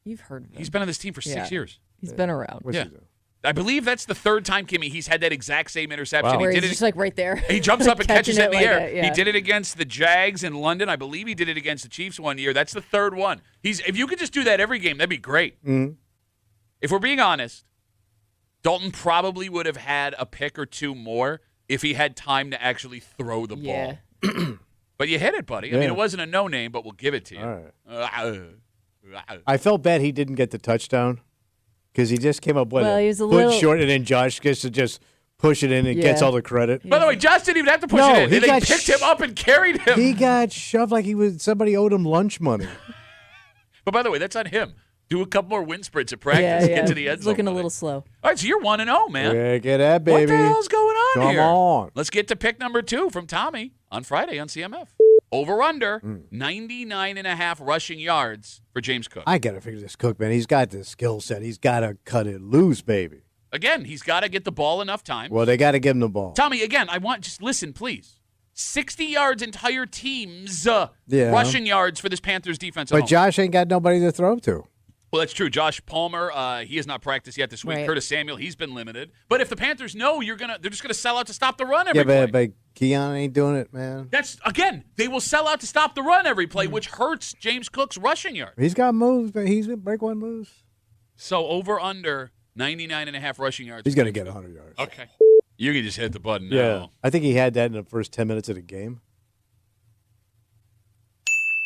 You've heard of him.
He's been on this team for 6 years.
He's been around.
What's
Yeah.
he do?
I believe that's the third time, Kimmy, he's had that exact same interception.
Wow.
Where
He
he's
did
just
it.
like right there.
He jumps up and catches it in the
like
air.
that, yeah.
He did it against the Jags in London. I believe he did it against the Chiefs one year. That's the third one. If you could just do that every game, that'd be great.
Mhm.
If we're being honest, Dalton probably would have had a pick or two more if he had time to actually throw the
Yeah.
ball. But you hit it, buddy. I mean,
Yeah.
it wasn't a no-name, but we'll give it to you.
All
right.
I felt bad he didn't get the touchdown because he just came up with
Well,
a
he was a
foot
little-
short, and then Josh gets to just push it in and gets
Yeah.
all the credit.
By the way, Josh didn't even have to push
No,
it in.
he
They
got
picked him up and carried him.
He got shoved like somebody owed him lunch money.
But by the way, that's on him. Do a couple more wind sprints at practice.
Yeah.
Get to the end
He's
zone.
looking a
buddy.
little slow.
All right, so you're 1-0, man.
Look at that, baby.
What the hell's going on
Come
here?
on.
Let's get to pick number 2 from Tommy on Friday on CMF. Over under 99.5 rushing yards for James Cook.
I got to figure this Cook, man. He's got the skill set. He's got to cut it loose, baby.
Again, he's got to get the ball enough time.
Well, they got to give him the ball.
Tommy, again, just listen, please. 60 yards entire teams
Yeah.
rushing yards for this Panthers defense. at
But
home.
Josh ain't got nobody to throw to.
Well, that's true. Josh Palmer, he has not practiced yet this week.
Right.
Curtis Samuel, he's been limited. But if the Panthers know they're just gonna sell out to stop the run every
Yeah,
play.
but Keon ain't doing it, man.
That's again, they will sell out to stop the run every play, which hurts James Cook's rushing yard.
He's got moves, but he's going to break one loose.
So over under 99.5 rushing yards.
He's going to get 100 yards.
Okay. You can just hit the button now.
Yeah. I think he had that in the first 10 minutes of the game.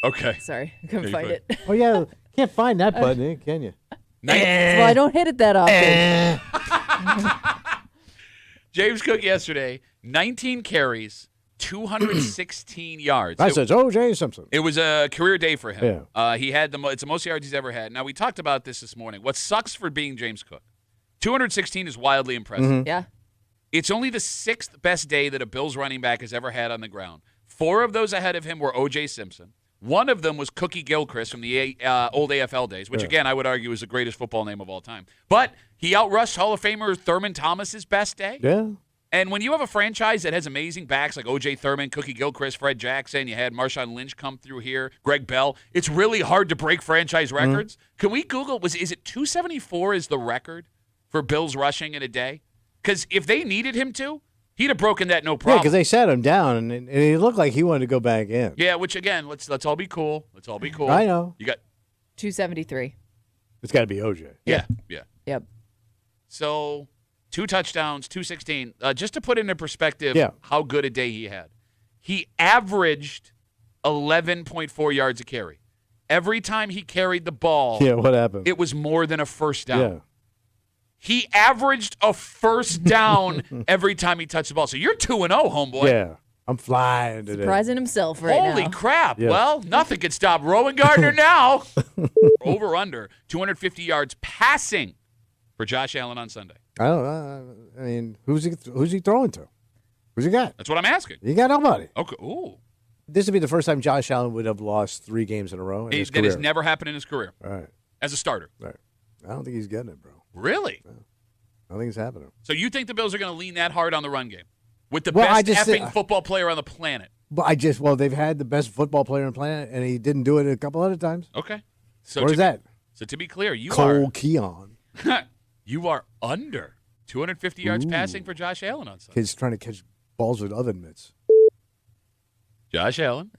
Okay.
Sorry, I couldn't
Yeah,
find
you're
it.
Oh, yeah. Can't find that button, can you?
Well, I don't hit it that often.
James Cook yesterday, 19 carries, 216 yards.
That's O.J. Simpson.
It was a career day for him.
Yeah.
He had it's the most yards he's ever had. Now, we talked about this morning. What sucks for being James Cook, 216 is wildly impressive.
Yeah.
It's only the 6th best day that a Bills running back has ever had on the ground. 4 of those ahead of him were O.J. Simpson. One of them was Cookie Gilchrist from the old AFL days, which, again, I would argue is the greatest football name of all time. But he outrushed Hall of Famer Thurman Thomas's best day.
Yeah.
And when you have a franchise that has amazing backs like O.J. Thurman, Cookie Gilchrist, Fred Jackson, you had Marshawn Lynch come through here, Greg Bell, it's really hard to break franchise records. Can we Google, is it 274 is the record for Bills rushing in a day? Because if they needed him to, He'd have broken that no
Yeah,
problem.
because they sat him down, and it looked like he wanted to go back in.
Yeah, which again, let's all be cool. Let's all be cool.
I know.
You got
273.
It's got to be OJ.
yeah.
Yep.
So 2 touchdowns, 216. Just to put into perspective
Yeah.
how good a day he had. He averaged 11.4 yards a carry. Every time he carried the ball,
Yeah, what happened?
it was more than a first down.
Yeah.
He averaged a first down every time he touched the ball. So you're 2-0, homeboy.
Yeah. I'm flying today.
Surprising himself right
Holy
now.
crap.
Yeah.
Well, nothing can stop Rowan Gardner now. Over under 250 yards passing for Josh Allen on Sunday.
I don't know. I mean, who's he throwing to? Who's he got?
That's what I'm asking.
You got nobody.
Okay. Ooh.
This would be the first time Josh Allen would have lost 3 games in a row in his
That
career.
has never happened in his career
All right.
as a starter.
Right. I don't think he's getting it, bro.
Really?
I don't think it's happening.
So you think the Bills are going to lean that hard on the run game with the
Well, I
best
just
effing
think-
football player on the planet?
But they've had the best football player on the planet, and he didn't do it a couple other times.
Okay. So
Where's that?
So to be clear, you
Cole Keon.
you are under 250 yards passing for Josh Allen on Sunday.
Kid's trying to catch balls with oven mitts.
Josh Allen,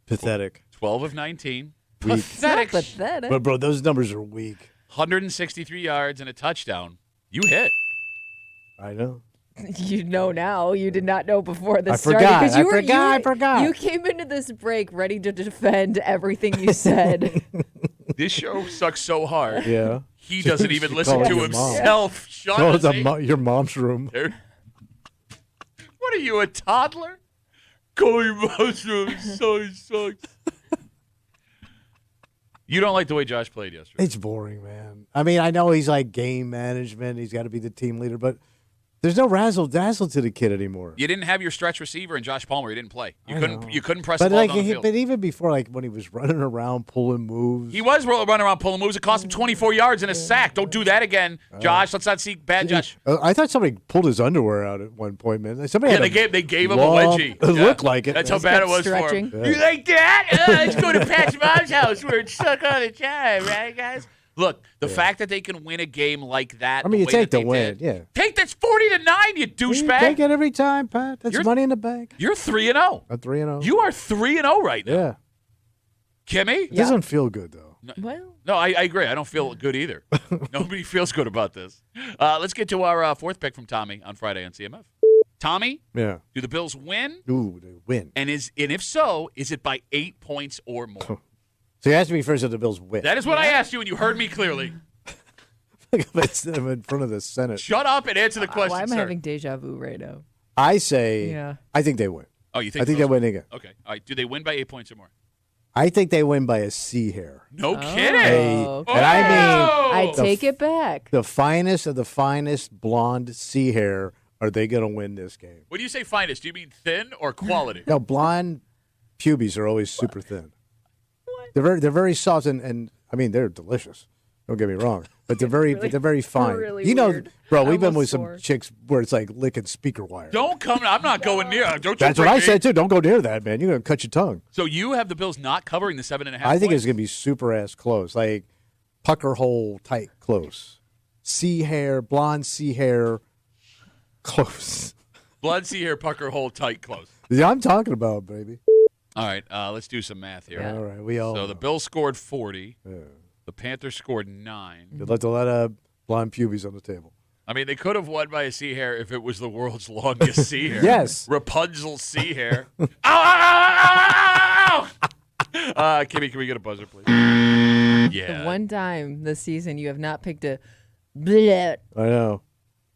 Pathetic.
12 of 19.
Weak.
Pathetic.
Pathetic.
But, bro, those numbers are weak.
163 yards and a touchdown. You hit.
I know.
You know now. You did not know before this
I
started.
forgot.
'cause
I forgot.
You came into this break ready to defend everything you said.
This show sucks so hard.
Yeah.
He doesn't even
She
listen
called
to
your mom.
himself. Shut
No,
up.
it's your mom's room.
What are you, a toddler? Call your mom's room. So sucks. You don't like the way Josh played yesterday.
It's boring, man. I mean, I know he's like game management. He's got to be the team leader, but there's no razzle dazzle to the kid anymore.
You didn't have your stretch receiver and Josh Palmer. You didn't play.
I know.
You couldn't press
But
the ball
like,
down the field.
but even before, like when he was running around pulling moves,
He was running around pulling moves. It cost him 24 yards and a sack. Don't do that again, Josh. Let's not see bad Josh.
I thought somebody pulled his underwear out at one point, man. Somebody
Yeah,
had
they gave him a
long-
wedgie.
It
Yeah.
looked like it.
That's how
Just
bad it
kept
was
stretching.
for him. You like that? Let's go to Pat's mom's house where it's suck all the time, right, guys? Look, the fact that they can win a game like that.
I mean, you
way
take
that
the
they
win,
did-
yeah.
Take that's 40-9, you
You
douchebag.
take it every time, Pat. That's
You're-
money in the bank.
You're 3-0.
I'm 3-0.
You are 3-0 right now.
Yeah.
Kimmy?
It doesn't feel good though.
Well,
No, I agree. I don't feel good either. Nobody feels good about this. Let's get to our fourth pick from Tommy on Friday on CMF. Tommy,
Yeah.
do the Bills win?
Ooh, they win.
And if so, is it by 8 points or more?
So you asked me first if the Bills win.
That is what I asked you, and you heard me clearly.
It's in front of the Senate.
Shut up and answer the question,
why am I
sir.
having deja vu right now?
I say,
Yeah.
I think they win.
Oh, you think?
I think
the
they
Bills
win again.
Okay. All right. Do they win by 8 points or more?
I think they win by a C hair.
No
Oh.
kidding.
Hey,
okay.
and I mean
I take it back.
the finest of the finest blonde C hair. Are they going to win this game?
When you say finest, do you mean thin or quality?
No, blonde pubes are always super thin. They're very soft and I mean they're delicious. Don't get me wrong, but they're very fine.
really
you know,
weird.
bro,
I
we've been with
almost
some
swore.
chicks where it's like licking speaker wire.
Don't come. I'm not going near. Don't you
That's what
bring
I
me-
said too. Don't go near that, man. You're gonna cut your tongue.
So you have the Bills not covering the 7.5.
I think
points?
it's gonna be super ass close, like pucker hole tight close. C hair, blonde C hair, close.
blood sea hair pucker hole tight close.
Yeah, I'm talking about, baby.
All right. Let's do some math here.
All right, we all.
So the
know.
Bills scored 40.
Yeah.
The Panthers scored 9.
They left a lot of blonde pubes on the table.
I mean, they could have won by a sea hair if it was the world's longest sea hair.
Yes.
Rapunzel sea hair. Ow, ow, ow, ow, ow, ow! Kimmy, can we get a buzzer, please? Yeah.
The one time this season you have not picked a bleh.
I know.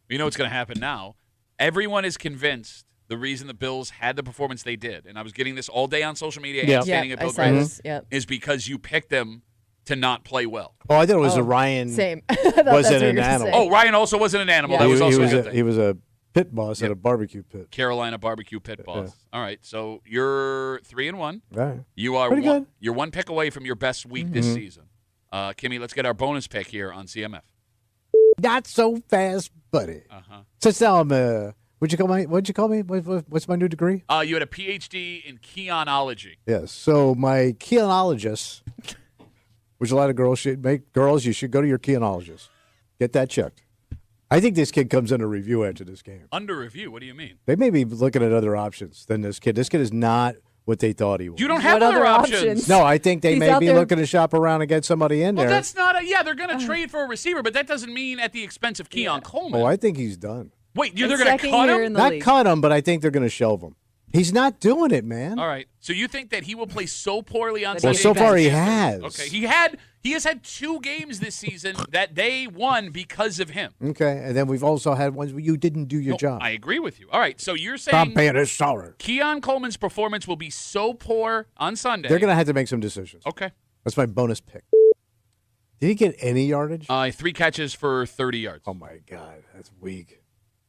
You know what's going to happen now? Everyone is convinced the reason the Bills had the performance they did, and I was getting this all day on social media
Yeah.
and standing at
I
Bill
saw
Graves,
this. Yep.
is because you picked them to not play well.
Oh, I thought it was
Oh,
a Ryan.
Same. I thought that's
Wasn't
what you
an
were gonna
animal.
say.
Oh, Ryan also wasn't an animal.
Yeah.
That was also a good
a,
thing.
he was a pit boss at a barbecue pit.
Carolina barbecue pit boss. All right, so you're 3-1.
Right.
You are
Pretty
one,
good.
You're one pick away from your best week this season. Kimmy, let's get our bonus pick here on CMF.
Not so fast, buddy.
Uh-huh.
Since now I'm what'd you call me? What's my new degree?
You had a PhD in keyonology.
Yes. So my keyonologist, which a lot of girls should make. Girls, you should go to your keyonologist. Get that checked. I think this kid comes under review after this game.
Under review? What do you mean?
They may be looking at other options than this kid. This kid is not what they thought he was.
You don't have
What
other
other
options.
options?
No, I think they
He's
may
out
be
there-
looking to shop around and get somebody in
Well,
there.
that's not they're going to trade for a receiver, but that doesn't mean at the expense of Keon Coleman.
Oh, I think he's done.
Wait, they're
His
going to
second
cut
year
him?
in the
Not
league.
cut him, but I think they're going to shelve him. He's not doing it, man.
All right. So you think that he will play so poorly on
Well,
Sunday?
so far he
against-
has.
Okay. He has had 2 games this season that they won because of him.
Okay, and then we've also had ones where you didn't do your
No,
job.
I agree with you. All right. So you're
Stop
saying
paying his salary.
Keon Coleman's performance will be so poor on Sunday.
They're going to have to make some decisions.
Okay.
That's my bonus pick. Did he get any yardage?
3 catches for 30 yards.
Oh, my God. That's weak.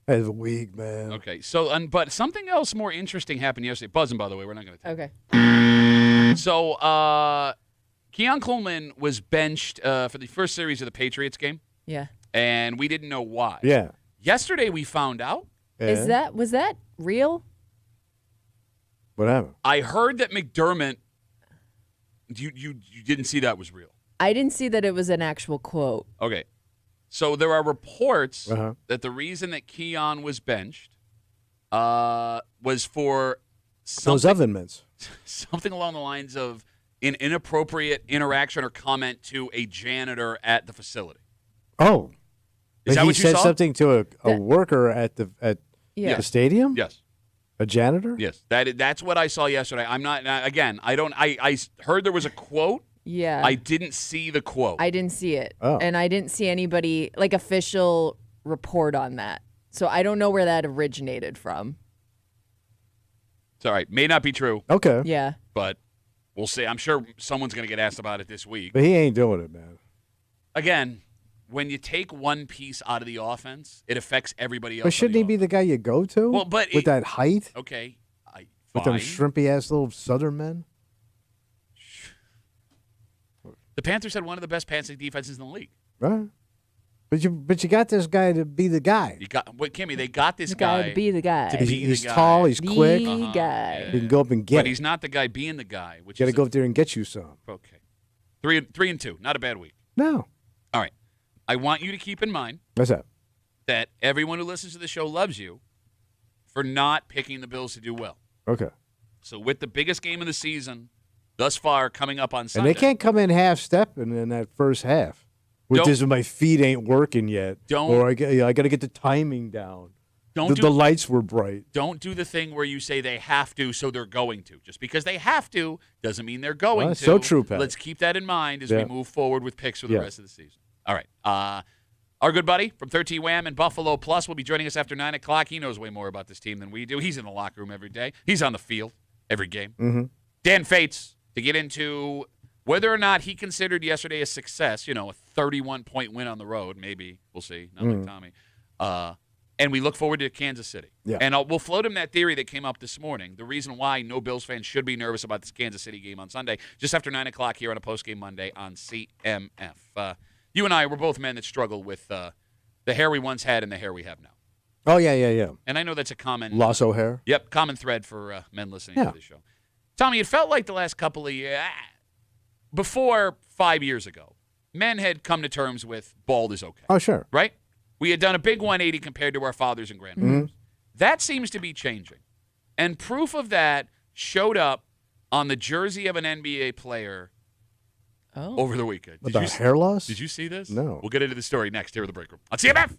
That is weak, man.
Okay. So, but something else more interesting happened yesterday. Buzzing, by the way. We're not going to take
Okay.
So, Keon Coleman was benched for the first series of the Patriots game,
Yeah.
and we didn't know why.
Yeah.
Yesterday, we found out.
And?
Was that real?
What happened?
I heard that McDermott. You didn't see that was real.
I didn't see that it was an actual quote.
Okay. So there are reports
Uh-huh.
that the reason that Keon was benched was for
Those oven mitts.
something along the lines of an inappropriate interaction or comment to a janitor at the facility.
Oh.
Is that
he
what you
said
saw?
something to a
That-
worker at the
Yeah.
the stadium?
Yes.
A janitor?
Yes. That's what I saw yesterday. I'm not again. I heard there was a quote.
Yeah.
I didn't see the quote.
I didn't see it.
Oh.
And I didn't see anybody, like, official report on that. So I don't know where that originated from.
It's all right. May not be true,
Okay.
Yeah.
but we'll see. I'm sure someone's going to get asked about it this week.
But he ain't doing it, man.
Again, when you take one piece out of the offense, it affects everybody else.
But
on
shouldn't
the
he be the guy you go to?
Well, but
with
it-
that height?
Okay.
With them
Fine.
shrimpy ass little southern men?
The Panthers had one of the best passing defenses in the league.
Right. But you got this guy to be the guy.
You got what, Kimmy? They got this
The guy to be the guy.
to
He's,
be the
he's
guy.
tall, he's
the
quick.
guy.
He can go up and get
But
it.
he's not the guy being the guy. Which
You got to
is
go up there and get you some.
okay. 3-2, not a bad week.
No.
All right. I want you to keep in mind
What's that?
that everyone who listens to the show loves you for not picking the Bills to do well.
Okay.
So with the biggest game of the season thus far coming up on
And
Sunday,
they can't come in half stepping in that first half. With
Don't-
this, my feet ain't working yet.
Don't-
Or I got to get the timing down.
don't
The
do
lights were bright.
don't do the thing where you say they have to, so they're going to. Just because they have to doesn't mean they're going
Well,
to.
that's so true, Pat.
Let's keep that in mind as
Yeah.
we move forward with picks for the
Yeah.
rest of the season. All right. Our good buddy from 13 Wham and Buffalo Plus will be joining us after 9 o'clock. He knows way more about this team than we do. He's in the locker room every day. He's on the field every game.
Mm-hmm.
Dan Fates to get into whether or not he considered yesterday a success, a 31-point win on the road. Maybe. We'll see. Not like Tommy. And we look forward to Kansas City.
Yeah.
And we'll float him that theory that came up this morning, the reason why no Bills fans should be nervous about this Kansas City game on Sunday, just after 9 o'clock here on a postgame Monday on CMF. You and I, we're both men that struggle with the hair we once had and the hair we have now.
Oh, yeah.
And I know that's a common
Lasso hair.
Yep, common thread for men listening
Yeah.
to the show. Tommy, it felt like the last couple of years, before 5 years ago, men had come to terms with bald is okay,
Oh, sure.
right? We had done a big 180 compared to our fathers and grandfathers. That seems to be changing. And proof of that showed up on the jersey of an NBA player
Oh.
over the weekend. Did
About
you,
hair loss?
did you see this?
No.
We'll get into the story next here at the break room on CMF.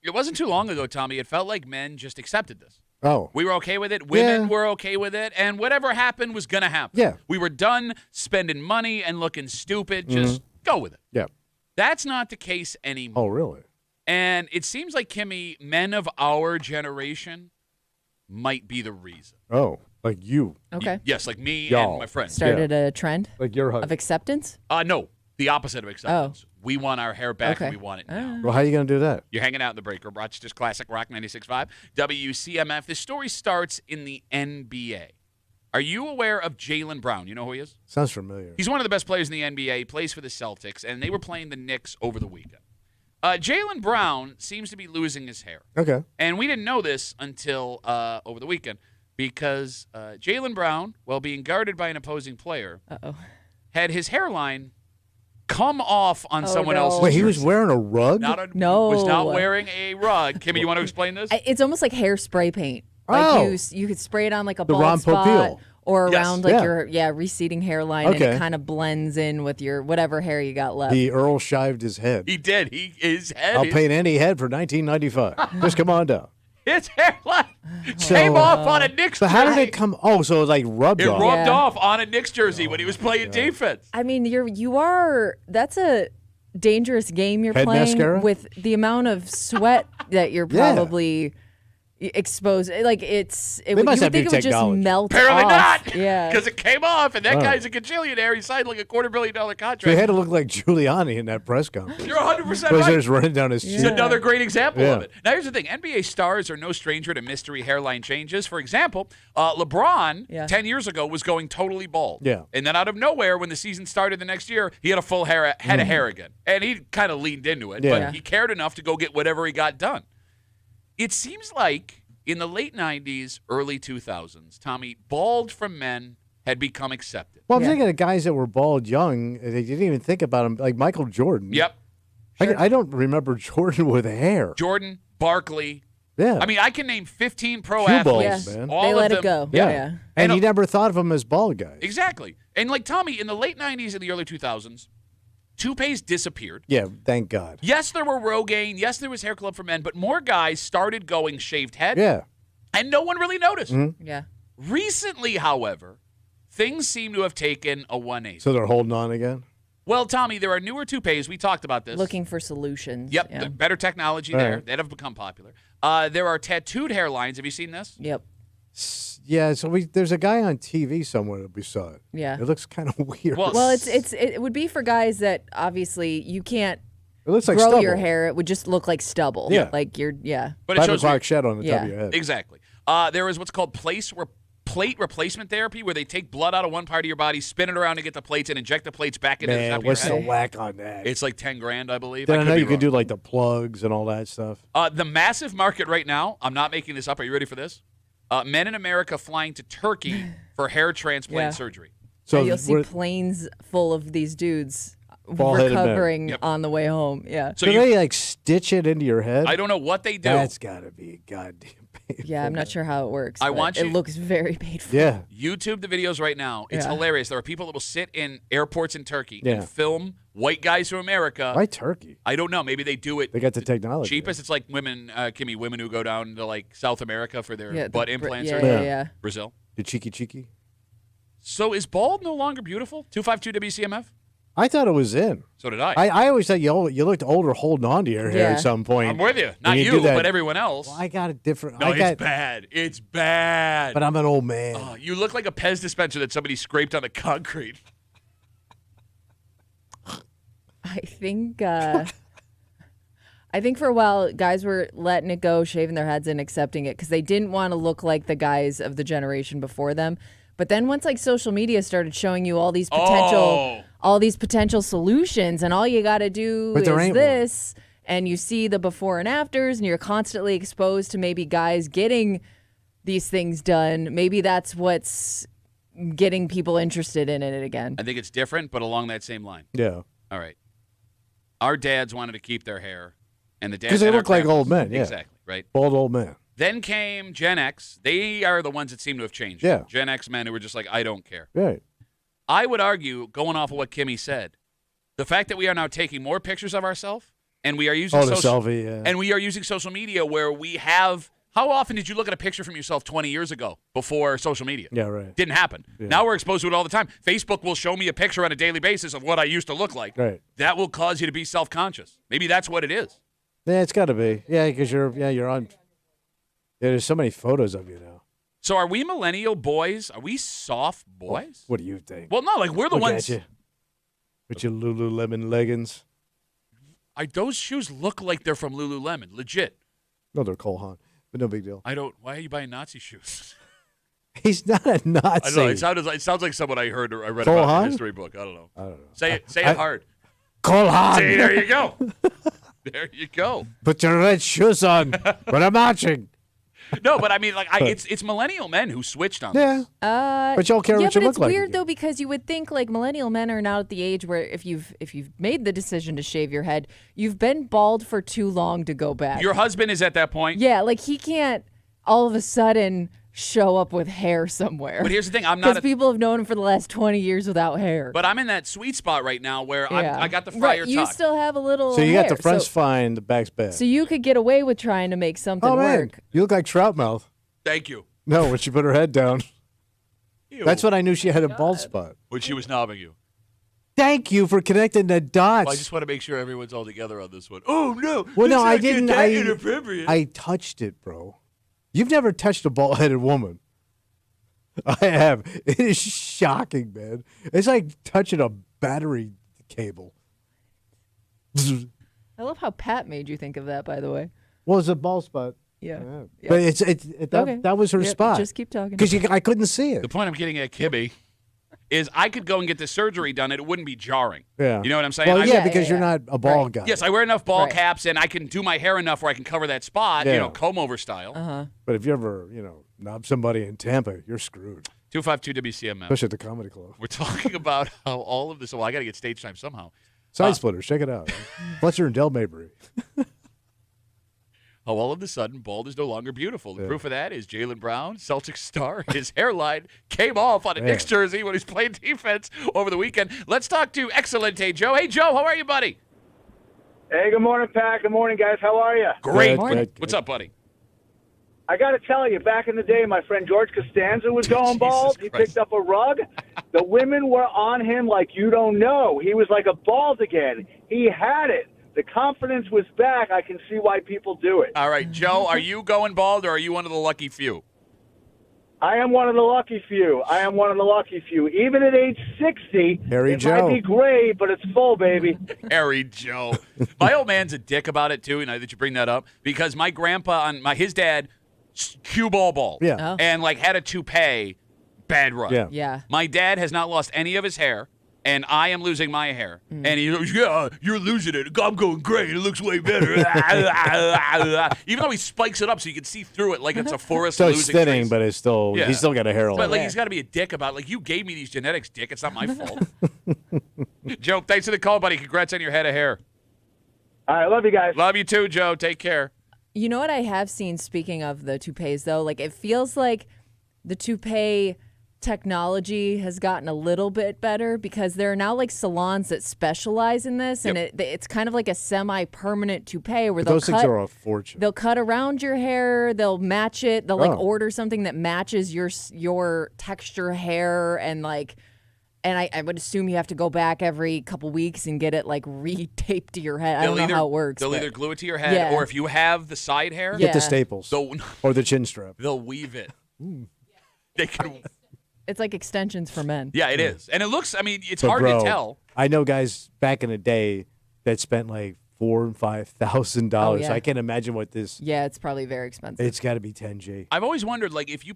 It wasn't too long ago, Tommy. It felt like men just accepted this.
Oh.
We were okay with it. Women
Yeah.
were okay with it. And whatever happened was going to happen.
Yeah.
We were done spending money and looking stupid. Just go with it.
Yeah.
That's not the case anymore.
Oh, really?
And it seems like, Kimmy, men of our generation might be the reason.
Oh, like you.
Okay.
Yes, like me
Y'all.
and my friends.
Started a trend
Like your
of
husband.
acceptance.
No, the opposite of acceptance. We want our hair back and we want it now.
Well, how are you going to do that?
You're hanging out in the break room. Rochester's Classic Rock 96.5. WCMF. This story starts in the NBA. Are you aware of Jaylen Brown? You know who he is?
Sounds familiar.
He's one of the best players in the NBA. He plays for the Celtics, and they were playing the Knicks over the weekend. Jaylen Brown seems to be losing his hair.
Okay.
And we didn't know this until over the weekend because Jaylen Brown, while being guarded by an opposing player, had his hairline come off on someone
no.
else's
Wait, he was
jersey.
wearing a rug?
No.
Was not wearing a rug. Kimmy, you want to explain this?
It's almost like hairspray paint. Like
Oh.
you could spray it on like a
The
bald
Ron
spot
Popeil.
or
Yes.
around like
Yeah.
your receding hairline, and
Okay.
it kind of blends in with your whatever hair you got left.
The Earl shived his head.
He did. His head.
I'll paint any head for $19.95. Just come on down.
His hairline
So,
came off on a Knicks
So how did
jersey.
it come? Oh, so it was like rubbed
It
off.
rubbed
Yeah.
off on a Knicks jersey when he was playing defense.
I mean, that's a dangerous game you're
Head
playing
mascara?
with the amount of sweat that you're
Yeah.
probably exposed. Like it
They
would,
must
you
have
would think
new
it would just
technology.
melt
Apparently
off.
not.
Yeah.
Because it came off, and that
Oh.
guy's a gajillionaire. He signed like a $250 million contract.
So he had to look like Giuliani in that press conference.
You're 100%
Because
right.
there's running down his
It's
cheek.
another great example of
Yeah.
it. Now, here's the thing. NBA stars are no stranger to mystery hairline changes. For example, LeBron, 10 years ago, was going totally bald.
Yeah.
And then out of nowhere, when the season started the next year, he had a full head of hair again. And he kind of leaned into it,
Yeah.
but he cared enough to go get whatever he got done. It seems like in the late 90s, early 2000s, Tommy, bald from men had become accepted.
Well, I'm
Yeah.
thinking of guys that were bald young. They didn't even think about him, like Michael Jordan.
Yep.
I don't remember Jordan with hair.
Jordan, Barkley.
Yeah.
I mean, I can name 15 pro
Cue
athletes.
balls, man.
All
They
of
let it
them-
go.
Yeah.
Yeah.
And
And
you never thought of them as bald guys.
Exactly. And like Tommy, in the late 90s and the early 2000s, toupees disappeared.
Yeah, thank God.
Yes, there were Rogaine. Yes, there was Hair Club for Men, but more guys started going shaved head.
Yeah.
And no one really noticed.
Yeah.
Recently, however, things seem to have taken a 180.
So they're holding on again?
Well, Tommy, there are newer toupees. We talked about this.
Looking for solutions.
Yep,
Yeah.
the better technology
All
there.
right.
That have become popular. There are tattooed hairlines. Have you seen this?
Yep.
Yeah, so there's a guy on TV somewhere that we saw it.
Yeah.
It looks kind of weird.
Well,
Well, it would be for guys that obviously you can't
it looks like
grow
stubble.
your hair. It would just look like stubble.
Yeah.
Like yeah.
But it
5
shows
o'clock shed on the top
Yeah.
of your head.
Exactly. There is what's called plate replacement therapy, where they take blood out of one part of your body, spin it around to get the plates, and inject the plates back into the top
Man,
of your
what's the
head.
whack on that?
It's like $10,000, I believe.
Then I
could
know
be
you can
wrong.
do like the plugs and all that stuff.
The massive market right now, I'm not making this up. Are you ready for this? Men in America flying to Turkey for hair transplant
Yeah.
surgery.
So
You'll see
what-
planes full of these dudes
Bald-headed men.
recovering
Yep.
on the way home. Yeah.
So
do
you,
they like stitch it into your head?
I don't know what they do.
That's got to be goddamn painful.
Yeah, I'm not sure how it works.
I
but
want
it
you-
looks very painful.
Yeah.
YouTube the videos right now. It's
Yeah.
hilarious. There are people that will sit in airports in Turkey
Yeah.
and film white guys from America.
Why Turkey?
I don't know. Maybe they do it
They got the technology.
cheapest. It's like women, Kimmy, women who go down to like South America for their
Yeah, the
butt
br-
implant
yeah,
surgery.
yeah, yeah.
Brazil.
The cheeky.
So is bald no longer beautiful? 252 WCMF?
I thought it was in.
So did I.
I always thought you looked older holding on to your hair
Yeah.
at some point.
I'm with you.
When
Not
you
you,
do that-
but everyone else.
Well, I got a different.
no,
I got,
it's bad. It's bad.
but I'm an old man.
Oh, you look like a Pez dispenser that somebody scraped on the concrete.
I think for a while guys were letting it go, shaving their heads and accepting it because they didn't want to look like the guys of the generation before them. But then once like social media started showing you all these potential solutions, and all you got to do
But there
is
ain't
this, and you see the before and afters, and you're constantly exposed to maybe guys getting these things done. Maybe that's what's getting people interested in it again.
I think it's different, but along that same line.
Yeah.
All right. Our dads wanted to keep their hair, and the dads
Because they
and our
look like old
grandpas-
men, yeah.
Exactly, right?
Bald old man.
Then came Gen X. They are the ones that seem to have changed.
Yeah.
Gen X men who were just like, I don't care.
Right.
I would argue, going off of what Kimmy said, the fact that we are now taking more pictures of ourselves and we are using
the
social
selfie, yeah.
and we are using social media where we have. How often did you look at a picture from yourself 20 years ago before social media?
Yeah, right.
Didn't happen.
Yeah.
Now we're exposed to it all the time. Facebook will show me a picture on a daily basis of what I used to look like.
Right.
That will cause you to be self-conscious. Maybe that's what it is.
Yeah, it's got to be. Yeah, because you're on. Yeah, there's so many photos of you now.
So are we millennial boys? Are we soft boys?
What do you think?
Well, no, like we're the
Look
ones.
at you. With your Lululemon leggings.
Those shoes look like they're from Lululemon, legit.
No, they're Cole Haan, but no big deal.
I don't. Why are you buying Nazi shoes?
He's not a Nazi.
I know it sounds like someone I heard or I read
Cole
about in
Haan?
a history book. I don't know.
I don't know.
Say it hard.
Cole Haan.
See, there you go. There you go.
Put your red shoes on. But I'm marching.
No, but I mean, like, it's millennial men who switched on
Yeah.
this.
But y'all care
yeah,
what you
but
look
it's
like.
weird though because you would think like millennial men are now at the age where if you've made the decision to shave your head, you've been bald for too long to go back.
Your husband is at that point.
Yeah, like he can't all of a sudden show up with hair somewhere.
But here's the thing, I'm
because
not.
people have known him for the last 20 years without hair.
But I'm in that sweet spot right now where
Yeah.
I got the friar
right, you
tuck.
still have a little.
So you
hair.
got the front's
so,
fine, the back's bad.
so you could get away with trying to make something
oh, man.
work.
You look like Troutmouth.
Thank you.
No, when she put her head down.
Ew.
That's when I knew she had a bald spot.
When she was knobbing you.
Thank you for connecting the dots.
Well, I just want to make sure everyone's all together on this one. Oh, no.
Well, no,
let's
I
not get
didn't.
that inappropriate.
I touched it, bro. You've never touched a bald-headed woman. I have. It is shocking, man. It's like touching a battery cable.
I love how Pat made you think of that, by the way.
Well, it's a bald spot.
Yeah. Yeah.
But
Okay.
that was her
Yep,
spot.
just keep talking.
Because I couldn't see
The
it.
point I'm getting at, Kibby, is I could go and get the surgery done and it wouldn't be jarring.
Yeah.
You know what I'm saying?
Well,
I-
yeah,
Yeah,
because
yeah,
you're
yeah.
not a bald
Right.
guy.
Yes, I wear enough ball
Right.
caps and I can do my hair enough where I can cover that spot,
Yeah.
comb over style.
Uh-huh.
But if you ever, knob somebody in Tampa, you're screwed.
252 WCMF.
Especially at the comedy club.
We're talking about how all of this. Well, I got to get stage time somehow.
Side Splitters, check it out. Fletcher and Del Mabry.
How all of a sudden, bald is no longer beautiful. The proof of that is Jaylen Brown, Celtics star. His hairline came off on a Knicks jersey when he's playing defense over the weekend. Let's talk to Excellente Joe. Hey, Joe, how are you, buddy?
Hey, good morning, Pat. Good morning, guys. How are you?
Great.
Good.
What's up, buddy?
I got to tell you, back in the day, my friend George Costanza was going
Jesus
bald. He
Christ.
picked up a rug. The women were on him like you don't know. He was like a bald again. He had it. The confidence was back. I can see why people do it.
All right, Joe, are you going bald or are you one of the lucky few?
I am one of the lucky few. Even at age 60,
Harry
it
Joe.
might be gray, but it's full, baby.
Harry Joe. My old man's a dick about it, too, that you bring that up, because my grandpa, his dad, cue ball.
Yeah.
Oh.
And, had a toupee, bad run.
Yeah.
Yeah.
My dad has not lost any of his hair, and I am losing my hair. And he goes, yeah, you're losing it. I'm going gray. It looks way better. Even though he spikes it up so you can see through it like it's a forest
So it's
losing
thinning,
trees.
but it's still,
Yeah.
he's still got a hair
But
line.
he's got to be a dick about you gave me these genetics, dick. It's not my fault. Joe, thanks for the call, buddy. Congrats on your head of hair.
All right, love you guys.
Love you too, Joe. Take care.
You know what I have seen, speaking of the toupees, though? It feels like the toupee technology has gotten a little bit better because there are now, salons that specialize in this, and it's kind of like a semi-permanent toupee where
Those things are a fortune.
they'll cut around your hair, they'll match it, they'll,
Oh.
order something that matches your texture hair, and, I would assume you have to go back every couple weeks and get it, re-taped to your head. I don't know how it works.
They'll
but-
either glue it to your head,
Yeah.
or if you have the side hair,
Yeah.
Get the staples.
they'll,
Or the chin strap.
they'll weave it. They can.
It's like extensions for men.
Yeah, it is, and it looks. It's
But
hard
bro,
to tell.
I know guys back in the day that spent $4,000 and $5,000.
Oh, yeah.
I can't imagine what this.
Yeah, it's probably very expensive.
It's got to be 10G.
I've always wondered, if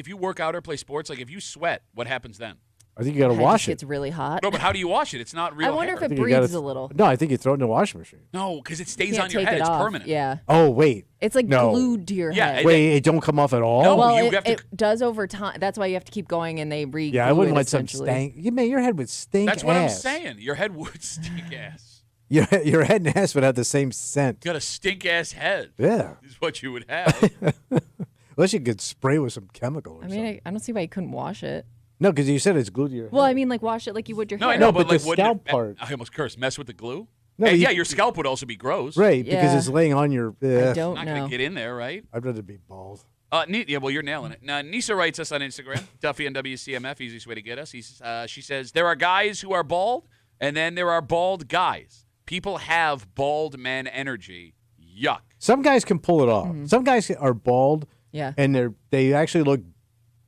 you work out or play sports, if you sweat, what happens then?
I think you got to
Head
wash
just
it.
gets really hot.
No, but how do you wash it? It's not real
I wonder
hair.
if it
think you gotta
breathes a little.
No, I think you throw it in the washing machine.
No, because it
You
stays
can't
on your
take
head.
it
It's
off.
permanent.
Yeah.
Oh, wait.
It's
No.
glued to your
Yeah,
head.
Wait, it don't come off at all?
No.
well,
you
it,
have to-
it does over time. That's why you have to keep going, and they re.
Yeah, I wouldn't let some
essentially.
stank. Your head would stink
That's what I'm
ass.
saying. Your head would stink ass.
Your head and ass would have the same scent.
You got a stink ass head.
Yeah.
Is what you would have.
Unless you could spray with some chemical or
I
something.
mean, I don't see why you couldn't wash it.
No, because you said it's glued to your head.
Well, I mean, wash it like you would your
No,
hair.
I know,
but
but
the
wouldn't
scalp
it,
part.
I almost cursed. Mess with the glue.
No,
And
you-
yeah, your scalp would also be gross.
Right, because
Yeah.
it's laying on your.
I don't
Not
know.
going to get in there, right?
I'd rather be bald.
Yeah, well, you're nailing it. Now, Nisa writes us on Instagram, Duffy and WCMF, easiest way to get us. She says, there are guys who are bald, and then there are bald guys. People have bald men energy. Yuck.
Some guys can pull it off. Some guys are bald,
Yeah.
and they actually look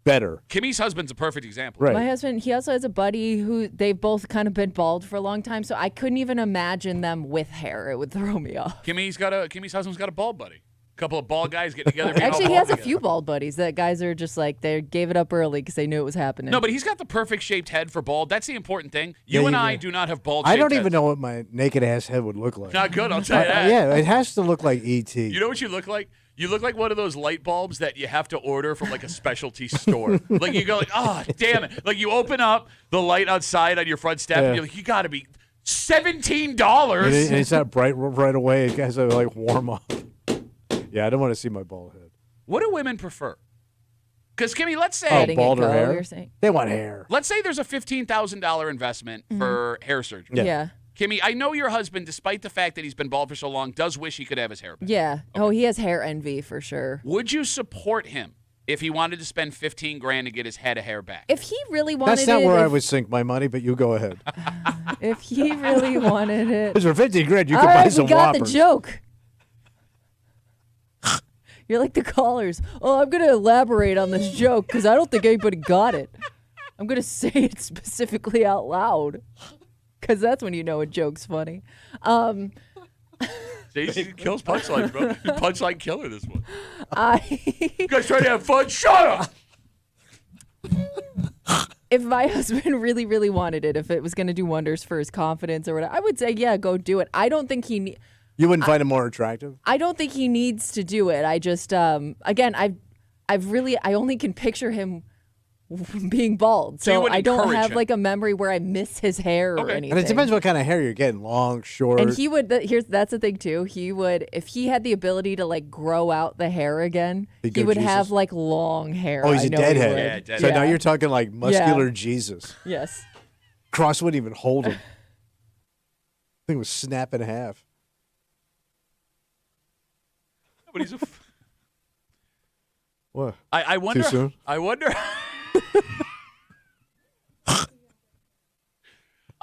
better.
Kimmy's husband's a perfect example.
Right.
My husband, he also has a buddy who they've both kind of been bald for a long time, so I couldn't even imagine them with hair. It would throw me off.
Kimmy's husband's got a bald buddy. A couple of bald guys getting together. being all
Actually, he
bald
has a
together.
few bald buddies that guys are just like, they gave it up early because they knew it was happening.
No, but he's got the perfect shaped head for bald. That's the important thing. You
Yeah,
and
yeah,
I
yeah.
do not have bald.
I don't
shaped
even
heads.
know what my naked ass head would look like.
Not good. I'll tell you that.
Yeah, it has to look like E.T.
You know what you look like? You look like one of those light bulbs that you have to order from like a specialty store. Like you go like, oh, damn it. Like you open up the light outside on your front step and you're like, you got to be $17.
And it's not bright right away. It has to like warm up. Yeah, I don't want to see my bald head.
What do women prefer? Because, Kimmy, let's say
Letting it
bald or
go,
hair?
you're saying?
They want hair.
let's say there's a $15,000 investment for hair surgery.
Yeah.
Yeah.
Kimmy, I know your husband, despite the fact that he's been bald for so long, does wish he could have his hair back.
Yeah. Oh, he has hair envy for sure.
Would you support him if he wanted to spend $15,000 to get his head of hair back?
If he really wanted
That's not
it,
where I
if,
would sink my money, but you go ahead.
if he really wanted it.
Because for 50 grand, you
All
could buy
right,
some
we got
Whoppers.
the joke. You're like the callers. Oh, I'm going to elaborate on this joke because I don't think anybody got it. I'm going to say it specifically out loud because that's when you know a joke's funny.
He kills punchlines, bro. Punchline killer, this one.
I
You guys trying to have fun? Shut up!
If my husband really, really wanted it, if it was going to do wonders for his confidence or whatever, I would say, yeah, go do it. I don't think he
You wouldn't find him more attractive?
I don't think he needs to do it. I just, again, I only can picture him being bald,
So you
so
wouldn't
I don't
encourage
have
him.
like a memory where I miss his hair or
Okay.
anything.
And it depends what kind of hair you're getting. Long, short.
And he would. That's the thing too. He would, if he had the ability to like grow out the hair again,
He'd
he
go
would
Jesus.
have like long hair.
Oh, he's
I
a
know he
deadhead.
would.
Yeah, deadhead.
So now
Yeah.
you're talking like muscular Jesus.
Yes.
Cross wouldn't even hold him. Thing was snap in half.
But he's a
What?
I wonder.
Too soon?
I wonder.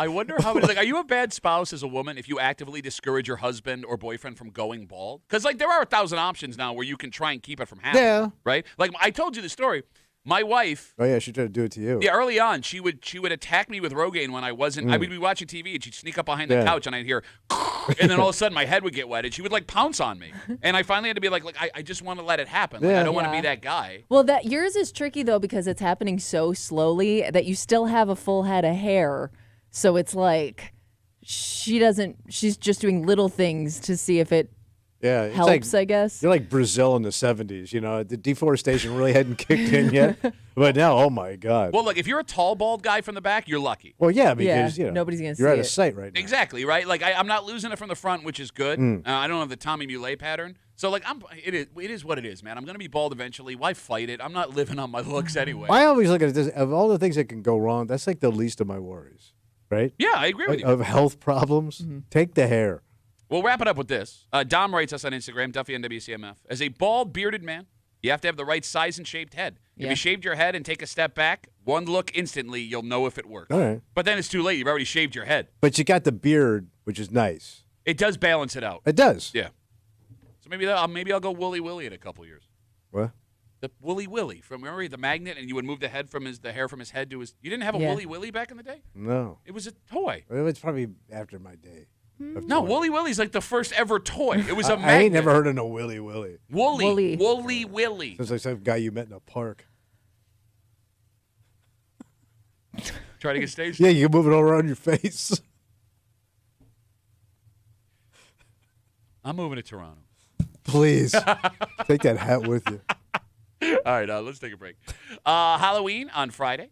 I wonder how many. Like, are you a bad spouse as a woman if you actively discourage your husband or boyfriend from going bald? Because like there are 1,000 options now where you can try and keep it from happening.
Yeah.
Right. Like I told you the story. My wife.
Oh yeah, she tried to do it to you.
Yeah, early on, she would attack me with Rogaine when I wasn't. I would be watching TV and she'd sneak up behind the
Yeah.
couch and I'd hear, and then all of a sudden my head would get wet and she would like pounce on me. And I finally had to be like I just want to let it happen. Like,
Yeah.
I don't want to
Yeah.
be that guy.
Well, that yours is tricky though because it's happening so slowly that you still have a full head of hair. So it's like she's just doing little things to see if it
Yeah, it's
helps,
like,
I guess.
you're like Brazil in the 70s. You know, the deforestation really hadn't kicked in yet. But now, oh my God.
Well, look, if you're a tall, bald guy from the back, you're lucky.
Well, yeah, because,
Yeah,
you know,
nobody's gonna
you're
see
out of
it.
sight right now.
Exactly, right? Like I'm not losing it from the front, which is good.
Mm.
I don't have the Tommy Mullet pattern. So like it is what it is, man. I'm gonna be bald eventually. Why fight it? I'm not living on my looks anyway.
I always look at this, of all the things that can go wrong, that's like the least of my worries, right?
Yeah, I agree with
Like,
you.
of health problems, take the hair.
We'll wrap it up with this. Dom writes us on Instagram, Duffy and WCMF. As a bald, bearded man, you have to have the right size and shaped head. If
Yeah.
you shaved your head and take a step back, one look instantly, you'll know if it works.
All right.
But then it's too late. You've already shaved your head.
But you got the beard, which is nice.
It does balance it out.
It does.
Yeah. So maybe I'll go Wooly Willy in a couple years.
What?
The Wooly Willy from remember the magnet, and you would move the hair from his head to his. You didn't have a
Yeah.
Wooly Willy back in the day.
No.
It was a toy.
It was probably after my day. of
No,
toy.
Wooly Willy's like the first ever toy. It was a
I
magnet.
ain't never heard of no Willy Willy.
Wooly
Woolly.
Willy.
Sounds like some guy you met in a park.
Try to get stage.
Yeah, you can move it all around your face.
I'm moving to Toronto.
Please. Take that hat with you.
All right, let's take a break. Halloween on Friday.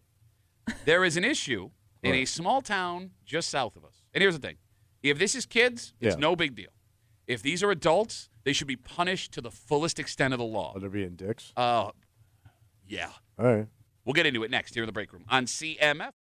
There is an issue in a small town just south of us. And here's the thing. If this is kids, it's
Yeah.
no big deal. If these are adults, they should be punished to the fullest extent of the law.
Are they being dicks?
Yeah.
All right.
We'll get into it next here in the break room on CMF.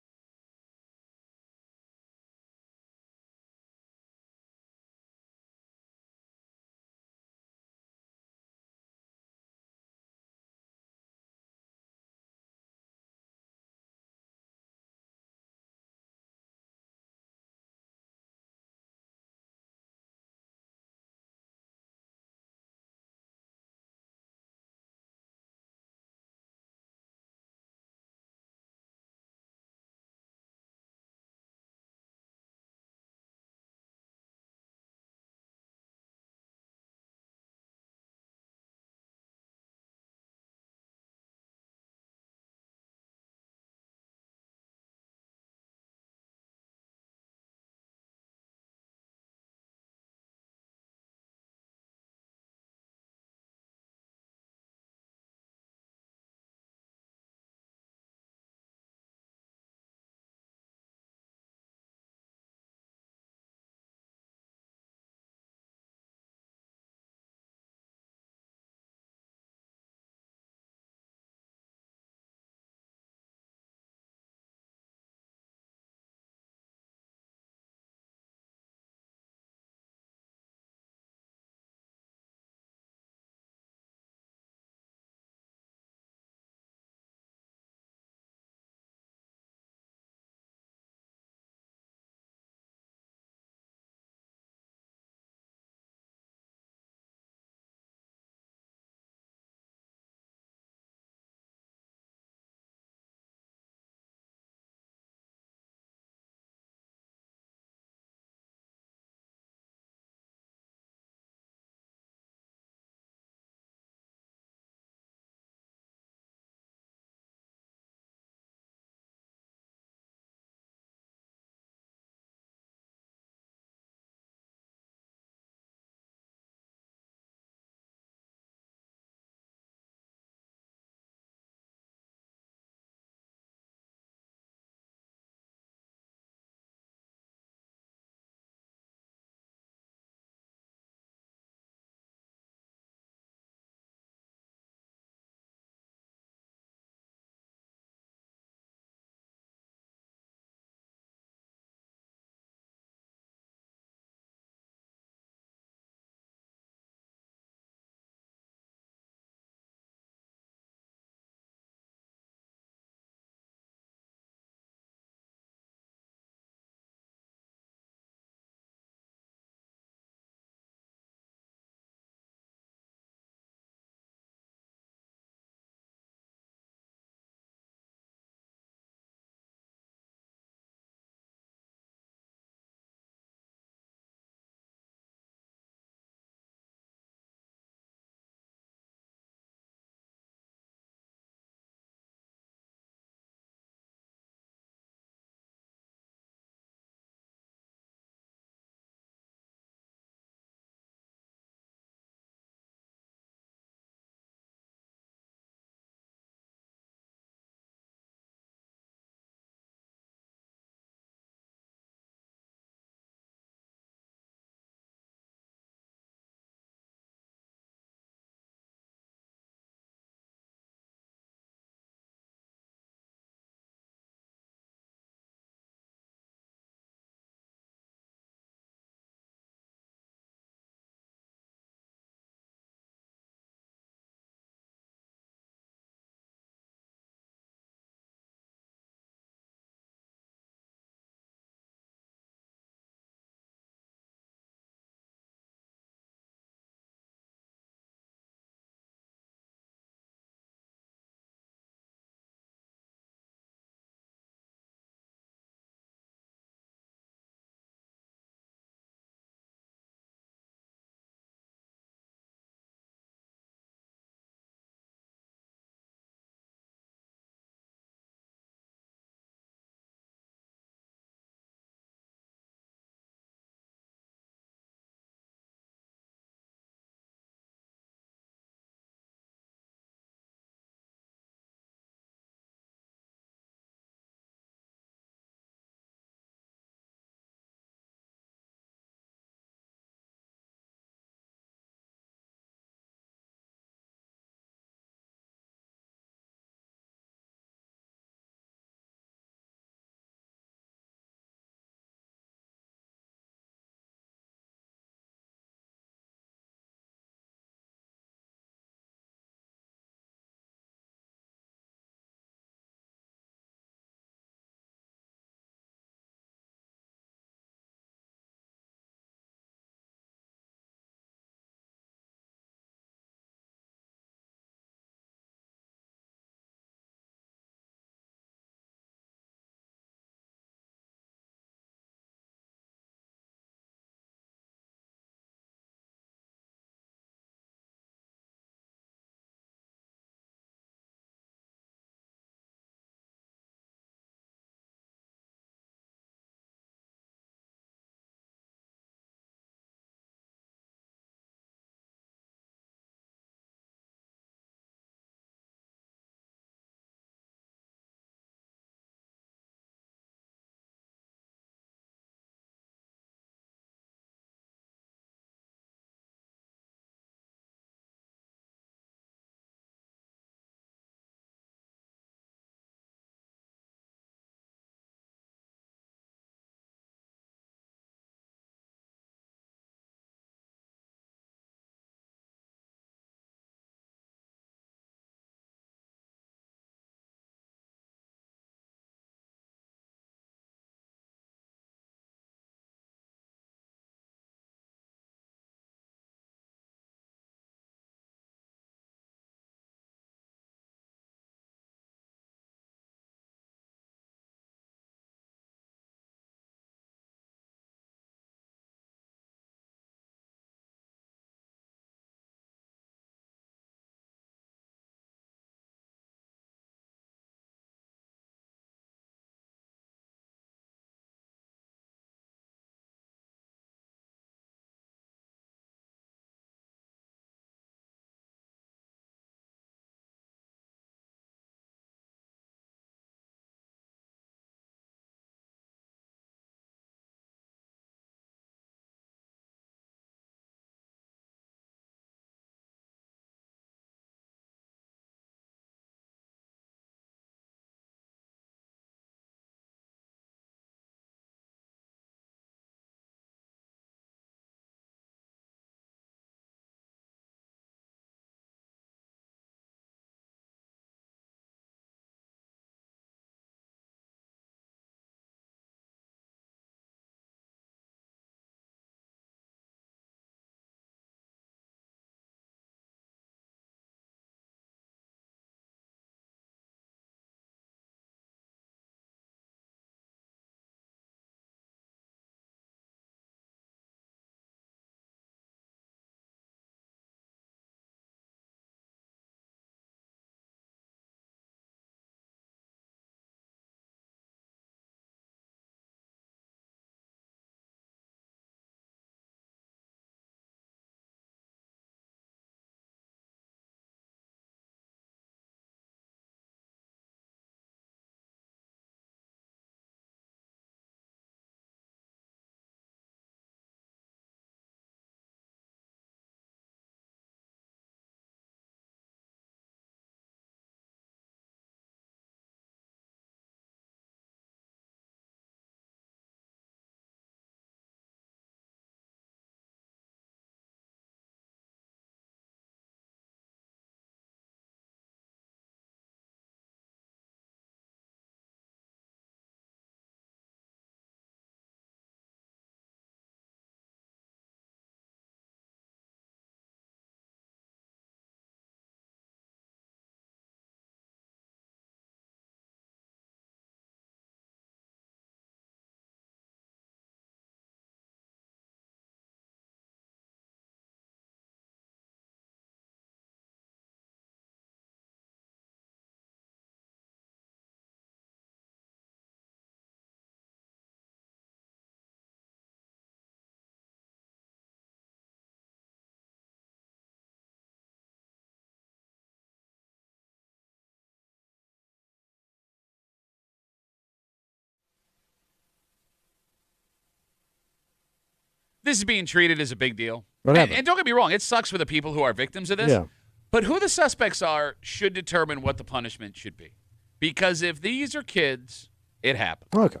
this is being treated as a big deal.
What happened?
And don't get me wrong, it sucks for the people who are victims of this.
Yeah.
But who the suspects are should determine what the punishment should be. Because if these are kids, it happens.
Okay.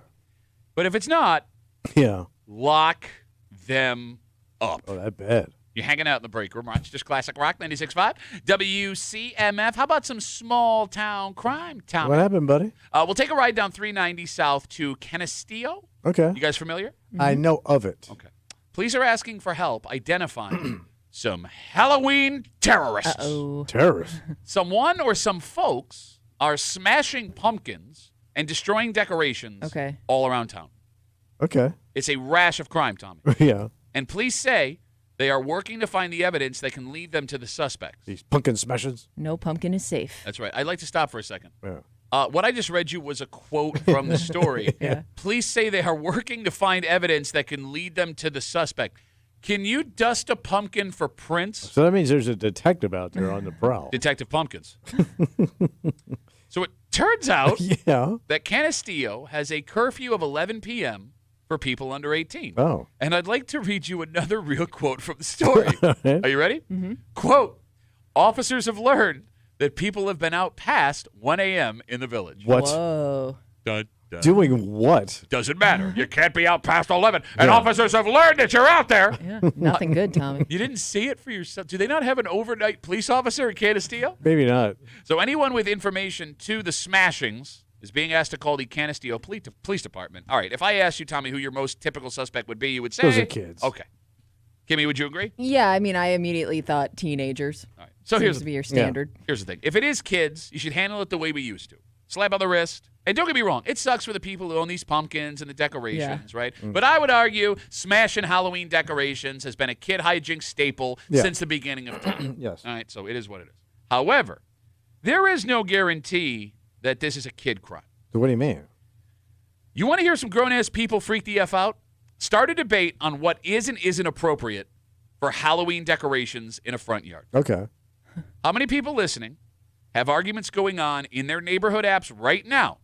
But if it's not,
Yeah.
lock them up.
Oh, that bad.
You're hanging out in the break room. It's just classic rock 96.5. WCMF. How about some small town crime, Tommy?
What happened, buddy?
We'll take a ride down 390 south to Canisteo.
Okay.
You guys familiar?
I know of it.
Okay. Police are asking for help identifying some Halloween terrorists.
Uh-oh.
Terrorists.
Someone or some folks are smashing pumpkins and destroying decorations
Okay.
all around town.
Okay.
It's a rash of crime, Tommy.
Yeah.
And police say they are working to find the evidence that can lead them to the suspects.
These pumpkin smashers.
No pumpkin is safe.
That's right. I'd like to stop for a second.
Yeah.
What I just read you was a quote from the story.
Yeah.
Police say they are working to find evidence that can lead them to the suspect. Can you dust a pumpkin for prints?
So that means there's a detective out there on the prowl.
Detective Pumpkins. So it turns out
Yeah.
that Canisteo has a curfew of 11 p.m. for people under 18.
Oh.
And I'd like to read you another real quote from the story.
Okay.
Are you ready? Mm-hmm. Quote, officers have learned that people have been out past 1 a.m. in the village.
What?
Whoa.
Dun, dun.
Doing what?
Doesn't matter. You can't be out past 11. And
Yeah.
officers have learned that you're out there.
Yeah. Nothing good, Tommy.
You didn't see it for yourself. Do they not have an overnight police officer in Canisteo?
Maybe not.
So anyone with information to the smashings is being asked to call the Canisteo Police Department. All right, if I asked you, Tommy, who your most typical suspect would be, you would say...
Those are kids.
Okay. Kimmy, would you agree?
Yeah, I mean, I immediately thought teenagers.
All right. So
Seems
here's
to be your standard.
Here's the thing. If it is kids, you should handle it the way we used to. Slap on the wrist. And don't get me wrong, it sucks for the people who own these pumpkins and the decorations, right? But I would argue smashing Halloween decorations has been a kid hijinks staple
Yeah.
since the beginning of time.
Yes.
All right, so it is what it is. However, there is no guarantee that this is a kid crime.
So what do you mean?
You want to hear some grown-ass people freak the F out? Start a debate on what is and isn't appropriate for Halloween decorations in a front yard.
Okay.
How many people listening have arguments going on in their neighborhood apps right now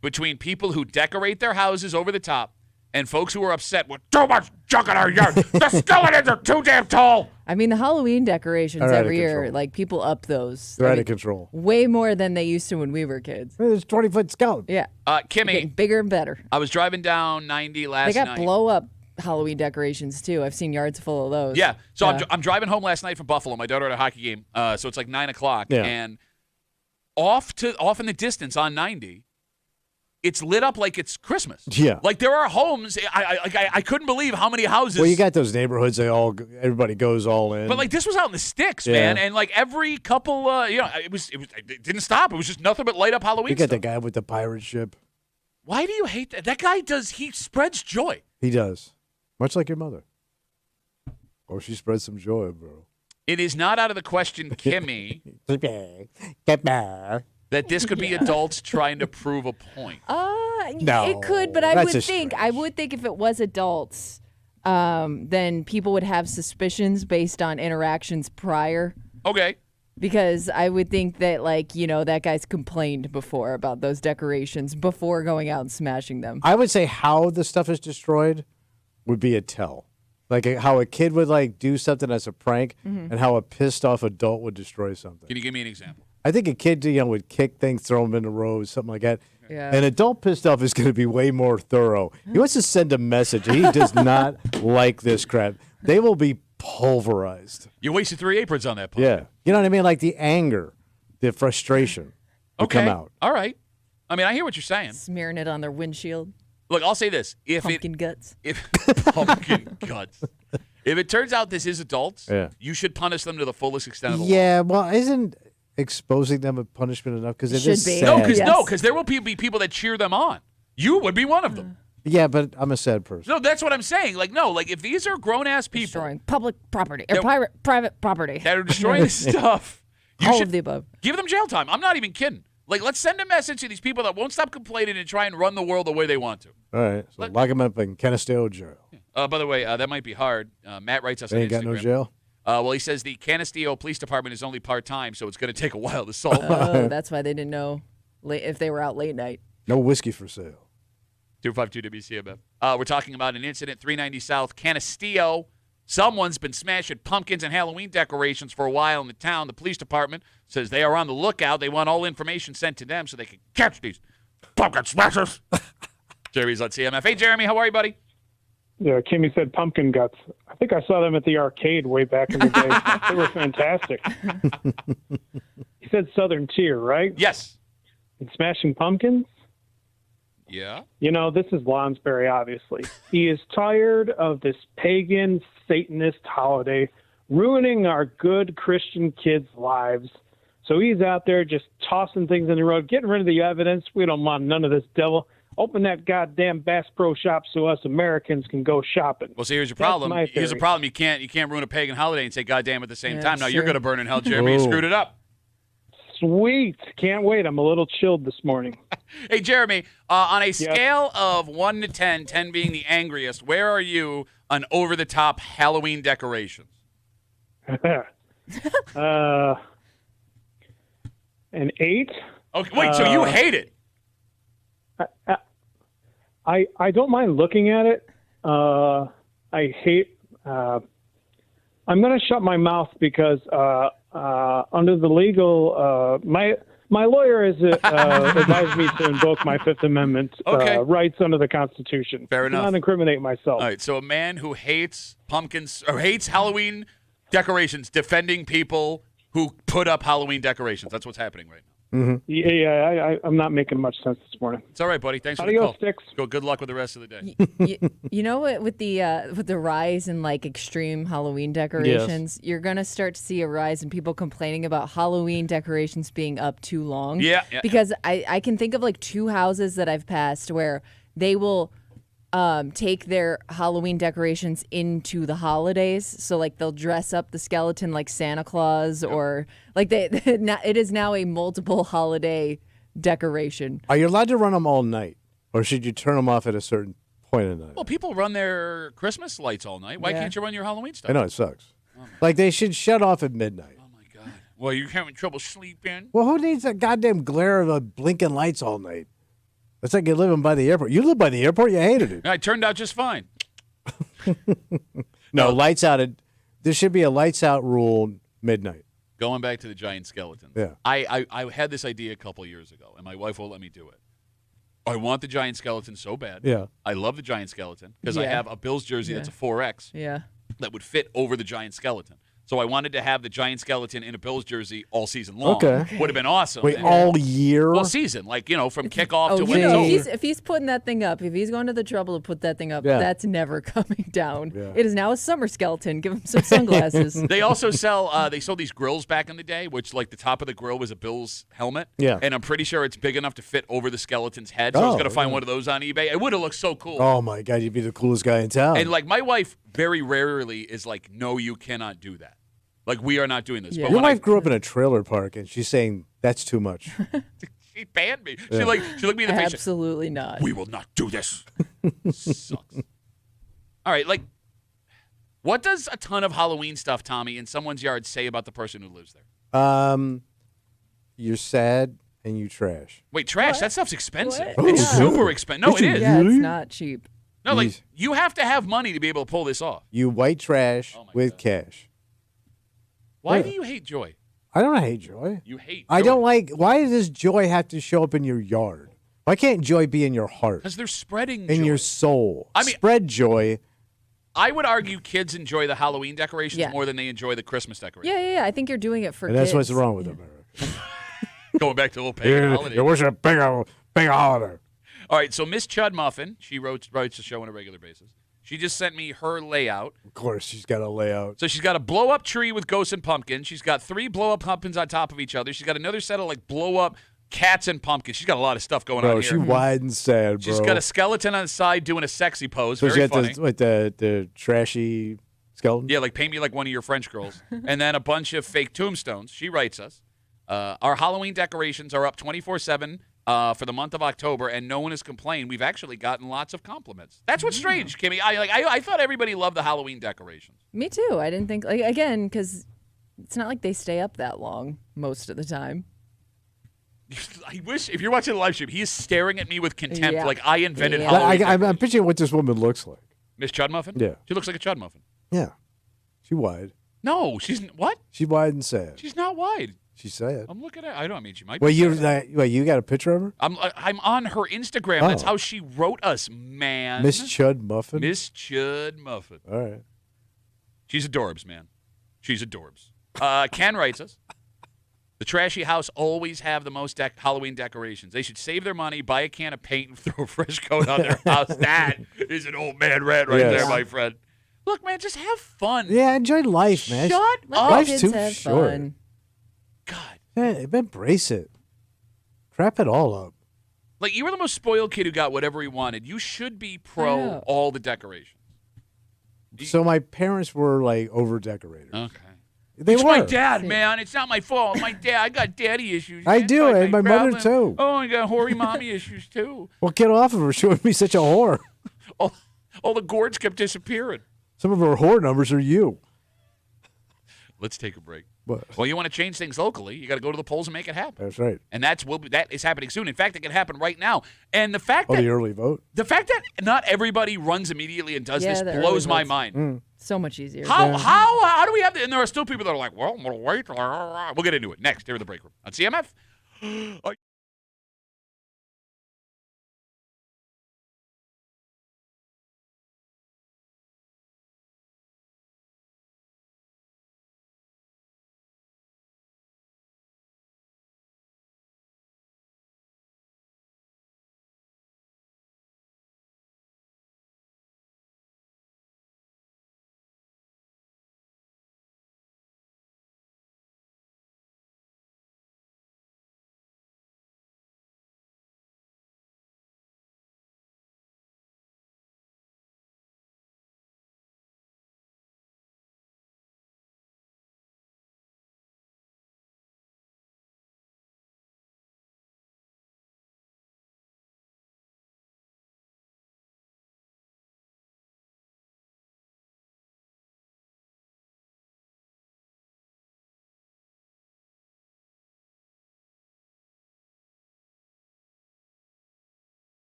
between people who decorate their houses over the top and folks who are upset with too much junk in our yard? The skeletons are too damn tall.
I mean, the Halloween decorations
They're out of
every year,
control.
like people up those.
They're
I
out
mean,
of control.
way more than they used to when we were kids.
There's 20-foot skeleton.
Yeah. Getting
Kimmy,
bigger and better.
I was driving down 90 last
They got
night.
blow up Halloween decorations too. I've seen yards full of those.
Yeah. So
Yeah.
I'm driving home last night from Buffalo. My daughter had a hockey game. So it's like 9 o'clock.
Yeah.
And off in the distance on 90, it's lit up like it's Christmas.
Yeah.
Like there are homes. I couldn't believe how many houses.
Well, you got those neighborhoods. Everybody goes all in.
But like this was out in the sticks,
Yeah.
man, and like every couple, it didn't stop. It was just nothing but light up Halloween
you got
stuff.
the guy with the pirate ship.
Why do you hate that? That guy he spreads joy.
He does, much like your mother. Oh, she spreads some joy, bro.
It is not out of the question, Kimmy,
No,
that this could be adults trying to prove a point.
No,
it could, but I
that's
would
a
think
stretch.
if it was adults, then people would have suspicions based on interactions prior.
Okay.
Because I would think that, that guy's complained before about those decorations before going out and smashing them.
I would say how the stuff is destroyed would be a tell. Like how a kid would do something as a prank, and how a pissed off adult would destroy something.
Can you give me an example?
I think a kid, would kick things, throw them in the road, something like that.
Yeah.
An adult pissed off is going to be way more thorough. He wants to send a message. He does not like this crap. They will be pulverized.
You wasted 3 aprons on that pumpkin.
Yeah. You know what I mean? Like the anger, the frustration will
Okay.
come out.
All right. I mean, I hear what you're saying.
Smearing it on their windshield.
Look, I'll say this:
Pumpkin guts.
if pumpkin guts, if it turns out this is adults,
Yeah.
you should punish them to the fullest extent of the law.
Yeah, well, isn't exposing them a punishment enough? Because it
Should
is
be.
sad.
No,
Yes.
because there will be people that cheer them on. You would be one of them.
Yeah, but I'm a sad person.
No, that's what I'm saying. If these are grown ass people
Destroying public property or
Yeah.
private property.
that are destroying this stuff, you
All
should
of the above.
give them jail time. I'm not even kidding. Let's send a message to these people that won't stop complaining and try and run the world the way they want to.
All right, so lock him up in Canisteo jail.
By the way, that might be hard. Matt writes us
They
on
ain't got
Instagram.
no jail.
Well, he says the Canisteo Police Department is only part-time, so it's going to take a while to solve.
Oh, that's why they didn't know if they were out late night.
No whiskey for sale.
252 WCMF. We're talking about an incident, 390 South Canastillo. Someone's been smashing pumpkins and Halloween decorations for a while in the town. The police department says they are on the lookout. They want all information sent to them so they can catch these pumpkin smashers. Jeremy's on CMF. Hey, Jeremy, how are you, buddy?
Yeah, Kimmy said pumpkin guts. I think I saw them at the arcade way back in the day. They were fantastic. He said Southern Tier, right?
Yes.
And Smashing Pumpkins?
Yeah.
You know, this is Lonsberry, obviously. He is tired of this pagan Satanist holiday ruining our good Christian kids' lives. So he's out there just tossing things in the road, getting rid of the evidence. We don't want none of this devil. Open that goddamn Bass Pro Shop so us Americans can go shopping.
Well, see, here's your
That's
problem.
my
Here's the
theory.
problem. You can't ruin a pagan holiday and say goddamn at the same time. Now
sure.
you're going to burn in hell, Jeremy. You
Whoa.
screwed it up.
Sweet. Can't wait. I'm a little chilled this morning.
Hey, Jeremy, on a scale of 1 to 10, 10 being the angriest, where are you on over-the-top Halloween decorations?
An 8.
Okay, wait, so you hate it?
I don't mind looking at it. I hate. I'm going to shut my mouth because under the legal, my lawyer has advised me to invoke my Fifth Amendment
Okay.
rights under the Constitution.
Fair enough.
Not incriminate myself.
All right, so a man who hates pumpkins or hates Halloween decorations defending people who put up Halloween decorations. That's what's happening right now.
I'm not making much sense this morning.
It's all right, buddy. Thanks for the
Adios,
call.
Sticks.
Go. Good luck with the rest of the day.
You know what? With the rise in like extreme Halloween decorations, you're gonna start to see a rise in people complaining about Halloween decorations being up too long.
Yeah.
Because I can think of like 2 houses that I've passed where they will take their Halloween decorations into the holidays. So like they'll dress up the skeleton like Santa Claus or like it is now a multiple holiday decoration.
Are you allowed to run them all night, or should you turn them off at a certain point in the night?
Well, people run their Christmas lights all night. Why can't you run your Halloween stuff?
I know it sucks. Like they should shut off at midnight.
Oh, my God. Well, you're having trouble sleeping?
Well, who needs that goddamn glare of blinking lights all night? It's like you're living by the airport. You live by the airport. You hated it.
It turned out just fine.
No, lights out. There should be a lights out rule midnight.
Going back to the giant skeletons.
Yeah.
I had this idea a couple years ago, and my wife won't let me do it. I want the giant skeleton so bad.
Yeah.
I love the giant skeleton because I
Yeah.
have a Bills jersey that's a 4X
Yeah.
that would fit over the giant skeleton. So I wanted to have the giant skeleton in a Bills jersey all season long.
Okay.
Would have been awesome.
Wait,
And-
all year?
Well, season, like, from kickoff to
Oh,
when
you
it's
know,
over.
if he's putting that thing up, if he's going to the trouble to put that thing up,
Yeah.
that's never coming down.
Yeah.
It is now a summer skeleton. Give him some sunglasses.
They also sell they sold these grills back in the day, which like the top of the grill was a Bills helmet.
Yeah.
And I'm pretty sure it's big enough to fit over the skeleton's head. So I was
Oh,
gonna find
yeah.
one of those on eBay. It would have looked so cool.
Oh my God, you'd be the coolest guy in town.
And like my wife very rarely is like, no, you cannot do that. Like we are not doing this.
Yeah.
But
Your
when
wife grew up in a trailer park, and she's saying that's too much.
she banned me.
Yeah.
She looked me in the face.
Absolutely not.
We will not do this. Sucks. All right, like, what does a ton of Halloween stuff, Tommy, in someone's yard say about the person who lives there?
You're sad and you trash.
Wait, trash? That stuff's expensive.
What?
It's
Yeah.
super expensive. No, it is.
Yeah, it's not cheap.
No, like
Jeez.
you have to have money to be able to pull this off.
You white trash
Oh my
with
God.
cash.
Why
Yeah.
do you hate joy?
I don't hate joy.
You hate.
I don't like. Why does joy have to show up in your yard? Why can't joy be in your heart,
because they're spreading
in
joy.
your soul?
I mean-
spread joy.
I would argue kids enjoy the Halloween decorations
Yeah.
more than they enjoy the Christmas decorations.
Yeah. I think you're doing it for
And that's
kids.
what's wrong with America.
Going back to a little pagan holiday.
You wish a big holiday.
All right, so Miss Chud Muffin, she writes the show on a regular basis. She just sent me her layout.
Of course, she's got a layout.
So she's got a blow-up tree with ghosts and pumpkins. She's got 3 blow-up pumpkins on top of each other. She's got another set of like blow-up cats and pumpkins. She's got a lot of stuff going
Bro,
on
she
here.
wide and sad, bro.
She's got a skeleton on the side doing a sexy pose.
So she
Very
had
funny.
the trashy skeleton.
Yeah, like paint me like one of your French girls. And then a bunch of fake tombstones. She writes us, our Halloween decorations are up 24/7 for the month of October, and no one has complained. We've actually gotten lots of compliments. That's what's strange, Kimmy. I thought everybody loved the Halloween decorations.
Me too. I didn't think, like, again, because it's not like they stay up that long most of the time.
I wish if you're watching the live stream, he is staring at me with contempt,
Yeah.
like I invented
Yeah.
Halloween.
I'm picturing what this woman looks like.
Miss Chud Muffin.
Yeah.
She looks like a Chud Muffin.
Yeah. She wide.
No, she's what?
She wide and sad.
She's not wide.
She sad.
I'm looking at. I don't mean she might.
Well,
be sad.
you got a picture of her?
I'm on her Instagram. That's
Oh.
how she wrote us, man.
Miss Chud Muffin?
Miss Chud Muffin.
All right.
She's adorbs, man. She's adorbs. Ken writes us. The trashy house always have the most Halloween decorations. They should save their money, buy a can of paint, and throw a fresh coat on their house. That is an old man rant right
Yes.
there, my friend. Look, man, just have fun.
Yeah, enjoy life, man.
Shut
Let
up.
the
Life's
kids
too
have
short.
fun.
God.
Yeah, embrace it. Crap it all up.
Like, you were the most spoiled kid who got whatever he wanted. You should be pro
know.
all the decorations.
So my parents were like over decorators.
Okay.
They
It's
were.
my dad, man. It's not my fault. My dad, I got daddy issues.
I
man.
do, and my mother
problem.
too.
Oh, I got hoary mommy issues too.
Well, get off of her. She would be such a whore.
All the gourds kept disappearing.
Some of her whore numbers are you.
Let's take a break.
What?
Well, you want to change things locally, you got to go to the polls and make it happen.
That's right.
And that is happening soon. In fact, it can happen right now. And the fact
Oh,
that
the early vote.
that not everybody runs immediately and does
Yeah,
this
the early
blows my
votes.
mind.
So much easier.
How do we have that? And there are still people that are like, well, I'm gonna wait. We'll get into it next here in the break room on CMF.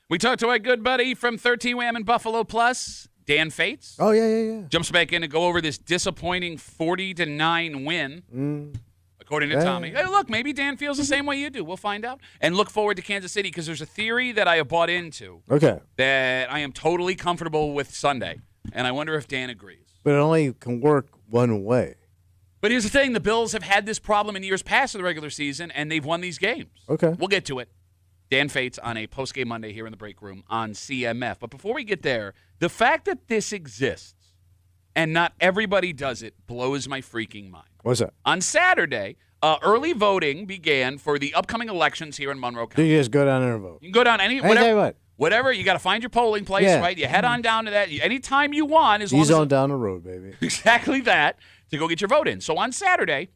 We talked to our good buddy from 13 Wham and Buffalo Plus, Dan Fates.
Oh, yeah.
Jumps back in to go over this disappointing 40-9 win, according to Tommy. Hey, look, maybe Dan feels the same way you do. We'll find out. And look forward to Kansas City because there's a theory that I have bought into that I am totally comfortable with Sunday, and I wonder if Dan agrees.
But it only can work one way.
But here's the thing. The Bills have had this problem in years past of the regular season, and they've won these games.
Okay.
We'll get to it. Dan Fates on a post-game Monday here in the break room on CMF. But before we get there, the fact that this exists and not everybody does it blows my freaking mind.
What's that?
On Saturday, early voting began for the upcoming elections here in Monroe
So
County.
you just go down there and vote.
You can go down any
I tell you what.
whatever. You got to find your polling place, right? You head on down to that anytime you want, as long
He's
as
on down the road, baby.
exactly that to go get your vote in. So on Saturday,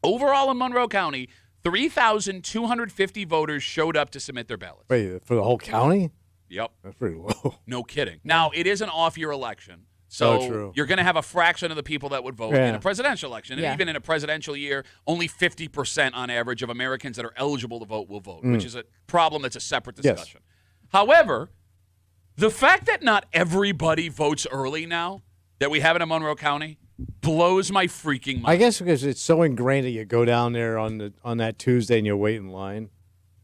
overall in Monroe County, 3,250 voters showed up to submit their ballots.
Wait, for the whole county?
Yep.
That's pretty low.
No kidding. Now, it is an off-year election, so
true.
you're going to have a fraction of the people that would vote in a presidential election. And
Yeah.
even in a presidential year, only 50% on average of Americans that are eligible to vote will vote, which is a problem that's a separate discussion. However, the fact that not everybody votes early now that we have it in Monroe County blows my freaking mind.
I guess because it's so ingrained that you go down there on that Tuesday and you wait in line.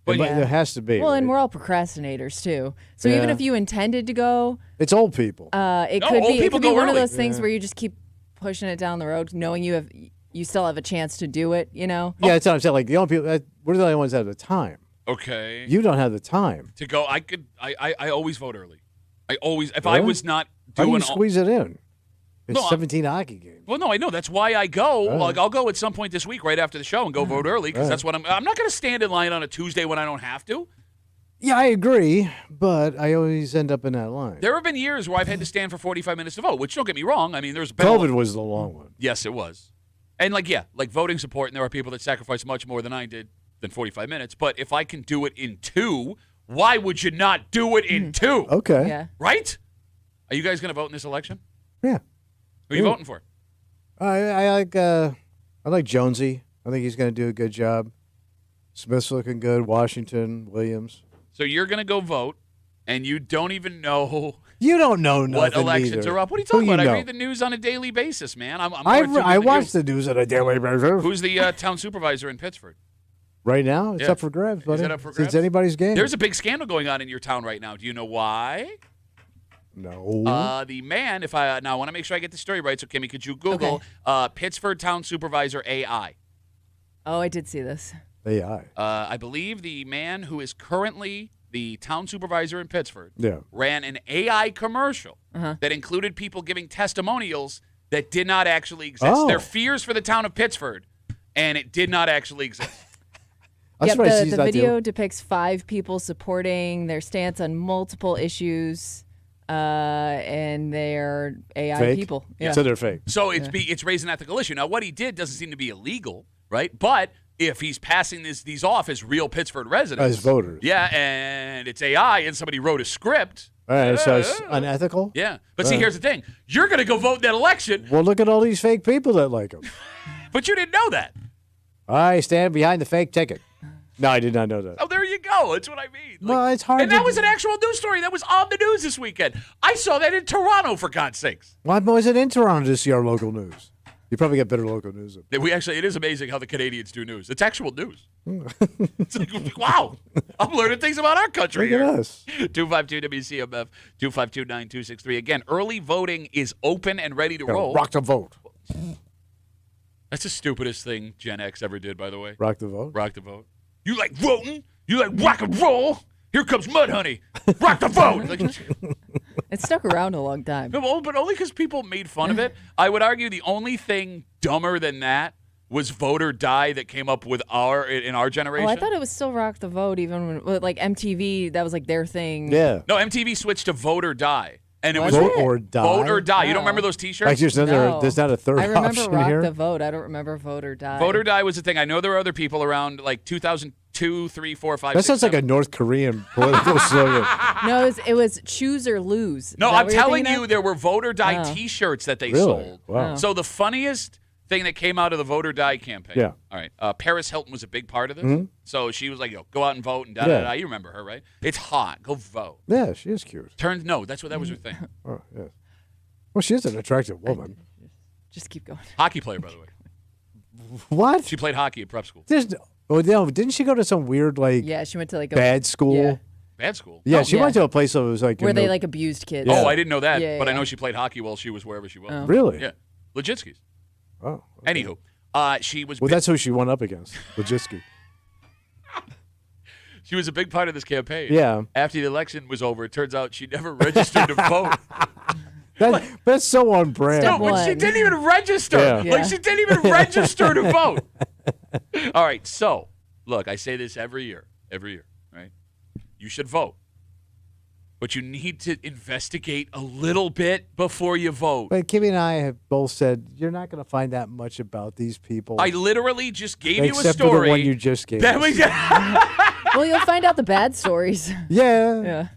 But
There has to be.
Well, and
right?
we're all procrastinators too. So even
Yeah.
if you intended to go,
It's old people.
it
No,
could
old
be
people go
one of
early.
those things where you just keep pushing it down the road, knowing you still have a chance to do it. You know.
Yeah, that's what I'm saying. Like the only people, we're the only ones that have the time.
Okay.
You don't have the time.
To go, I always vote early. I always, if I was not
How do
doing
you squeeze it in? It's
No,
17 hockey games.
Well, no, I know. That's why I go.
Right.
Like, I'll go at some point this week right after the show and go vote early because that's what I'm not going to stand in line on a Tuesday when I don't have to.
Yeah, I agree, but I always end up in that line.
There have been years where I've had to stand for 45 minutes to vote, which don't get me wrong. I mean, there's been
COVID was the long one.
Yes, it was. And like voting support, and there are people that sacrifice much more than I did than 45 minutes. But if I can do it in 2, why would you not do it in 2?
Okay.
Yeah.
Right? Are you guys going to vote in this election?
Yeah.
Who are you voting for?
I like Jonesy. I think he's going to do a good job. Smith's looking good. Washington, Williams.
So you're going to go vote, and you don't even know
You don't know nothing
what elections
either.
are up. What are you talking
Who
about?
know?
I read the news on a daily basis, man. I'm
I
more tuned in than
watch
you.
the news on a daily basis.
Who's the town supervisor in Pittsburgh?
Right now, it's
Yeah.
up for grabs, buddy.
Is it up for
It's
grabs?
anybody's game.
There's a big scandal going on in your town right now. Do you know why?
No.
The man, now I want to make sure I get the story right. So Kimmy, could you Google Pittsburgh town supervisor AI?
Oh, I did see this.
AI.
I believe the man who is currently the town supervisor in Pittsburgh
Yeah.
ran an AI commercial that included people giving testimonials that did not actually exist.
Oh.
Their fears for the town of Pittsburgh, and it did not actually exist.
I'm
Yep,
surprised he's
the
not
video depicts 5 people supporting their stance on multiple issues, and they're AI
fake?
people.
So they're fake.
So it's raised an ethical issue. Now, what he did doesn't seem to be illegal, right? But if he's passing these off as real Pittsburgh residents,
As voters.
yeah, and it's AI, and somebody wrote a script.
All right, so it's unethical?
Yeah, but see, here's the thing: you're going to go vote in that election,
Well, look at all these fake people that like him.
but you didn't know that.
I stand behind the fake ticket. No, I did not know that.
Oh, there you go. That's what I mean.
Well, it's hard
And
to-
that was an actual news story that was on the news this weekend. I saw that in Toronto, for God's sakes.
Why was it in Toronto to see our local news? You probably get better local news.
That it is amazing how the Canadians do news. It's actual news. It's like, wow, I'm learning things about our country
Look
here.
at us.
252 WCMF 252-9263. Again, early voting is open and ready to roll.
Rock the vote.
That's the stupidest thing Gen X ever did, by the way.
Rock the vote.
Rock the vote. You like voting? You like rock and roll? Here comes Mudhoney. Rock the vote. Like,
It stuck around a long time.
no, but only because people made fun of it. I would argue the only thing dumber than that was Vote or Die that came up with in our generation.
Oh, I thought it was still Rock the Vote, even when, like, MTV, that was like their thing.
Yeah.
No, MTV switched to Vote or Die. And it was
Vote or die.
Vote or Die. You don't
Oh.
remember those T-shirts?
Like there's not a third
I remember
option
Rock
here.
the Vote. I don't remember Vote or Die.
Vote or Die was the thing. I know there were other people around like 2002, 3, 4, 5,
That
6,
sounds like a
7.
North Korean political slogan.
No, it was Choose or Lose. Is
No,
that
I'm
what you're
telling
thinking
you,
of?
there were Vote or Die
Oh.
T-shirts that they
Really?
sold.
Wow.
So the funniest thing that came out of the Vote or Die campaign.
Yeah.
All right. Paris Hilton was a big part of this.
Mhm.
So she was like, yo, go out and vote and da-da-da. You remember her, right? It's hot. Go vote.
Yeah, she is cute.
No, that was her thing.
Oh, yeah. Well, she is an attractive woman.
Just keep going.
Hockey player, by the way.
What?
She played hockey at prep school.
Didn't she go to some weird, like,
Yeah, she went to like a
bad school?
Yeah.
Bad school?
Yeah,
No.
she went to a place that was like...
Where
in
they
the-
like abused kids.
Yeah.
Oh, I didn't know that,
Yeah,
but I
yeah.
know she played hockey while she was wherever she was.
Oh.
Really?
Yeah. Legitskis.
Oh. okay.
Anywho, she was
Well, that's who she went up against, Logiski.
she was a big part of this campaign.
Yeah.
After the election was over, it turns out she never registered to vote.
That's so on brand.
No, but she didn't even register.
Yeah.
Like,
Yeah.
she didn't even register to vote. All right, so, look, I say this every year, right? You should vote. But you need to investigate a little bit before you vote.
But Kimmy and I have both said you're not going to find that much about these people.
I literally just gave you a
Except
story.
for the one you just gave
That
us.
was-
Well, you'll find out the bad stories.
Yeah.
Yeah.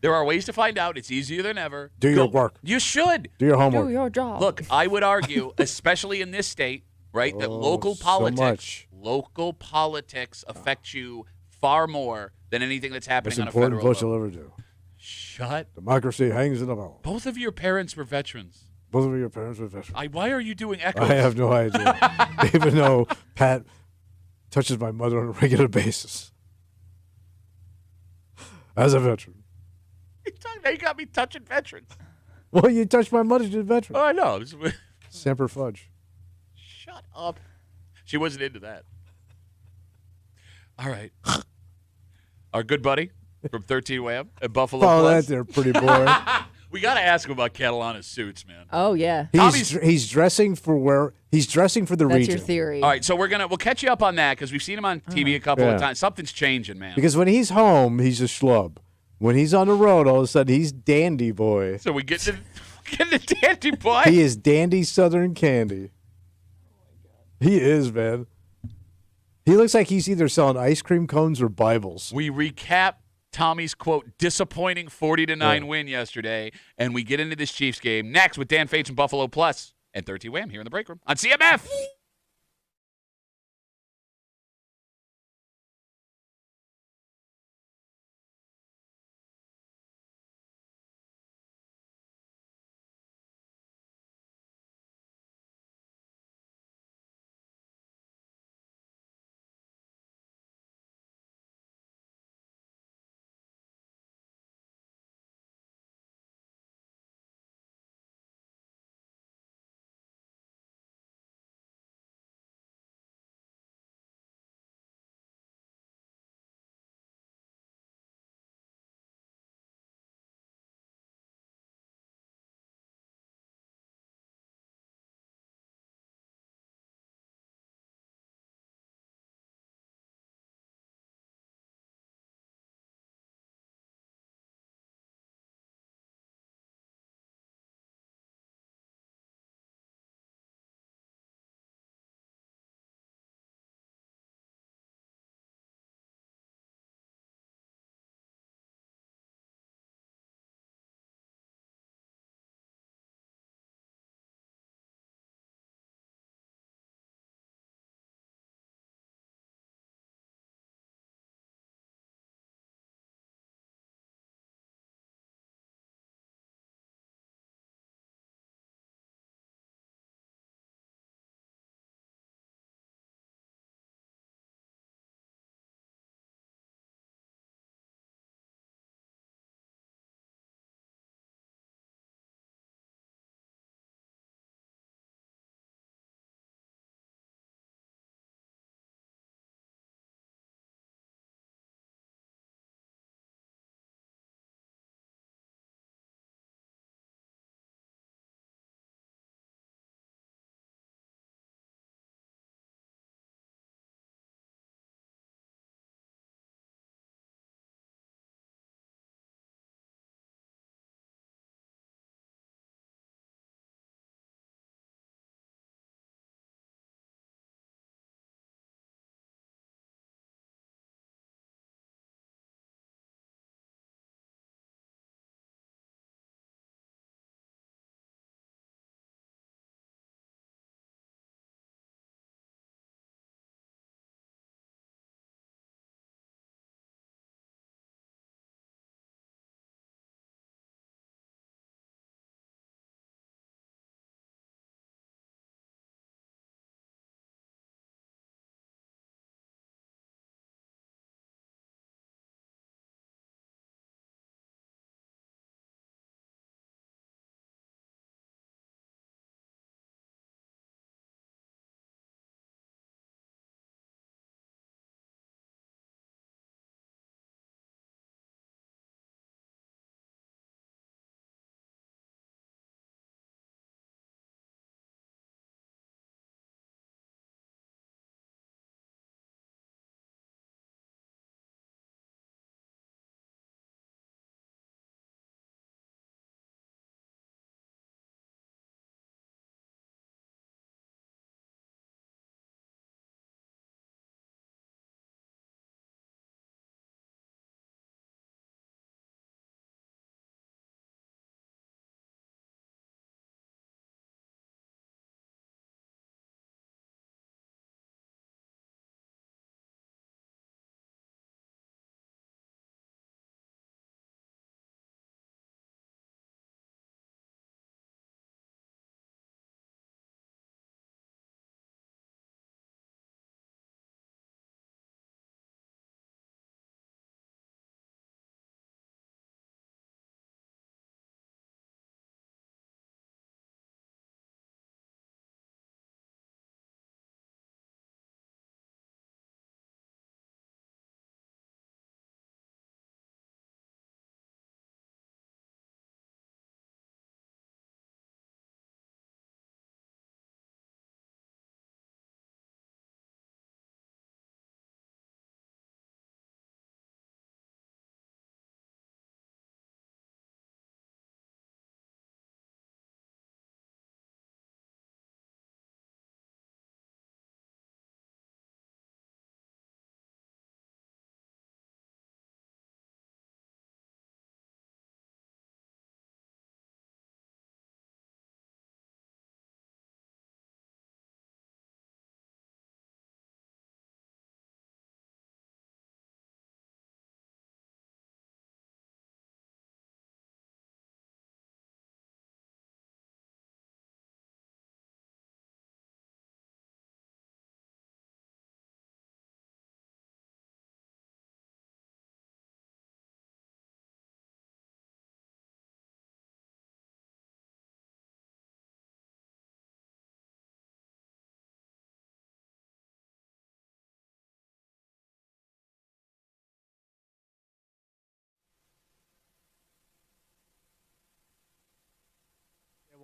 There are ways to find out. It's easier than ever.
Do your work.
You should.
Do your homework.
Do your job.
Look, I would argue, especially in this state, right, that local
so
politics,
much.
affect you far more than anything that's happening
Most
on a
important
federal
vote you'll
level.
ever do.
Shut.
Democracy hangs in the balance.
Both of your parents were veterans.
Both of your parents were veterans.
Why are you doing echoes?
I have no idea. Even though Pat touches my mother on a regular basis. As a veteran.
Now you got me touching veterans.
Well, you touched my mother, she's a veteran.
Oh, I know.
Semper Fudge.
Shut up. She wasn't into that. All right. Our good buddy from 13 Wham at Buffalo
Oh,
Plus.
that there, pretty boy.
We got to ask him about Catalana's suits, man.
Oh yeah.
He's dressing for the
That's
region.
your theory.
All right, so we'll catch you up on that because we've seen him on TV a couple
Yeah.
of times. Something's changing, man.
Because when he's home, he's a schlub. When he's on the road, all of a sudden he's dandy boy.
So we get to Dandy Boy.
He is dandy Southern candy. He is, man. He looks like he's either selling ice cream cones or Bibles.
We recap Tommy's, quote, disappointing 40-9 win yesterday, and we get into this Chiefs game next with Dan Fates and Buffalo Plus and 13 Wham here in the break room on CMF.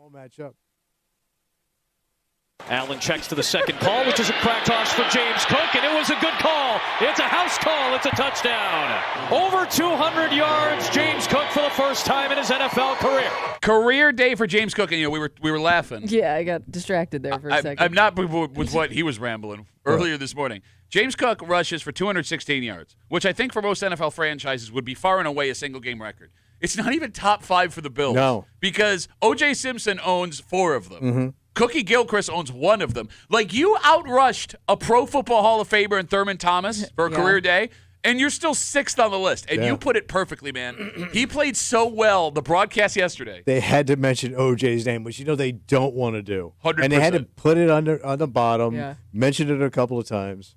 All match up.
Allen checks to the second call, which is a crack toss for James Cook, and it was a good call. It's a house call. It's a touchdown. Over 200 yards, James Cook for the first time in his NFL career.
Career day for James Cook, and we were laughing.
Yeah, I got distracted there for a second.
I'm not with what he was rambling earlier this morning. James Cook rushes for 216 yards, which I think for most NFL franchises would be far and away a single-game record. It's not even top 5 for the Bills.
No.
Because O.J. Simpson owns 4 of them.
Mm-hmm.
Cookie Gilchrist owns 1 of them. Like, you outrushed a Pro Football Hall of Famer in Thurman Thomas for a career day, and you're still 6th on the list. And you put it perfectly, man. He played so well the broadcast yesterday.
They had to mention OJ's name, which they don't want to do.
100%.
And they had to put it on the bottom, mention it a couple of times.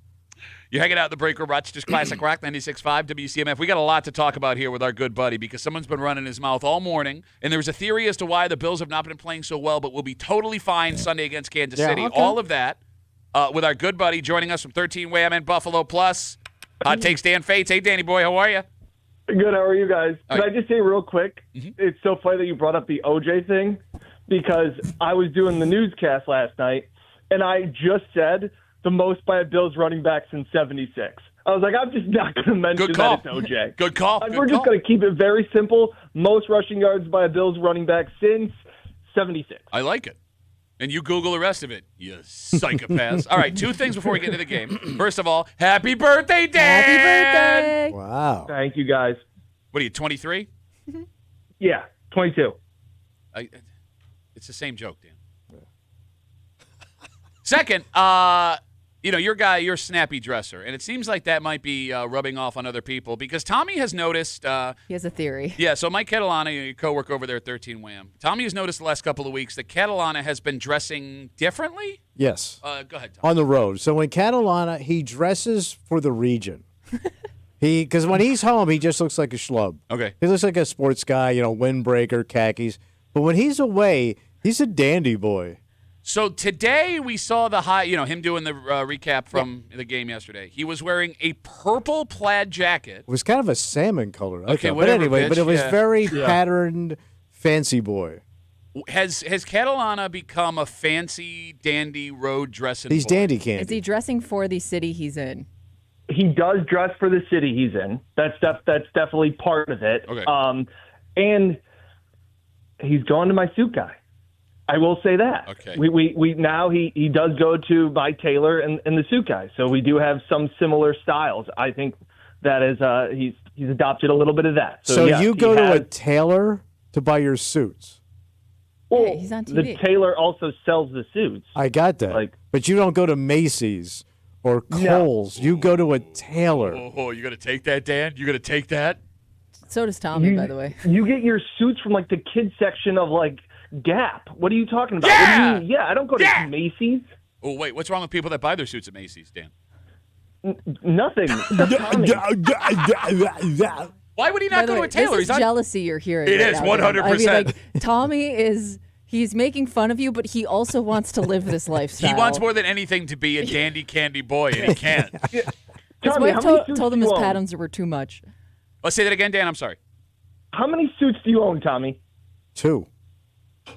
You're hanging out in the break room, Rochester's Classic Rock 96.5 WCMF. We got a lot to talk about here with our good buddy because someone's been running his mouth all morning, and there's a theory as to why the Bills have not been playing so well, but will be totally fine Sunday against Kansas City.
Okay.
All of that with our good buddy joining us from 13 Wham and Buffalo Plus. Takes Dan Fates. Hey, Danny boy, how are you?
Good. How are you guys? Can I just say real quick?
Mm-hmm.
It's so funny that you brought up the OJ thing because I was doing the newscast last night, and I just said the most by a Bills running back since '76. I was like, I'm just not going to mention that it's OJ.
Good call.
We're just going to keep it very simple. Most rushing yards by a Bills running back since '76.
I like it. And you Google the rest of it, you psychopaths. All right, 2 things before we get into the game. First of all, happy birthday, Dan!
Happy birthday!
Wow.
Thank you, guys.
What are you, 23?
Yeah, 22.
It's the same joke, Dan. Second, you're a snappy dresser, and it seems like that might be rubbing off on other people because Tommy has noticed.
He has a theory.
Yeah, so Mike Catalana, your coworker over there at 13 Wham, Tommy has noticed the last couple of weeks that Catalana has been dressing differently.
Yes.
Go ahead, Tommy.
On the road. So when Catalana, he dresses for the region. Because when he's home, he just looks like a schlub.
Okay.
He looks like a sports guy, windbreaker, khakis. But when he's away, he's a dandy boy.
So today we saw him doing the recap from the game yesterday. He was wearing a purple plaid jacket.
It was kind of a salmon color. I
Okay,
thought.
whatever,
But anyway,
bitch,
it was
yeah.
very patterned, fancy boy.
Has Catalana become a fancy, dandy road dressing
He's
boy?
dandy candy.
Is he dressing for the city he's in?
He does dress for the city he's in. That's definitely part of it.
Okay.
And he's going to my suit guy. I will say that.
Okay.
We now he does go to my tailor and the suit guy. So we do have some similar styles. I think that is he's adopted a little bit of that.
So
yes,
you go to a tailor to buy your suits.
Well,
Hey, he's on TV.
the tailor also sells the suits.
I got that. But you don't go to Macy's or Kohl's. You go to a tailor.
Oh, you going to take that, Dan? You going to take that?
So does Tommy, by the way.
You get your suits from the kids section of Gap. What are you talking about?
Yeah!
What do you mean? Yeah, I don't go to Macy's.
Oh, wait, what's wrong with people that buy their suits at Macy's, Dan?
Nothing.
Why would he
By
not
the
go to
way,
a tailor?
This is jealousy you're hearing.
It
right
is,
now, Dan.
100%.
Tommy he's making fun of you, but he also wants to live this lifestyle.
He wants more than anything to be a dandy candy boy, and he can't.
His
Tommy,
wife
how many suits
told him
do
his
you own?
patterns were too much.
Let's say that again, Dan. I'm sorry.
How many suits do you own, Tommy?
2.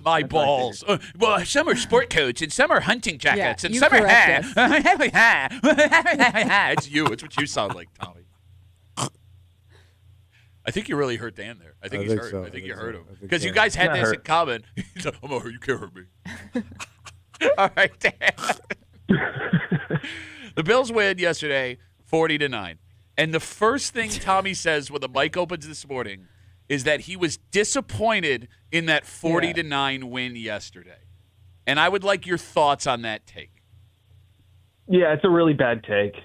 My balls. Well, some are sport coats, and some are hunting jackets, and
you
some are
correct
It's you. It's what you sound like, Tommy. I think you really hurt Dan there. I think he's hurt.
so.
I think you
so.
hurt him.
I think
Because
so.
you guys had
Not
this
hurt.
in common. He's like, I'm not hurt. You can't hurt me. All right, Dan. The Bills win yesterday, 40-9. And the first thing Tommy says when the mic opens this morning is that he was disappointed in that 40-9 win yesterday. And I would like your thoughts on that take.
Yeah, it's a really bad take.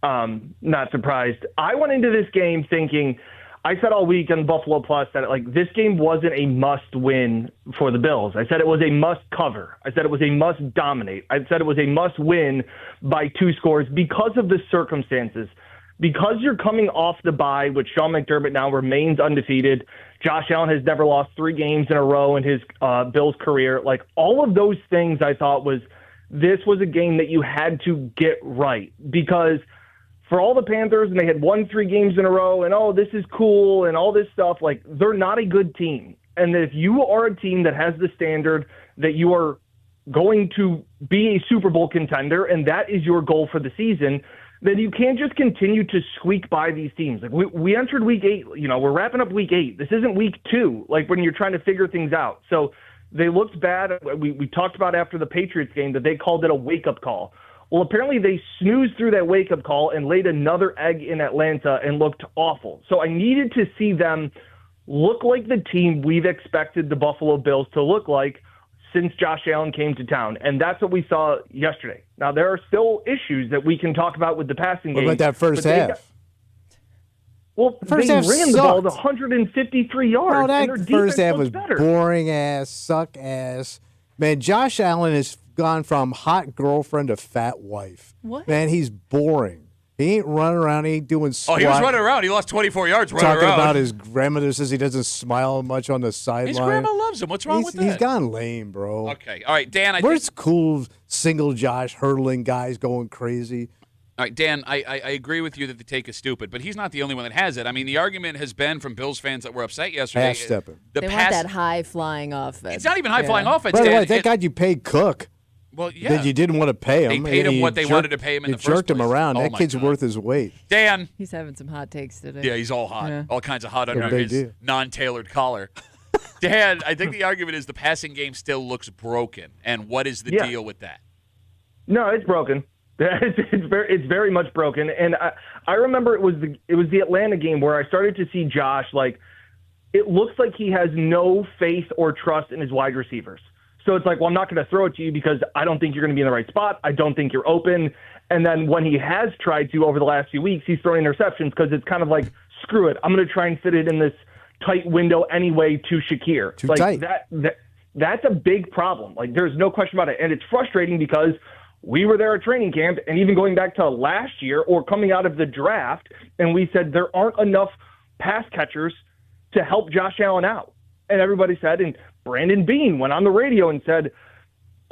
Not surprised. I went into this game thinking, I said all week on Buffalo Plus that this game wasn't a must win for the Bills. I said it was a must cover. I said it was a must dominate. I said it was a must win by 2 scores because of the circumstances. Because you're coming off the bye, which Sean McDermott now remains undefeated. Josh Allen has never lost 3 games in a row in his Bills career. All of those things I thought this was a game that you had to get right because for all the Panthers, and they had won 3 games in a row, and this is cool, and all this stuff, they're not a good team. and that if you are a team that has the standard that you are going to be a Super Bowl contender, and that is your goal for the season, then you can't just continue to squeak by these teams. Like we entered week 8, we're wrapping up week 8. This isn't week 2, like when you're trying to figure things out. So they looked bad. We talked about after the Patriots game that they called it a wake-up call. Well, apparently they snoozed through that wake-up call and laid another egg in Atlanta and looked awful. So I needed to see them look like the team we've expected the Buffalo Bills to look like since Josh Allen came to town, and that's what we saw yesterday. Now, there are still issues that we can talk about with the passing game.
What about that first half?
They
half
ran the ball
sucked.
153 yards.
No,
and their
that
defense
first half was
looked better.
boring ass, suck ass. Man, Josh Allen has gone from hot girlfriend to fat wife.
What?
Man, he's boring. He ain't running around. He ain't doing squat.
Oh, he was running around. He lost 24 yards running
Talking
around.
about his grandmother says he doesn't smile much on the sideline.
His grandma loves him. What's wrong with that?
He's gone lame, bro.
Okay. All right, Dan.
Where's cool single Josh hurdling guys going crazy?
All right, Dan, I agree with you that the take is stupid, but he's not the only one that has it. I mean, the argument has been from Bills fans that were upset yesterday.
Half-stepping.
They want that high-flying offense.
It's not even high-flying offense,
By the
Dan.
way, thank God you paid Cook.
Well, yeah.
That you didn't want to pay him.
They paid him
You
what they wanted to pay him in the
You
first
jerked him
place.
around.
Oh,
That
my
kid's
God.
worth his weight.
Dan.
He's having some hot takes today.
Yeah, he's all hot.
Yeah.
All kinds of hot
Yeah,
under
big
his
deal.
non-tailored collar. Dan, I think the argument is the passing game still looks broken. And what is the deal with that?
No, it's broken. It's very much broken. And I remember it was the Atlanta game where I started to see Josh, like, it looks like he has no faith or trust in his wide receivers. So it's like, well, I'm not going to throw it to you because I don't think you're going to be in the right spot. I don't think you're open. And then when he has tried to over the last few weeks, he's throwing interceptions because it's kind of like, screw it. I'm going to try and fit it in this tight window anyway to Shakir.
Too
like
tight.
That's a big problem. Like, there's no question about it. And it's frustrating because we were there at training camp and even going back to last year or coming out of the draft, and we said there aren't enough pass catchers to help Josh Allen out. And everybody said, and Brandon Beane went on the radio and said,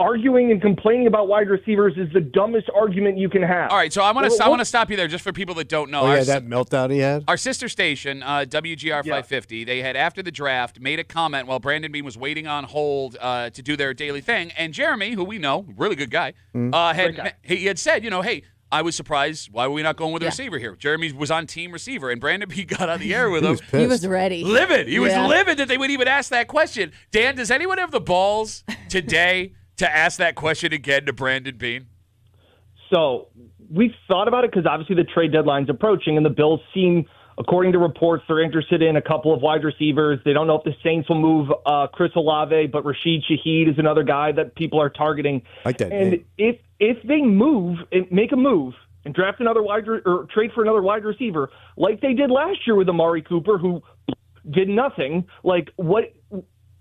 arguing and complaining about wide receivers is the dumbest argument you can have.
All right, so I want to stop you there just for people that don't know.
Oh, yeah, that meltdown he had?
Our sister station, WGR 550, they had, after the draft, made a comment while Brandon Beane was waiting on hold to do their daily thing. And Jeremy, who we know, really good guy, he had said, hey, I was surprised. Why were we not going with a receiver here? Jeremy was on team receiver, and Brandon Beane got on the air with him.
He was ready.
Livid. He was livid that they would even ask that question. Dan, does anyone have the balls today to ask that question again to Brandon Beane?
So we've thought about it because obviously the trade deadline's approaching, and the Bills seem, according to reports, they're interested in a couple of wide receivers. They don't know if the Saints will move Chris Olave, but Rashid Shaheed is another guy that people are targeting.
Like that
and
name.
if they make a move and draft another or trade for another wide receiver, like they did last year with Amari Cooper, who did nothing, like what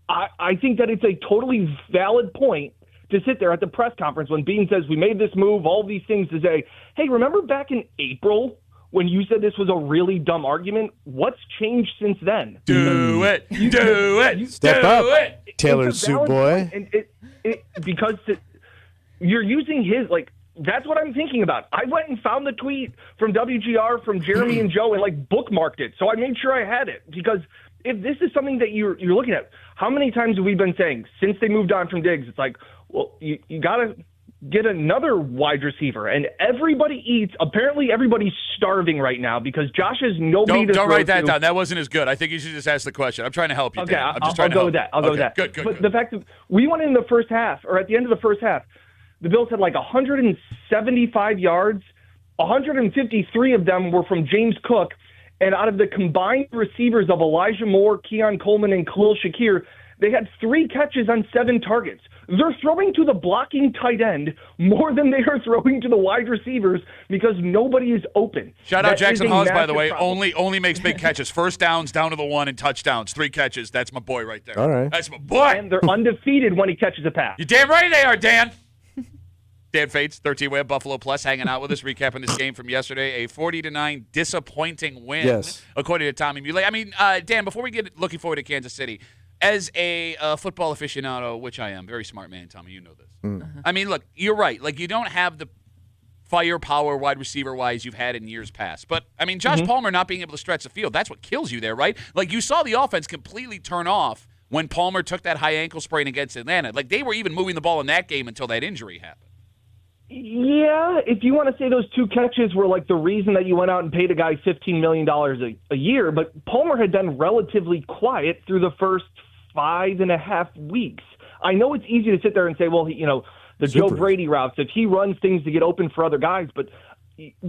I think that it's a totally valid point to sit there at the press conference when Beane says, we made this move, all these things, to say, hey, remember back in April when you said this was a really dumb argument? What's changed since then?
Do it.
Step
do
up,
it.
tailored
It's a
suit
valid
boy.
point, and because you're using his, like, that's what I'm thinking about. I went and found the tweet from WGR, from Jeremy and Joe, and, like, bookmarked it. So I made sure I had it. Because if this is something that you're looking at, how many times have we been saying since they moved on from Diggs, it's like, well, you got to get another wide receiver. And everybody eats. Apparently everybody's starving right now because Josh has nobody to
Don't
throw
write that
to.
down. That wasn't as good. I think you should just ask the question. I'm trying to help you,
Okay,
Dan. I'm just
I'll
trying to
go
help
with that. I'll
you.
go with that.
Good.
But the fact that we went in the first half, or at the end of the first half, the Bills had like 175 yards. 153 of them were from James Cook. And out of the combined receivers of Elijah Moore, Keon Coleman, and Khalil Shakir, they had 3 catches on 7 targets. They're throwing to the blocking tight end more than they are throwing to the wide receivers because nobody is open.
Shout out
That
Jackson
is a
Hawes, by the
massive
way.
problem.
Only makes big catches. First downs, down to the 1, and touchdowns. 3 catches. That's my boy right there.
All right.
That's my boy.
And they're undefeated when he catches a pass.
You're damn right they are, Dan. Dan Fates, 13-Web Buffalo Plus, hanging out with us, recapping this game from yesterday. A 40-9 disappointing win,
Yes.
according to Tommy Muley. I mean, Dan, before we get looking forward to Kansas City, as a football aficionado, which I am, very smart man, Tommy, you know this. I mean, look, you're right. Like, you don't have the firepower wide receiver-wise you've had in years past. But, I mean, Josh Palmer not being able to stretch the field, that's what kills you there, right? Like, you saw the offense completely turn off when Palmer took that high ankle sprain against Atlanta. Like, they were even moving the ball in that game until that injury happened.
Yeah, if you want to say those 2 catches were like the reason that you went out and paid a guy $15 million a year, but Palmer had been relatively quiet through the first 5.5 weeks. I know it's easy to sit there and say, well, the Joe Brady routes, if he runs things to get open for other guys, but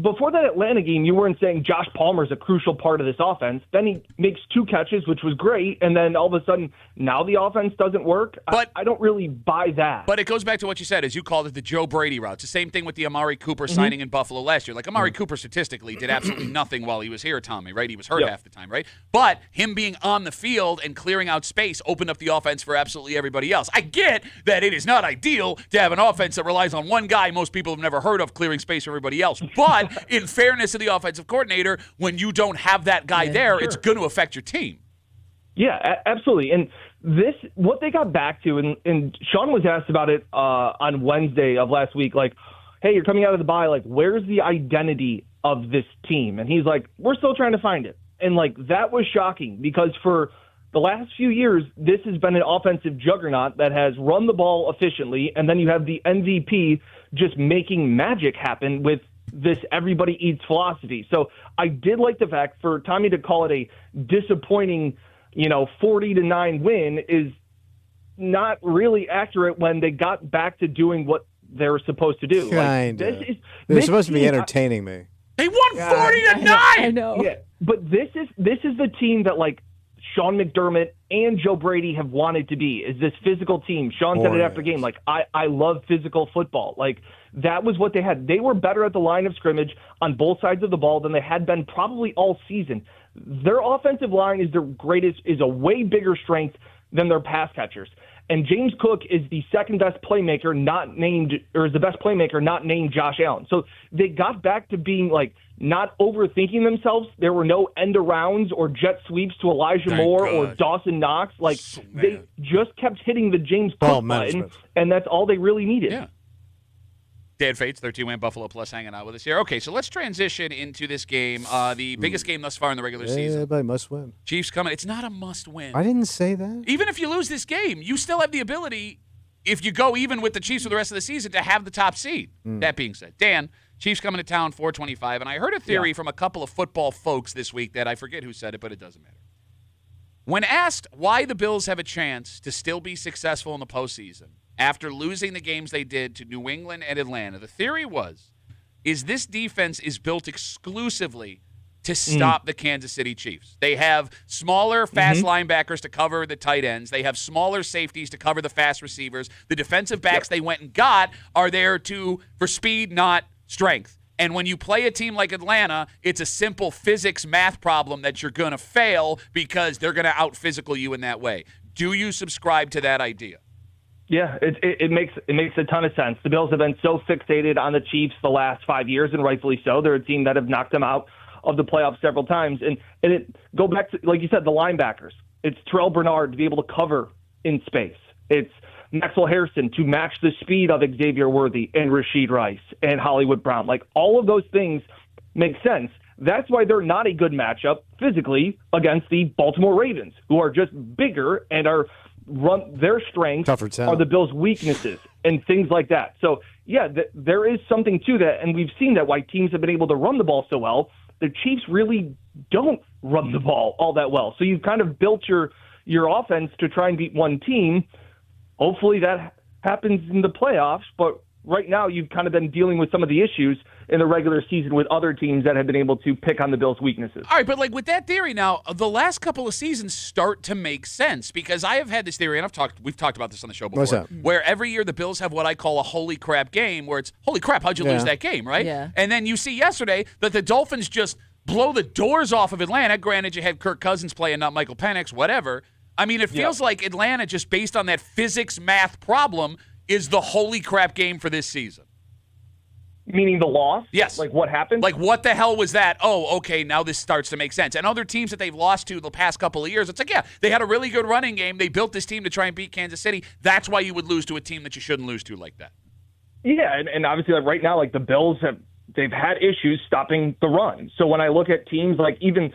before that Atlanta game, you weren't saying Josh Palmer's a crucial part of this offense. Then he makes 2 catches, which was great, and then all of a sudden, now the offense doesn't work.
But
I don't really buy that.
But it goes back to what you said, as you called it, the Joe Brady route. It's the same thing with the Amari Cooper signing in Buffalo last year. Like, Amari Cooper statistically did absolutely nothing while he was here, Tommy, right? He was hurt half the time, right? But him being on the field and clearing out space opened up the offense for absolutely everybody else. I get that it is not ideal to have an offense that relies on one guy most people have never heard of clearing space for everybody else. But in fairness to the offensive coordinator, when you don't have that guy there, it's going to affect your team.
Yeah, absolutely. And what they got back to, and Sean was asked about it on Wednesday of last week, like, hey, you're coming out of the bye, like, where's the identity of this team? And he's like, we're still trying to find it. And, like, that was shocking because for the last few years, this has been an offensive juggernaut that has run the ball efficiently, and then you have the MVP just making magic happen with this everybody eats philosophy. So I did like the fact for Tommy to call it a disappointing, 40-9 win is not really accurate when they got back to doing what they were supposed to do.
Kinda. They're supposed to be entertaining me.
They won 40-9.
I know.
Yeah, but this is the team that like Sean McDermott and Joe Brady have wanted to be, is this physical team. Sean said it after game, like, I love physical football. Like, that was what they had. They were better at the line of scrimmage on both sides of the ball than they had been probably all season. Their offensive line is a way bigger strength than their pass catchers. And James Cook is the second best playmaker is the best playmaker not named Josh Allen. So they got back to being like not overthinking themselves. There were no end arounds or jet sweeps to Elijah Moore or Dawson Knox. Like they just kept hitting the James Cook button, and that's all they really needed.
Yeah. Dan Fates, 13-win Buffalo Plus, hanging out with us here. Okay, so let's transition into this game, the biggest game thus far in the regular season.
Everybody must win.
Chiefs coming. It's not a must-win.
I didn't say that.
Even if you lose this game, you still have the ability, if you go even with the Chiefs for the rest of the season, to have the top seed. That being said, Dan, Chiefs coming to town, 425, and I heard a theory from a couple of football folks this week that I forget who said it, but it doesn't matter. When asked why the Bills have a chance to still be successful in the postseason, after losing the games they did to New England and Atlanta, the theory is this defense is built exclusively to stop the Kansas City Chiefs. They have smaller, fast linebackers to cover the tight ends. They have smaller safeties to cover the fast receivers. The defensive backs they went and got are there for speed, not strength. And when you play a team like Atlanta, it's a simple physics math problem that you're going to fail because they're going to out-physical you in that way. Do you subscribe to that idea?
Yeah, it makes a ton of sense. The Bills have been so fixated on the Chiefs the last 5 years, and rightfully so. They're a team that have knocked them out of the playoffs several times. And go back to, like you said, the linebackers. It's Terrell Bernard to be able to cover in space. It's Maxwell Harrison to match the speed of Xavier Worthy and Rashid Rice and Hollywood Brown. Like, all of those things make sense. That's why they're not a good matchup physically against the Baltimore Ravens, who are just bigger and their strengths are the Bills' weaknesses and things like that. So, yeah, there is something to that, and we've seen that why teams have been able to run the ball so well. The Chiefs really don't run the ball all that well. So you've kind of built your offense to try and beat one team. Hopefully that happens in the playoffs, but right now you've kind of been dealing with some of the issues in the regular season with other teams that have been able to pick on the Bills' weaknesses.
All right, but like with that theory now, the last couple of seasons start to make sense because I have had this theory, and we've talked about this on the show before,
What's that?
where every year the Bills have what I call a holy crap game, where it's, holy crap, how'd you lose that game, right?
Yeah.
And then you see yesterday that the Dolphins just blow the doors off of Atlanta. Granted, you had Kirk Cousins playing, not Michael Penix, whatever. I mean, it feels like Atlanta, just based on that physics math problem, is the holy crap game for this season.
Meaning the loss?
Yes.
Like what happened?
Like what the hell was that? Oh, okay, now this starts to make sense. And other teams that they've lost to the past couple of years, it's like, yeah, they had a really good running game. They built this team to try and beat Kansas City. That's why you would lose to a team that you shouldn't lose to like that.
Yeah, and obviously like right now, like the Bills they've had issues stopping the run. So when I look at teams like even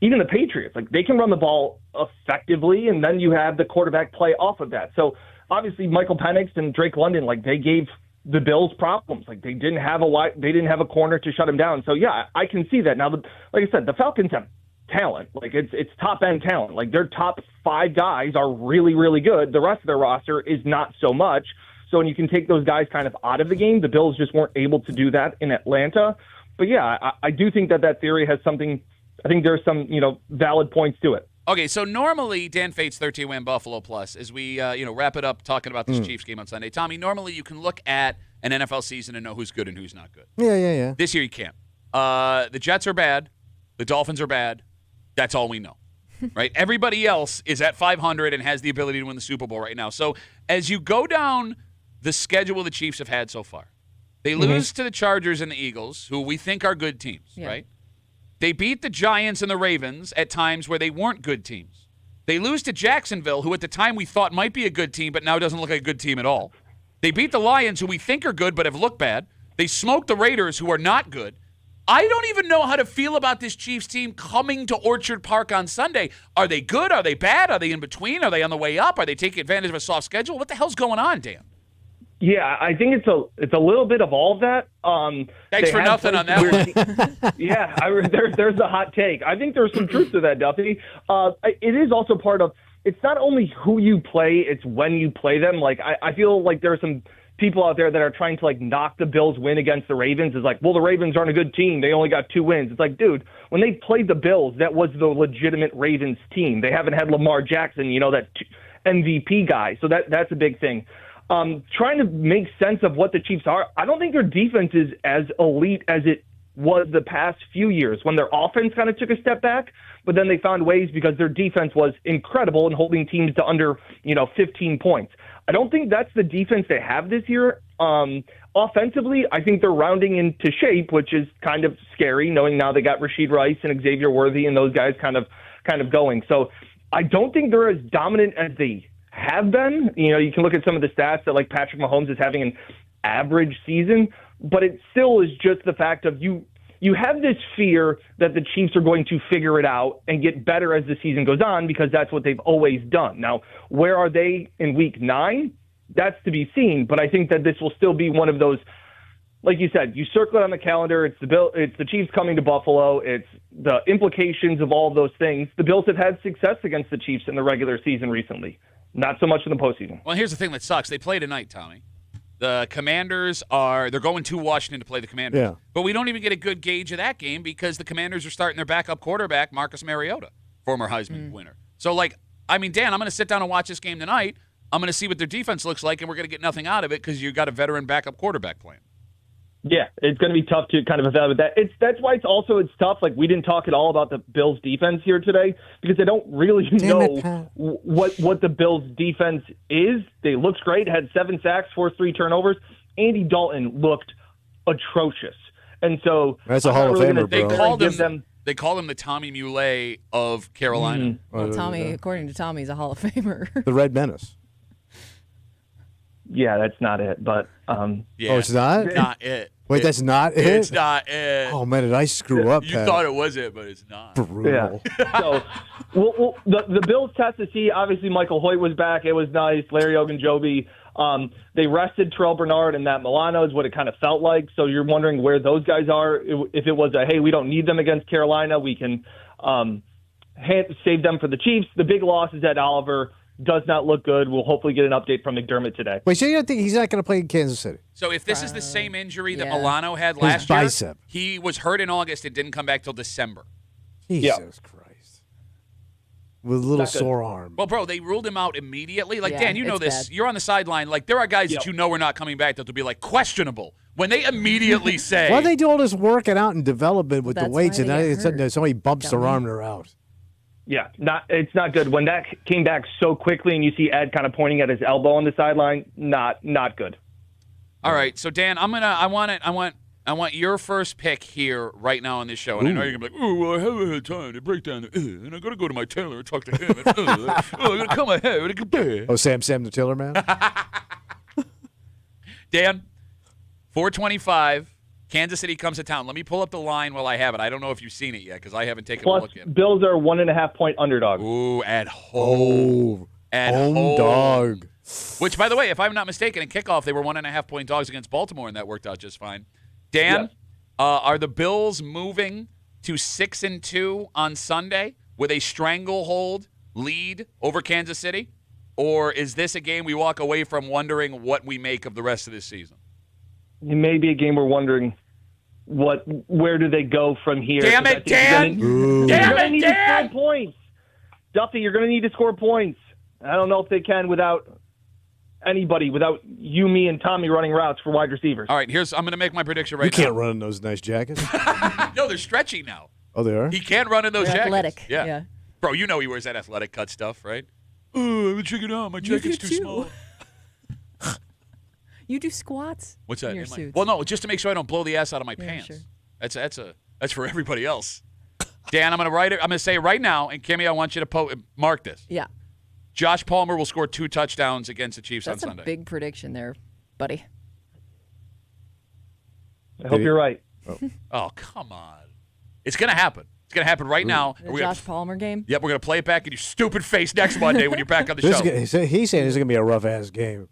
even the Patriots, like they can run the ball effectively, and then you have the quarterback play off of that. So obviously Michael Penix and Drake London, like they gave the Bills problems. Like they didn't have a corner to shut him down. So yeah, I can see that. Now, like I said, the Falcons have talent. Like it's top end talent. Like their top 5 guys are really, really good. The rest of their roster is not so much. So when you can take those guys kind of out of the game, the Bills just weren't able to do that in Atlanta. But yeah, I do think that theory has something. I think there's some, valid points to it.
Okay, so normally Dan Fate's 13-win Buffalo Plus, as we wrap it up talking about this Chiefs game on Sunday. Tommy, normally you can look at an NFL season and know who's good and who's not good.
Yeah.
This year you can't. The Jets are bad. The Dolphins are bad. That's all we know, right? Everybody else is at 500 and has the ability to win the Super Bowl right now. So as you go down the schedule the Chiefs have had so far, they lose to the Chargers and the Eagles, who we think are good teams, right? They beat the Giants and the Ravens at times where they weren't good teams. They lose to Jacksonville, who at the time we thought might be a good team, but now doesn't look like a good team at all. They beat the Lions, who we think are good but have looked bad. They smoked the Raiders, who are not good. I don't even know how to feel about this Chiefs team coming to Orchard Park on Sunday. Are they good? Are they bad? Are they in between? Are they on the way up? Are they taking advantage of a soft schedule? What the hell's going on, Dan?
Yeah, I think it's a little bit of all of that.
Thanks for nothing on that one.
Yeah, there's a hot take. I think there's some truth to that, Duffy. It is also part of, it's not only who you play, it's when you play them. Like, I feel like there are some people out there that are trying to, like, knock the Bills' win against the Ravens. It's like, well, the Ravens aren't a good team. They only got 2 wins. It's like, dude, when they played the Bills, that was the legitimate Ravens team. They haven't had Lamar Jackson, that MVP guy. So that's a big thing. Trying to make sense of what the Chiefs are, I don't think their defense is as elite as it was the past few years when their offense kind of took a step back, but then they found ways because their defense was incredible in holding teams to under, 15 points. I don't think that's the defense they have this year. Offensively, I think they're rounding into shape, which is kind of scary, knowing now they got Rashid Rice and Xavier Worthy and those guys kind of going. So I don't think they're as dominant as they have been. You can look at some of the stats that like Patrick Mahomes is having an average season, but it still is just the fact of you have this fear that the Chiefs are going to figure it out and get better as the season goes on because that's what they've always done. Now, where are they in week 9? That's to be seen, but I think that this will still be one of those, like you said, you circle it on the calendar. It's the Chiefs coming to Buffalo. It's the implications of all of those things. The Bills have had success against the Chiefs in the regular season recently. Not so much in the postseason.
Well, here's the thing that sucks. They play tonight, Tommy. The Commanders they're going to Washington to play the Commanders.
Yeah.
But we don't even get a good gauge of that game because the Commanders are starting their backup quarterback, Marcus Mariota, former Heisman winner. So, Dan, I'm going to sit down and watch this game tonight. I'm going to see what their defense looks like, and we're going to get nothing out of it because you got a veteran backup quarterback playing.
Yeah, it's going to be tough to kind of evaluate that. That's why it's tough. Like, we didn't talk at all about the Bills' defense here today because they don't really know what the Bills' defense is. They looked great, had 7 sacks, forced 3 turnovers. Andy Dalton looked atrocious, and so
that's a Hall of Famer,
bro.
They call him the Tommy Muley of Carolina.
Mm-hmm.
Well, Tommy, according to Tommy, he's a Hall of Famer.
The Red Menace.
Yeah, that's not it. But
Oh, it's not?
Not it.
Wait, that's not it?
It's not it.
Oh, man, did I screw up,
You
Pat?
thought it was it, but it's not.
Brutal.
Yeah. So, the Bills test to see, obviously, Michael Hoyt was back. It was nice. Larry Ogunjobi. They rested Terrell Bernard and Matt Milano is what it kind of felt like. So you're wondering where those guys are. If it was hey, we don't need them against Carolina, we can save them for the Chiefs. The big loss is Ed Oliver. Does not look good. We'll hopefully get an update from McDermott today.
Wait, so you don't think he's not going to play in Kansas City?
So if this is the same injury that Milano had last year,
bicep.
He was hurt in August. It didn't come back till December.
Jesus Christ. With a little sore arm.
Well, bro, they ruled him out immediately. Like,
Yeah,
Dan, you know
it's
this.
bad.
You're on the sideline. Like, there are guys that you know are not coming back that will be, like, questionable. When they immediately say...
Why do they do all this working out and development with the
That's
weights
why
and
they get hurt.
somebody bumps their
Dummy.
arm and they're out?
Yeah, it's not good. When that came back so quickly and you see Ed kind of pointing at his elbow on the sideline, not good.
All right, so Dan, I want your first pick here right now on this show. And I know you're going to be like, oh, well, I haven't had time to break down and I got to go to my tailor and talk to him. And, I'm going to come ahead.
Oh, Sam the Tiller Man?
Dan, 425, Kansas City comes to town. Let me pull up the line while I have it. I don't know if you've seen it yet because I haven't taken a
Plus,
look at it.
Bills are 1.5-point underdog.
Ooh, at home. At home.
Dog.
Which, by the way, if I'm not mistaken, in kickoff, they were 1.5-point dogs against Baltimore, and that worked out just fine. Dan,
Yes.
Are the Bills moving to 6-2 on Sunday with a stranglehold lead over Kansas City? Or is this a game we walk away from wondering what we make of the rest of this season?
It may be a game we're wondering where do they go from here.
Damn it, Dan!
You're
Damn
going to
it,
need
Dan!
to score points. Duffy, you're going to need to score points. I don't know if they can without anybody, without you, me, and Tommy running routes for wide receivers.
All right, I'm going to make my prediction right
You
now.
can't run in those nice jackets.
No, they're stretchy now.
Oh, they are?
He can't run in those
They're
jackets.
athletic.
Yeah.
Yeah.
Bro, you know he wears that athletic cut stuff, right? Oh, I'm checking out. My jacket's too small.
You do squats.
What's that?
In your
Am I-
suits.
Well, no, just to make sure I don't blow the ass out of my
Yeah,
pants.
sure.
That's for everybody else. Dan, I'm going to write it. I'm going to say it right now, and Kimmy, I want you to mark this.
Yeah.
Josh Palmer will score 2 touchdowns against the Chiefs
That's
on
a
Sunday.
big prediction there, buddy.
I hope you're right.
Oh, come on. It's going to happen. It's going to happen right now.
The Josh Palmer game.
Yep, we're going to play it back in your stupid face next Monday when you're back on the
This
show.
is gonna- he's saying this is going to be a rough-ass game.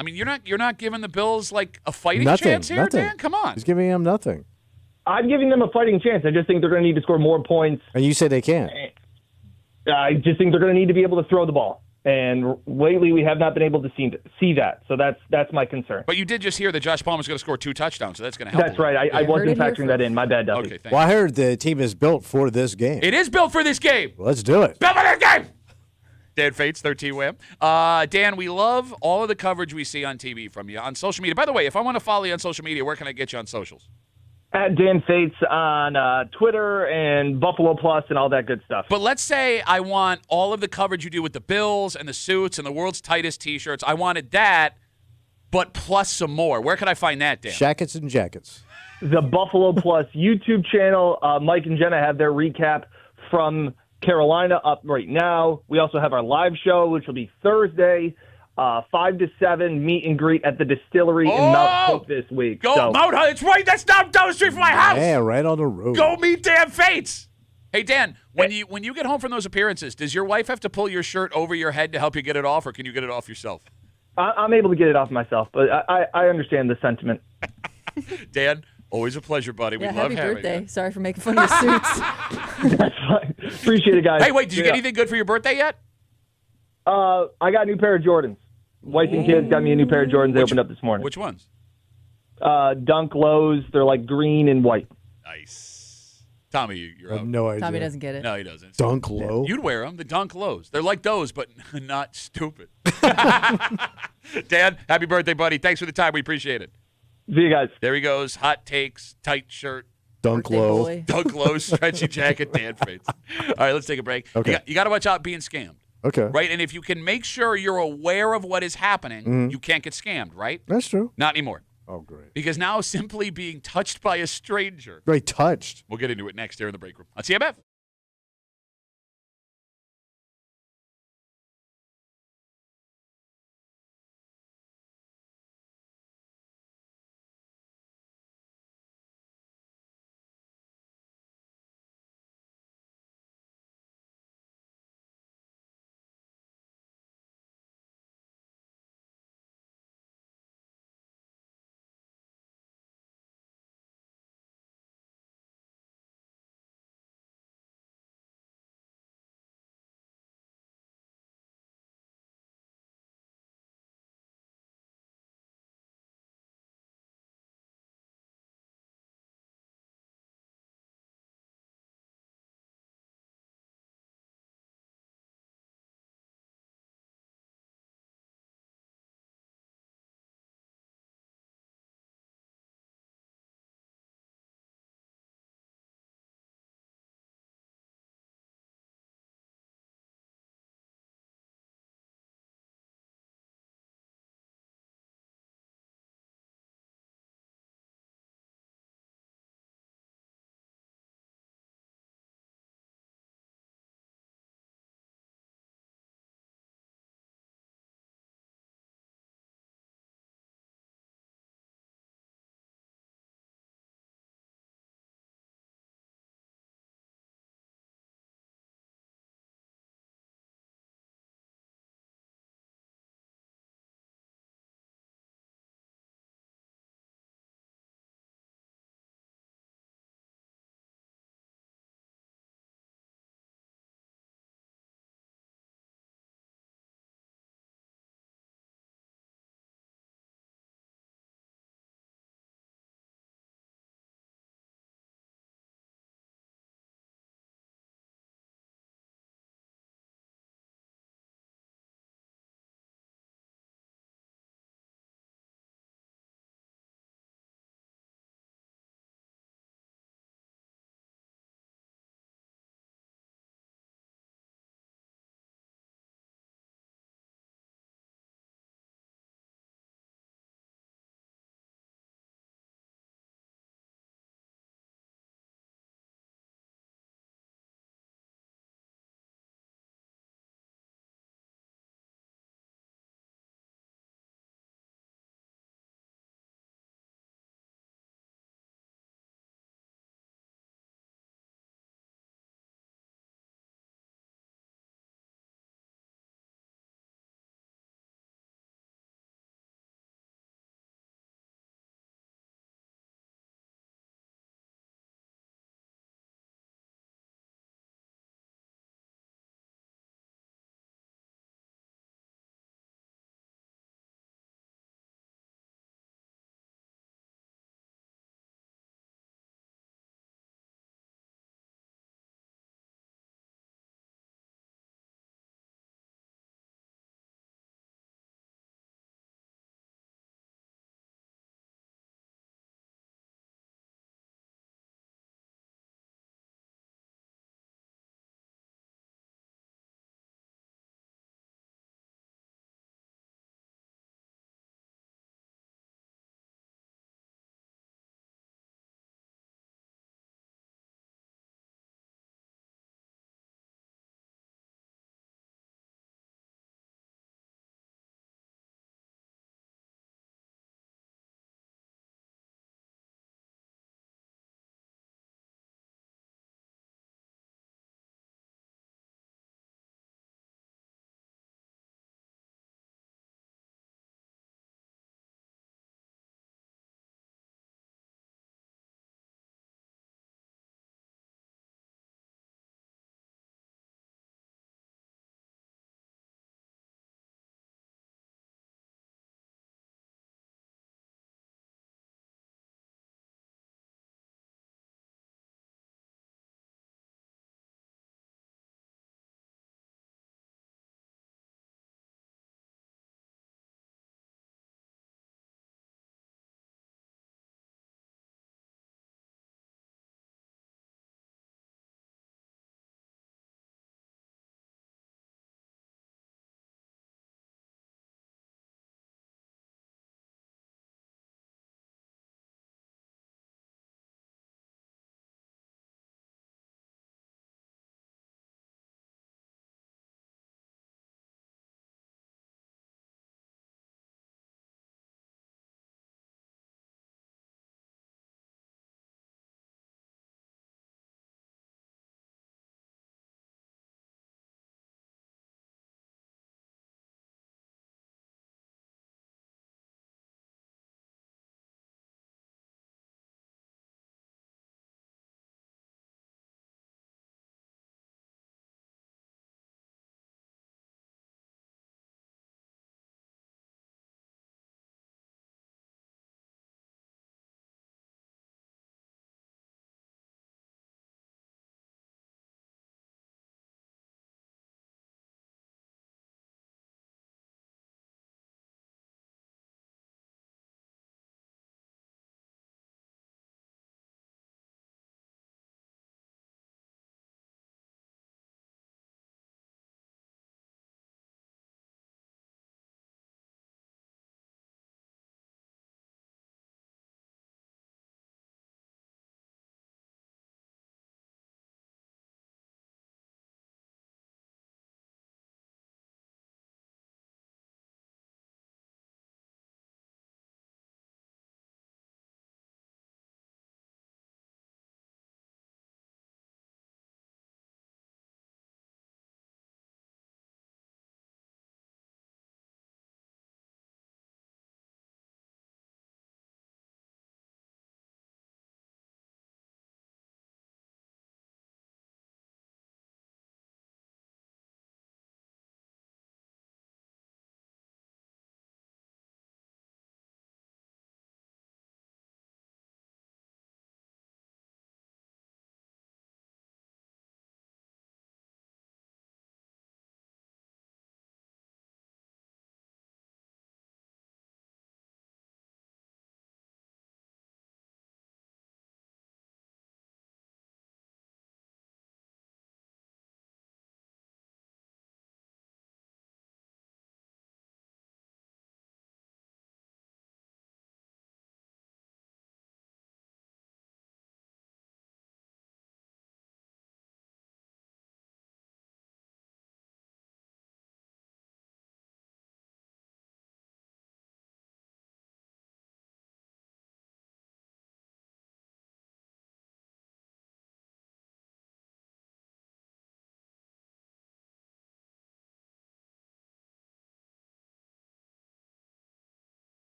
I mean, you're not giving the Bills like a fighting
Nothing.
chance here,
Nothing.
Dan? Come on.
He's giving him nothing.
I'm giving them a fighting chance. I just think they're going to need to score more points.
And you say they can't.
I just think they're going to need to be able to throw the ball. And lately, we have not been able to see that. So that's my concern.
But you did just hear that Josh Palmer's going to score 2 touchdowns, so that's going to help.
That's right. I wasn't factoring that in. My bad, Duffy.
Okay, thank
Well, I heard the team is built for this game.
It is built for this game.
Let's do it.
Built for this game. Dan Fates, 13 Wham. Dan, we love all of the coverage we see on TV from you on social media. By the way, if I want to follow you on social media, where can I get you on socials?
At Dan Fates on Twitter and Buffalo Plus and all that good stuff.
But let's say I want all of the coverage you do with the Bills and the suits and the world's tightest T-shirts. I wanted that, but plus some more. Where can I find that, Dan?
Shackets and jackets.
The Buffalo Plus YouTube channel. Mike and Jenna have their recap from Carolina up right now. We also have our live show, which will be Thursday, 5 to 7, meet and greet at the distillery in Mount Hope this week.
Go
So-
Mount Hope. It's right. That's down the street from my house.
Yeah, right on the road.
Go meet Dan Fates. Hey, Dan, when you get home from those appearances, does your wife have to pull your shirt over your head to help you get it off, or can you get it off yourself?
I'm able to get it off myself, but I understand the sentiment.
Dan, always a pleasure, buddy. We
Yeah,
love
happy
having
birthday.
you.
Sorry for making fun of your suits.
That's fine. Appreciate it, guys.
Hey, wait, did you
Yeah.
get anything good for your birthday yet?
I got a new pair of Jordans. Wife and kids got me a new pair of Jordans. They opened up this morning.
Which ones?
Dunk Lows. They're like green and white.
Nice. Tommy, you're
I
out.
have no idea.
Tommy doesn't get it.
No, he doesn't.
Dunk low.
You'd wear them, the Dunk Lows. They're like those, but not stupid. Dan, happy birthday, buddy. Thanks for the time. We appreciate it.
See you guys.
There he goes. Hot takes, tight shirt,
Dunk
Birthday
low.
boy.
Dunk Low, stretchy jacket, Dan Fates. All right, let's take a break.
Okay.
You got to watch out being scammed,
Okay.
right? And if you can make sure you're aware of what is happening, you can't get scammed, right?
That's true.
Not anymore.
Oh, great.
Because now simply being touched by a stranger.
Great touched.
We'll get into it next here in the break room on CMF.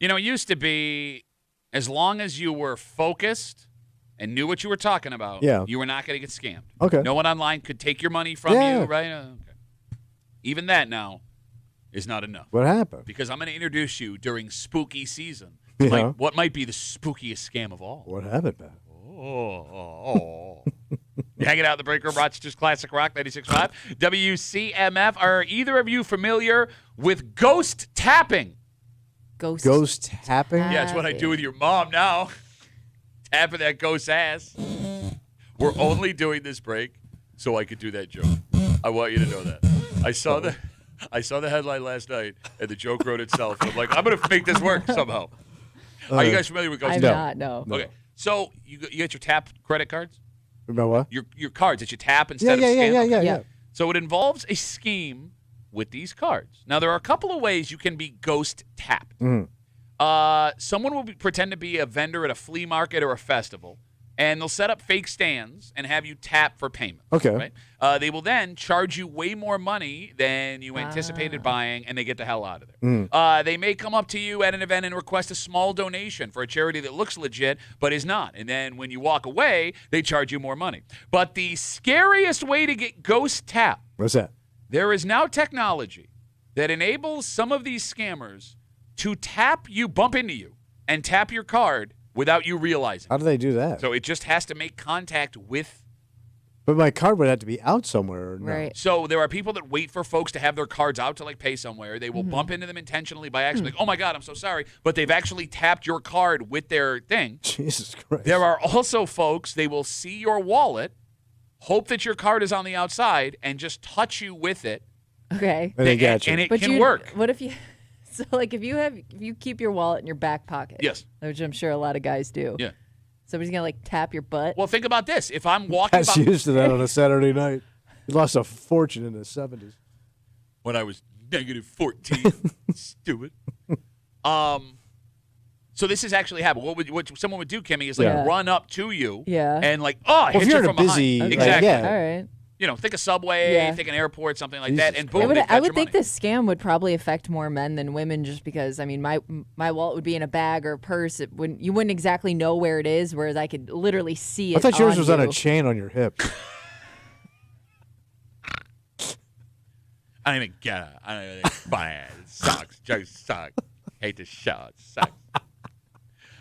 You know, it used to be as long as you were focused and knew what you were talking about, you were not going to get scammed.
Okay.
No one online could take your money from you, right? Okay. Even that now is not enough.
What happened?
Because I'm going to introduce you during spooky season.
Yeah.
What might be the spookiest scam of all?
What happened, Pat?
Oh. You hanging out in the break room, Rochester's Classic Rock 96.5. WCMF. Are either of you familiar with ghost tapping?
Ghost tapping?
Yeah, it's what I do with your mom now. Tapping that ghost's ass. We're only doing this break so I could do that joke. I want you to know that. I saw the headline last night, and the joke wrote itself. I'm like, I'm going to make this work somehow. Are you guys familiar with ghost
I'm
tapping?
not, no.
Okay, so you get your tap credit cards?
About what?
Your cards that you tap instead of scan?
Yeah.
So it involves a scheme with these cards. Now, there are a couple of ways you can be ghost tapped. Someone will pretend to be a vendor at a flea market or a festival, and they'll set up fake stands and have you tap for payment.
Okay.
Right? They will then charge you way more money than you anticipated buying, and they get the hell out of there. They may come up to you at an event and request a small donation for a charity that looks legit but is not. And then when you walk away, they charge you more money. But the scariest way to get ghost tapped,
What's that?
there is now technology that enables some of these scammers to bump into you, and tap your card without you realizing.
How do they do that?
So it just has to make contact with.
But my card would have to be out somewhere. Or no?
Right.
So there are people that wait for folks to have their cards out to pay somewhere. They will bump into them intentionally by accident. Like, oh my God, I'm so sorry. But they've actually tapped your card with their thing.
Jesus Christ.
There are also folks, they will see your wallet, hope that your card is on the outside, and just touch you with it.
Okay.
And they get you.
And it
But
can work.
What if you? So like if you keep your wallet in your back pocket.
Yes.
Which I'm sure a lot of guys do.
Yeah.
Somebody's gonna tap your butt.
Well, think about this. If I'm walking
Pat's
by,
used to that on a Saturday night. He lost a fortune in the 70s.
when I was -14, stupid. So this has actually happened. What someone would do, Kimmy, is run up to you, and hit
if you're
you
in
from
a busy,
behind.
like,
Exactly.
yeah.
All right.
You know, think a subway, think an airport, something like that, and boom,
I would think this scam would probably affect more men than women, just because I mean, my wallet would be in a bag or a purse. You wouldn't exactly know where it is, whereas I could literally see it.
I thought yours was on a
you.
chain on your hip.
I don't even get it. I don't even buy it. It sucks. Just sucks. Hate this show. It sucks.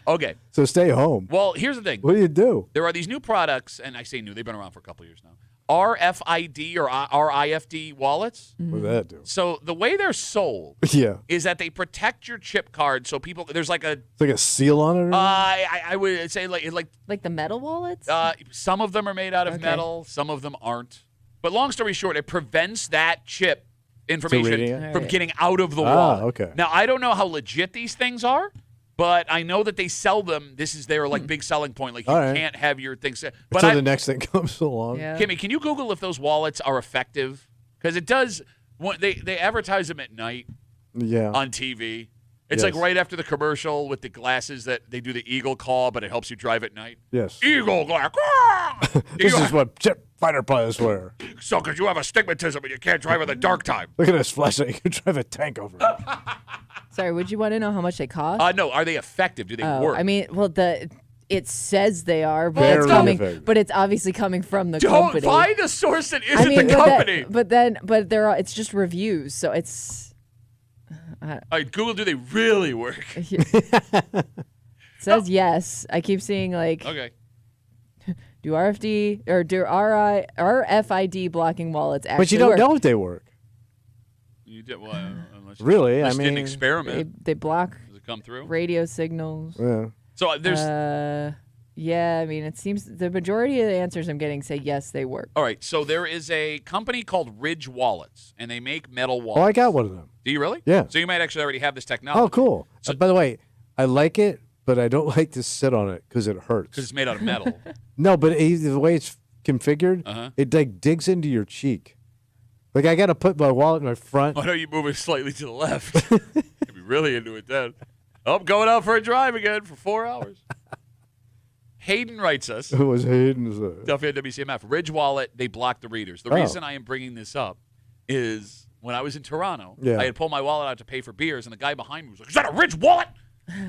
Okay.
So stay home.
Well, here's the thing.
What do you do?
There are these new products, and I say new. They've been around for a couple of years now. RFID or RIFD wallets.
What does that do?
So the way they're sold is that they protect your chip card, so people there's like a
It's like a seal on it. Or
I would say like
the metal wallets.
Some of them are made out of metal, some of them aren't. But long story short, it prevents that chip information from getting out of the wallet.
Okay.
Now I don't know how legit these things are, but I know that they sell them. This is their big selling point. Like you can't have your things. But
until the next thing comes along.
Kimmy, can you Google if those wallets are effective? Because it does. They advertise them at night. On TV. It's like right after the commercial with the glasses that they do the eagle call, but it helps you drive at night.
Yes.
Eagle glass.
This is what jet fighter pilots wear.
So, because you have astigmatism and you can't drive in the dark time.
Look at this flashlight. You can drive a tank over it.
Sorry, would you want to know how much they cost?
No. Are they effective? Do they work?
I mean, well, it says they are, but it's obviously coming from the company.
Don't find a source that isn't the company.
But it's just reviews, so it's.
All right, Google, do they really work?
It says yes. I keep seeing
okay.
Do RFD or do RFID blocking wallets actually
But you don't
work?
know if they work.
You did unless
really?
Unless
I
you
mean,
didn't experiment.
They block.
Does it come through?
Radio signals.
Yeah.
So there's.
Yeah, I mean, it seems the majority of the answers I'm getting say yes, they work.
All right, so there is a company called Ridge Wallets, and they make metal wallets.
Oh, I got one of them.
Do you really?
Yeah.
So you might actually already have this technology.
Oh, cool. By the way, I like it, but I don't like to sit on it because it hurts.
Because it's made out of metal.
No, but the way it's configured, it digs into your cheek. Like I got to put my wallet in my front.
Why don't you move it slightly to the left? You'd be really into it then. Oh, I'm going out for a drive again for 4 hours. Hayden writes us.
Who was Hayden?
Duffy at WCMF. Ridge Wallet, they block the readers. The reason I am bringing this up is when I was in Toronto, I had pulled my wallet out to pay for beers, and the guy behind me was like, "Is that a Ridge Wallet?"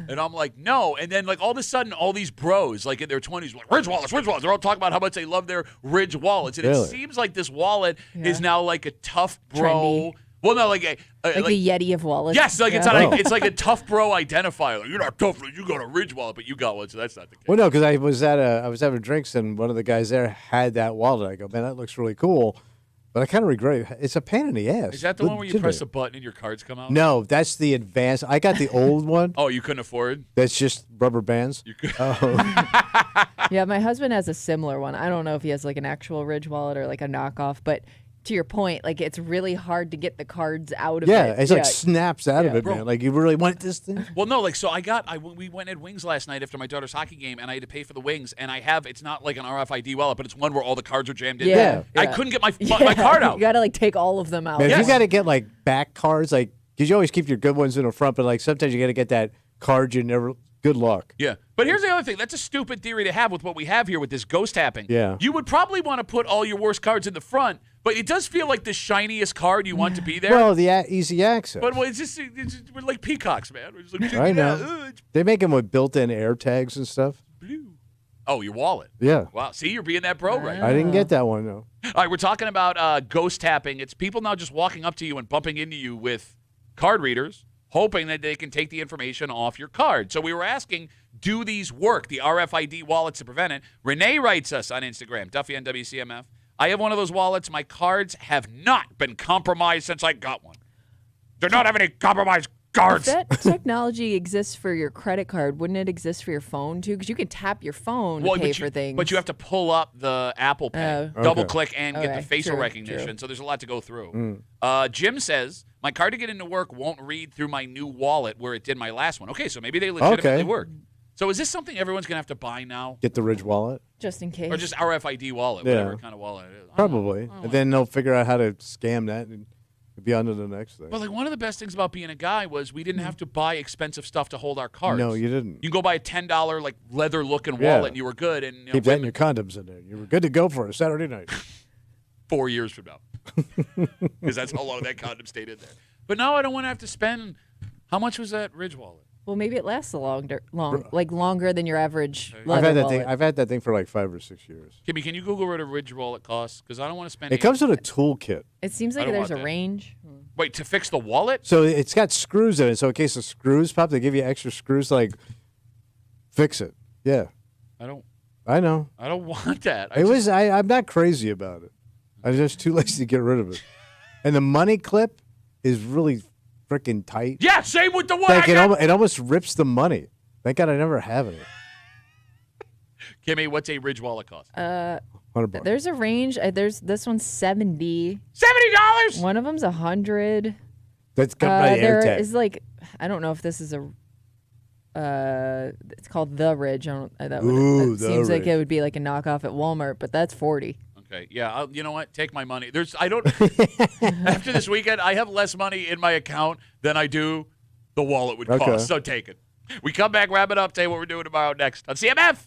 And I'm like, no. And then, like, all of a sudden, all these bros, like, in their 20s, like, Ridge wallets, Ridge wallets. They're all talking about how much they love their Ridge wallets. And
Really?
it seems like this wallet is now, like, a tough bro.
Trendy.
Well, no, like
Like the Yeti of wallets.
yes, like
Yeah.
it's like a tough bro identifier. Like, you're not tough, you got a Ridge wallet, but you got one, so that's not the case.
Well, no, because I was having drinks and one of the guys there had that wallet. I go, man, that looks really cool, but I kind of regret it. It's a pain in the ass.
Is that the one where you press a
Legitimate.
button and your cards come out?
No, that's the advanced. I got the old one.
Oh, you couldn't afford?
That's just rubber bands.
You could.
Yeah, my husband has a similar one. I don't know if he has like an actual Ridge wallet or like a knockoff, but to your point, like it's really hard to get the cards out of it.
Yeah, it's like snaps out of it,
Bro.
man. Like you really want this thing.
Well, no, like, so we went and had wings last night after my daughter's hockey game, and I had to pay for the wings, and it's not like an RFID wallet, but it's one where all the cards are jammed in.
Yeah.
I couldn't get my card out.
You got to like take all of them out.
Man,
Yes.
if you got to get like back cards, like because you always keep your good ones in the front, but like sometimes you got to get that card you never. Good luck.
Yeah. But here's the other thing. That's a stupid theory to have with what we have here with this ghost tapping.
Yeah.
You would probably want to put all your worst cards in the front, but it does feel like the shiniest card you want to be there.
Well, the easy access.
But we're like peacocks, man. We're just like,
I know.
it's
They make them with built-in air tags and stuff.
blue. Oh, your wallet.
Yeah.
Wow. See, you're being that bro right now.
I didn't get that one though.
All right, we're talking about ghost tapping. It's people now just walking up to you and bumping into you with card readers, hoping that they can take the information off your card. So we were asking, do these work, the RFID wallets, to prevent it? Renee writes us on Instagram, Duffy on WCMF. I have one of those wallets. My cards have not been compromised since I got one. They're not having any compromised cards.
If that technology exists for your credit card, wouldn't it exist for your phone too? Because you can tap your phone to pay for things.
But you have to pull up the Apple Pay,
Oh.
double
Okay.
click, and get the
Okay,
facial
true,
recognition.
true.
So there's a lot to go through.
Mm.
Jim says, my card to get into work won't read through my new wallet where it did my last one. Okay, so maybe they legitimately
Okay.
work. So is this something everyone's going to have to buy now?
Get the Ridge wallet.
just in case.
Or just RFID wallet,
Yeah.
whatever kind of wallet it is? I don't know.
Probably. And then they'll figure out how to scam that and be on to the next thing.
But like one of the best things about being a guy was we didn't have to buy expensive stuff to hold our cards.
No, you didn't.
You can go buy a $10 like leather looking
Yeah.
wallet and you were good. And you know,
Keep that in your condoms in there. You were good to go for a Saturday night.
4 years from now, because that's how long that condom stayed in there. But now I don't want to have to spend. How much was that Ridge wallet?
well, maybe it lasts longer than your average
I've
leather
had that
wallet.
thing. I've had that thing for like 5 or 6 years.
Kimmy, can you Google what a Ridge wallet costs? Because I don't want to spend.
It comes with a toolkit.
It seems
I
like
don't
there's a
want that.
range.
Wait, to fix the wallet?
So it's got screws in it. So in case the screws pop, they give you extra screws to like fix it. Yeah,
I don't
I know.
want that.
I'm not crazy about it. I'm just too lazy to get rid of it. And the money clip is really freaking tight.
Yeah, same with the one.
Like
I got.
it almost rips the money. Thank God I never have it.
Kimmy, what's a Ridge wallet cost?
$100.
There's a range. There's this one's $70.
$70.
One of them's $100.
That's got my air
There
tag.
is like I don't know if this is a. It's called the Ridge. I don't. That would,
Ooh,
it
the
seems like
Ridge.
it would be like a knockoff at Walmart, but that's $40.
Okay, yeah. You know what? Take my money. I don't. After this weekend, I have less money in my account than I do the wallet would cost.
Okay.
So take it. We come back, wrap it up, tell you what we're doing tomorrow next on CMF.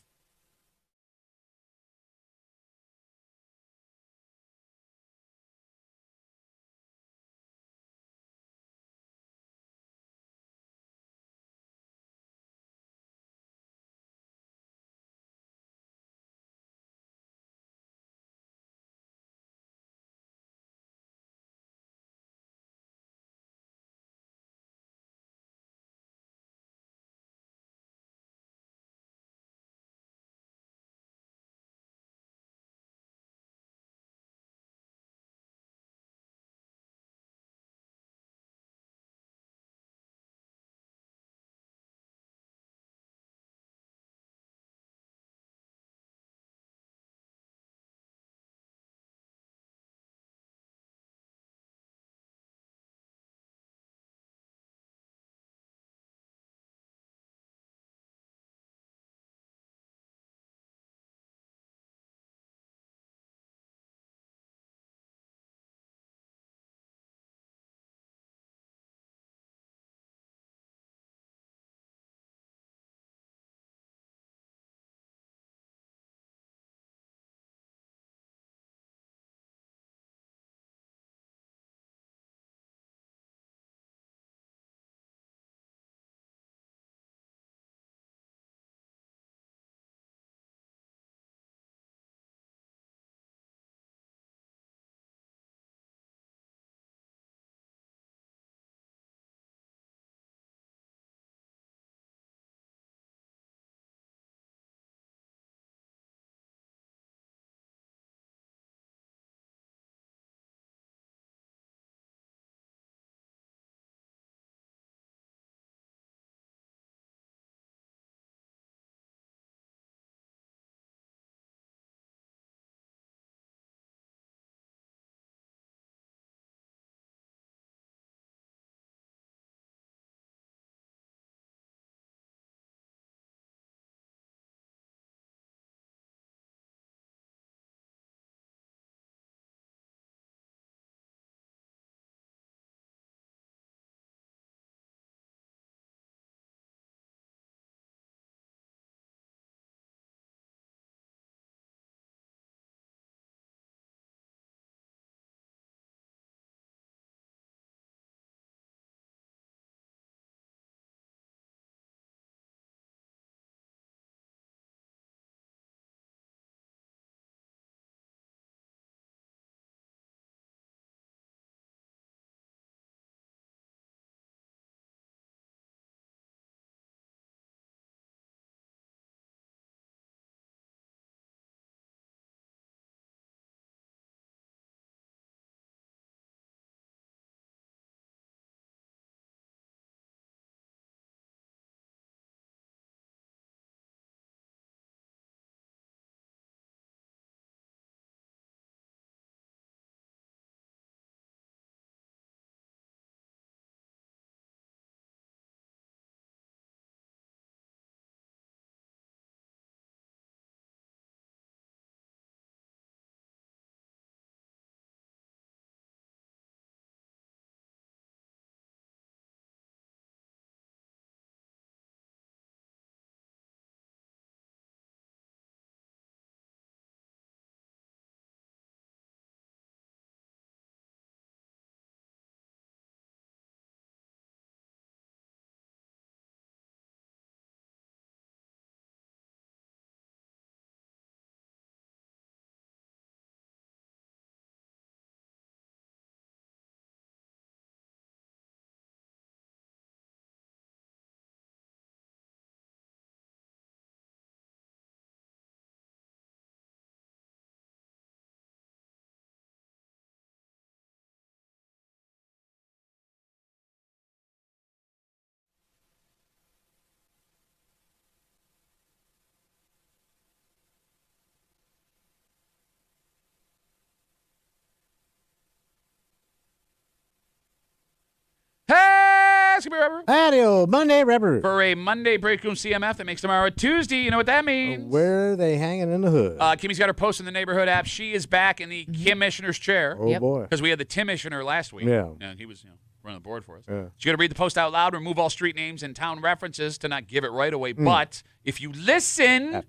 Oscar Rubber.
Adio, Monday Rubber.
For a Monday Break Room CMF that makes tomorrow a Tuesday. You know what that means?
Where are they hanging in the hood?
Kimmy's got her post in the neighborhood app. She is back in the commissioner's chair.
Oh, boy.
Because we had the Timmissioner last week.
Yeah.
And he was running the board for us.
Yeah.
She's going to read the post out loud, remove all street names and town references to not give it right away. But if you listen,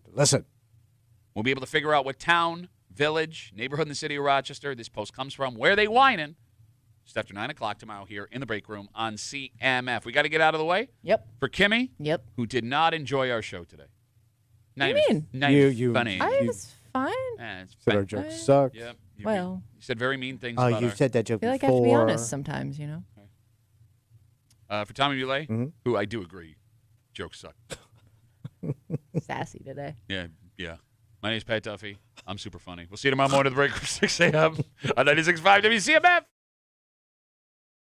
we'll be able to figure out what town, village, neighborhood in the city of Rochester this post comes from, where they whining. Just after 9 o'clock tomorrow here in the break room on CMF. We got to get out of the way.
Yep.
For Kimmy.
Yep.
Who did not enjoy our show today.
What do you mean?
Not even funny.
I was fine.
It's
said our joke sucked.
Yep.
Well.
You said very mean things
Oh,
about
you
our...
said that joke
I feel like I
before.
have to be honest sometimes, you know.
For Tommy Muley, who I do agree, jokes suck.
Sassy today.
Yeah. My name's Pat Duffy. I'm super funny. We'll see you tomorrow morning at the break room, 6 a.m. on 96.5 WCMF.